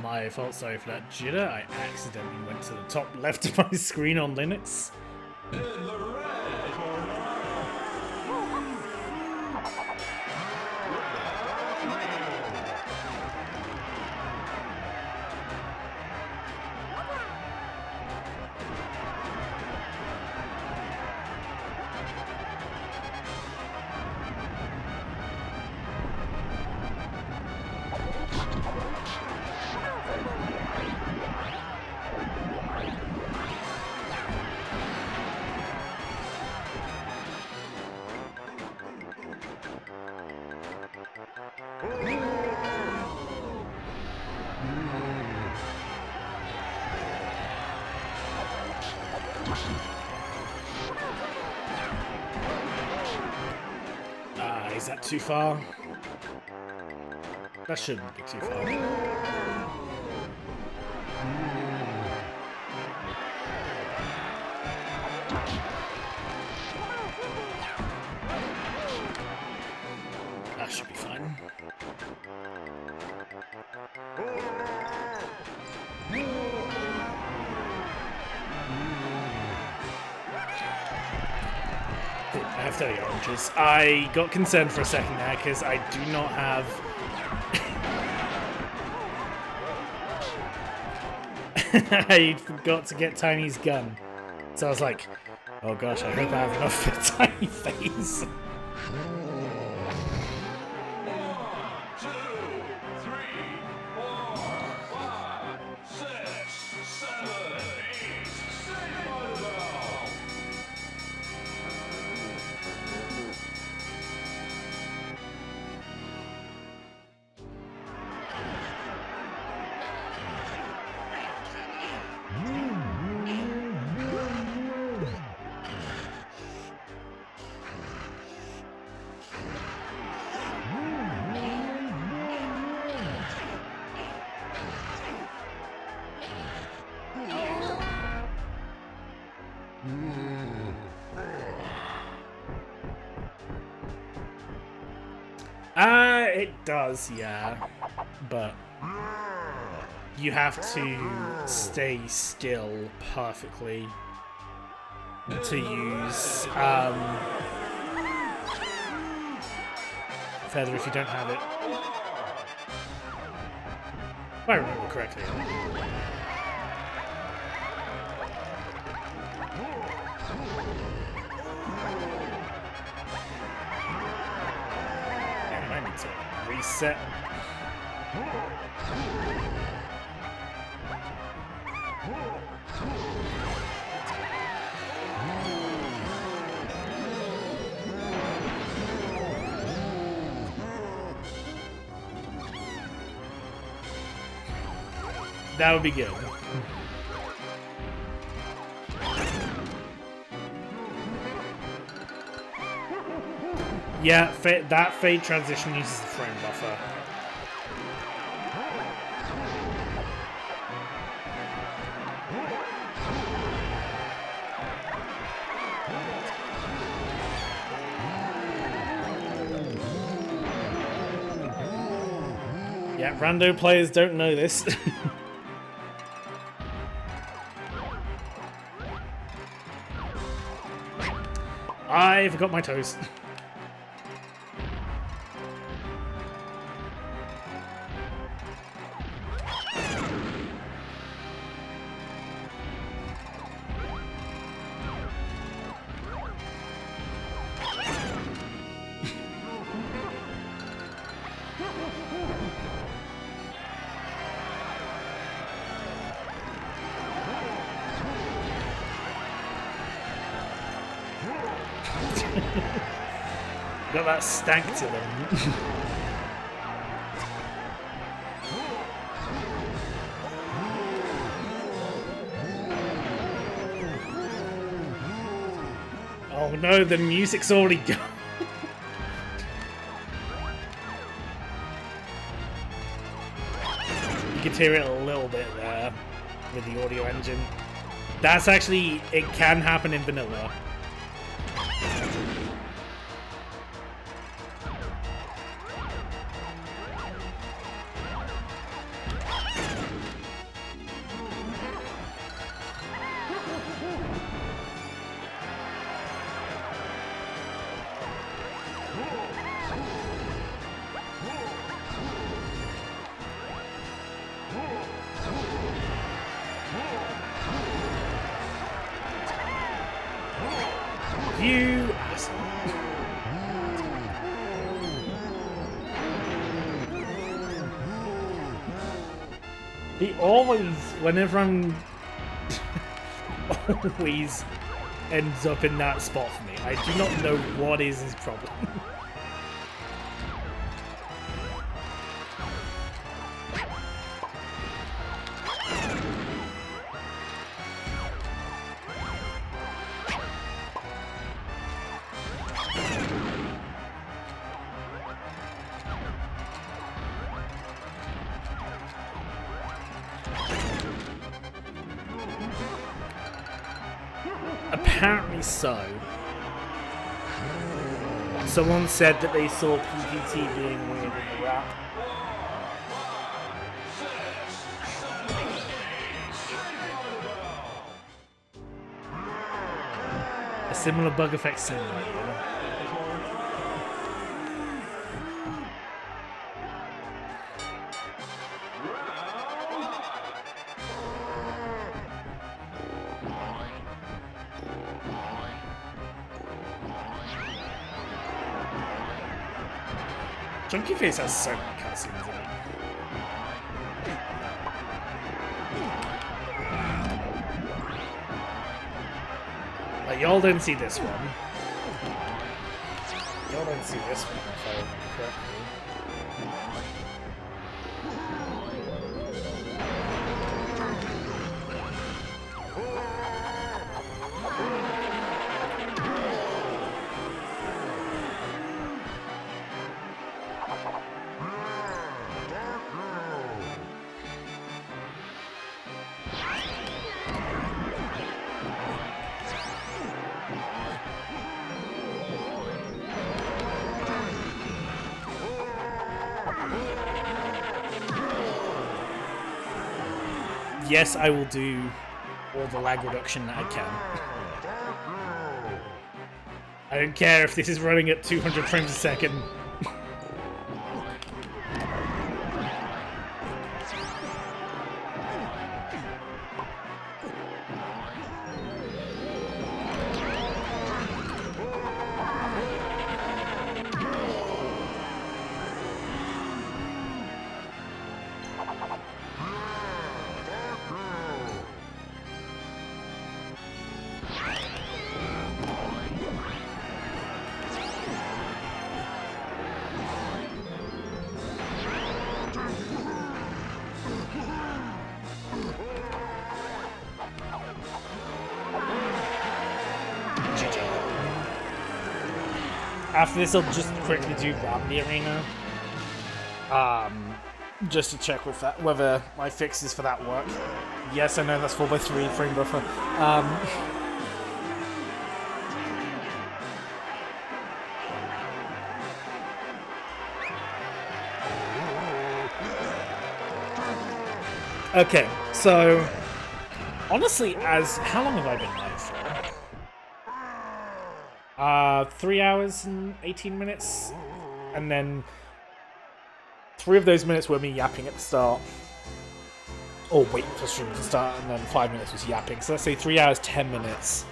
My fault, sorry for that jitter. I accidentally went to the top left of my screen on Linux. too far. That shouldn't be too far. That should be fine. I have 30 oranges. I got concerned for a second there because I do not have... I forgot to get Tiny's gun. So I was like, oh gosh, I hope I have enough for Tiny Phase. 1, 2, 3, 4, 5, 6, 7, 8. Say bye. It does, yeah. But you have to stay still perfectly to use feather if you don't have it. If I remember correctly. I need to reset. That would be good. Yeah, that fade transition uses the frame buffer. Yeah, rando players don't know this. I forgot my toes. Got that stank to them. Oh no, the music's already gone. You can hear it a little bit there with the audio engine. That's actually, it can happen in vanilla. You asshole. He always, whenever I'm always ends up in that spot for me. I do not know what is his problem. Apparently so. Someone said that they saw PPT being weird in the rap. A similar bug effect sound like that. Chunky Face has so many cutscenes in it. Like, y'all didn't see this one. Y'all didn't see this one, if I remember correctly. Yes, I will do all the lag reduction that I can. I don't care if this is running at 200 frames a second. After this, I'll just quickly do Grab the Arena. Just to check with that whether my fixes for that work. Yes, I know that's 4x3 frame buffer. Okay, so honestly, how long have I been live for? 3 hours and 18 minutes, and then 3 of those minutes were me yapping at the start, or waiting for stream to start, and then 5 minutes was yapping. So let's say 3 hours, 10 minutes.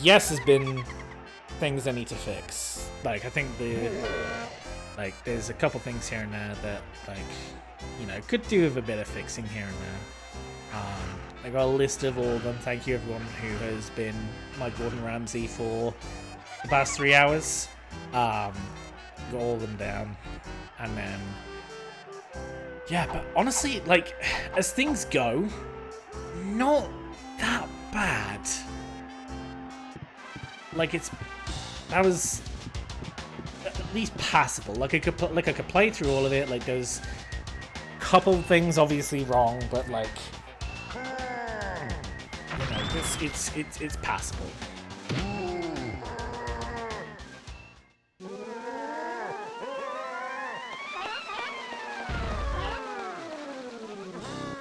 Yes, there's been things I need to fix. Like, I think there's a couple things here and there that, like, you know, could do with a bit of fixing here and there. I got a list of all of them. Thank you everyone who has been my Gordon Ramsay for the past 3 hours. Got all of them down. And then, yeah, but honestly, like, as things go, not that bad. Like, that was at least passable. Like, I could play through all of it. Like, there's a couple things obviously wrong, but like, you know, it's passable.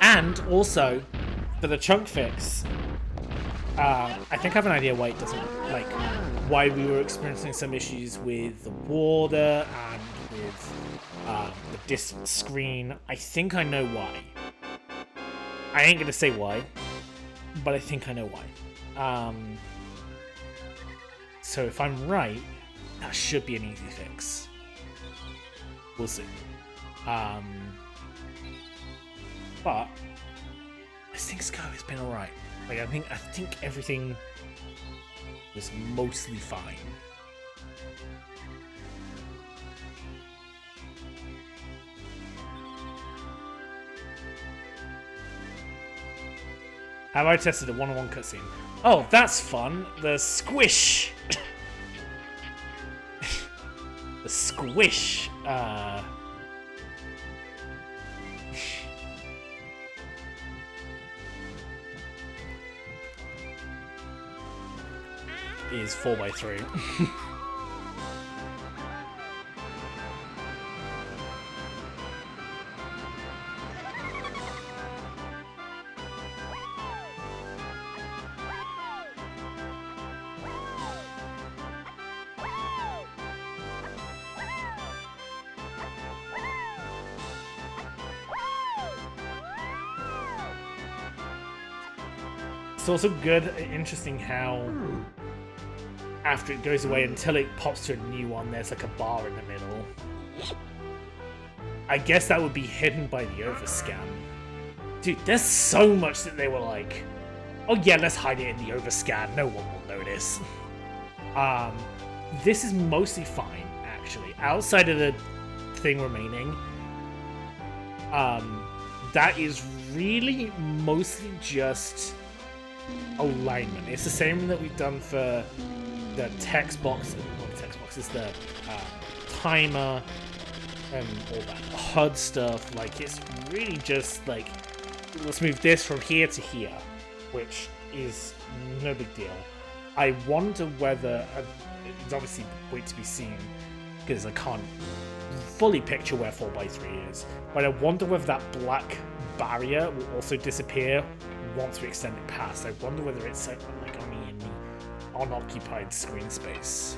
And also, for the chunk fix, I think I have an idea why it doesn't, like, why we were experiencing some issues with the water and with the disc screen. I think I know why. I ain't gonna say why, but I think I know why. So if I'm right, that should be an easy fix. We'll see. But as things go, it's been alright. Like, I think everything was mostly fine. Have I tested a one-on-one cutscene? Oh, that's fun. The squish. The squish. is 4x3. It's also good, interesting how after it goes away until it pops to a new one, there's like a bar in the middle. I guess that would be hidden by the overscan. Dude, there's so much that they were like, oh yeah, let's hide it in the overscan, no one will notice. This is mostly fine, actually. Outside of the thing remaining, that is really mostly just alignment. It's the same that we've done for the text box, not the text boxes, the timer and all that HUD stuff. Like, it's really just like, let's move this from here to here, which is no big deal. I wonder whether, it's obviously wait to be seen, because I can't fully picture where 4x3 is, but I wonder whether that black barrier will also disappear once we extend it past. I wonder whether it's like only in the unoccupied screen space.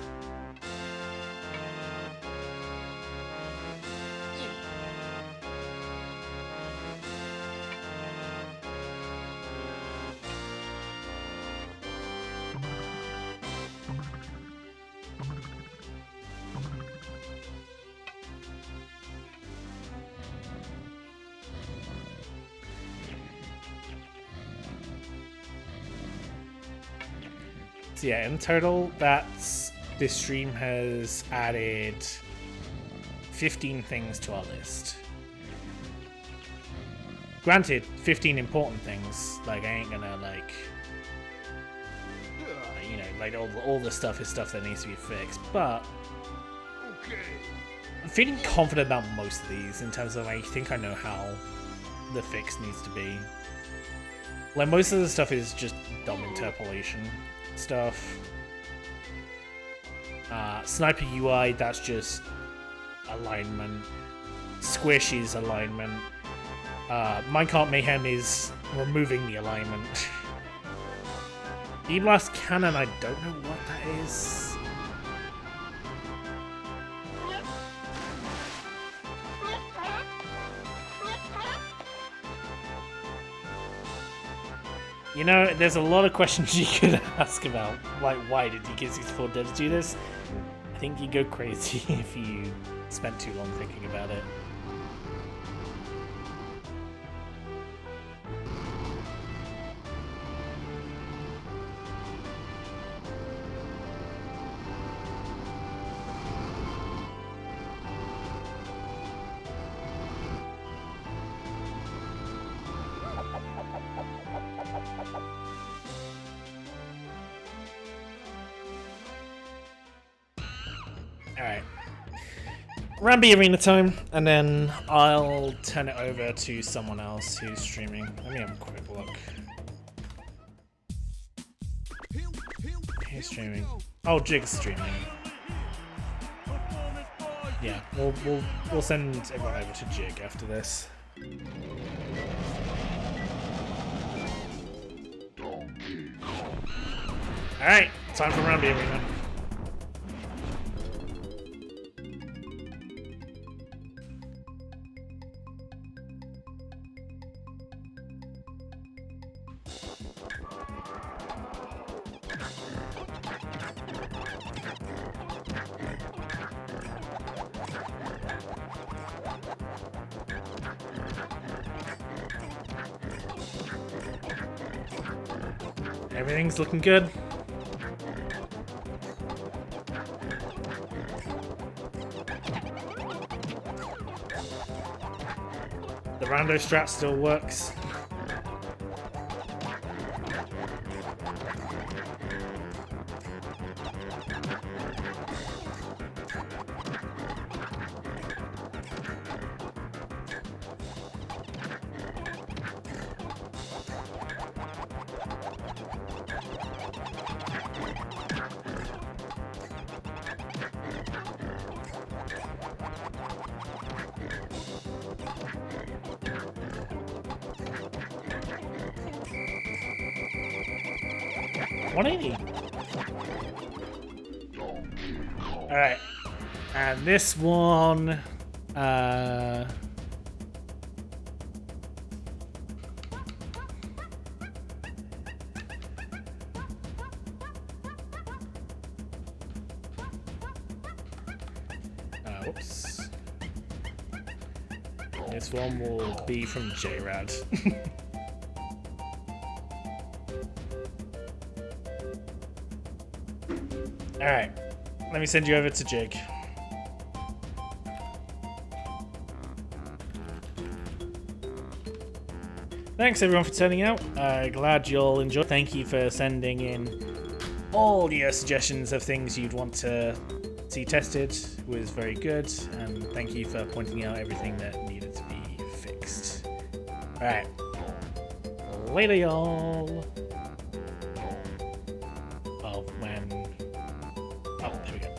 So yeah, in total, this stream has added 15 things to our list. Granted, 15 important things. Like, I ain't gonna like, you know, like all the stuff is stuff that needs to be fixed. But I'm feeling confident about most of these in terms of I think I know how the fix needs to be. Like, most of the stuff is just dumb interpolation stuff. Sniper UI, that's just alignment. Squish is alignment. Minecart Mayhem is removing the alignment. E-Blast Cannon, I don't know what that is. You know, there's a lot of questions you could ask about, like, why did DK64 devs do this? I think you go crazy if you spent too long thinking about it. Alright. Rambi Arena time, and then I'll turn it over to someone else who's streaming. Let me have a quick look. Who's streaming? Oh, Jig's streaming. Yeah, we'll send everyone over to Jig after this. Alright, time for Rambi Arena. Everything's looking good. The rando strat still works. 180. Alright. And this one... whoops. This one will be from JRAD. Alright, let me send you over to Jig. Thanks everyone for turning out. Glad you all enjoyed. Thank you for sending in all your suggestions of things you'd want to see tested. It was very good, and thank you for pointing out everything that needed to be fixed. Alright. Later, y'all. Oh, when... Oh, there we go.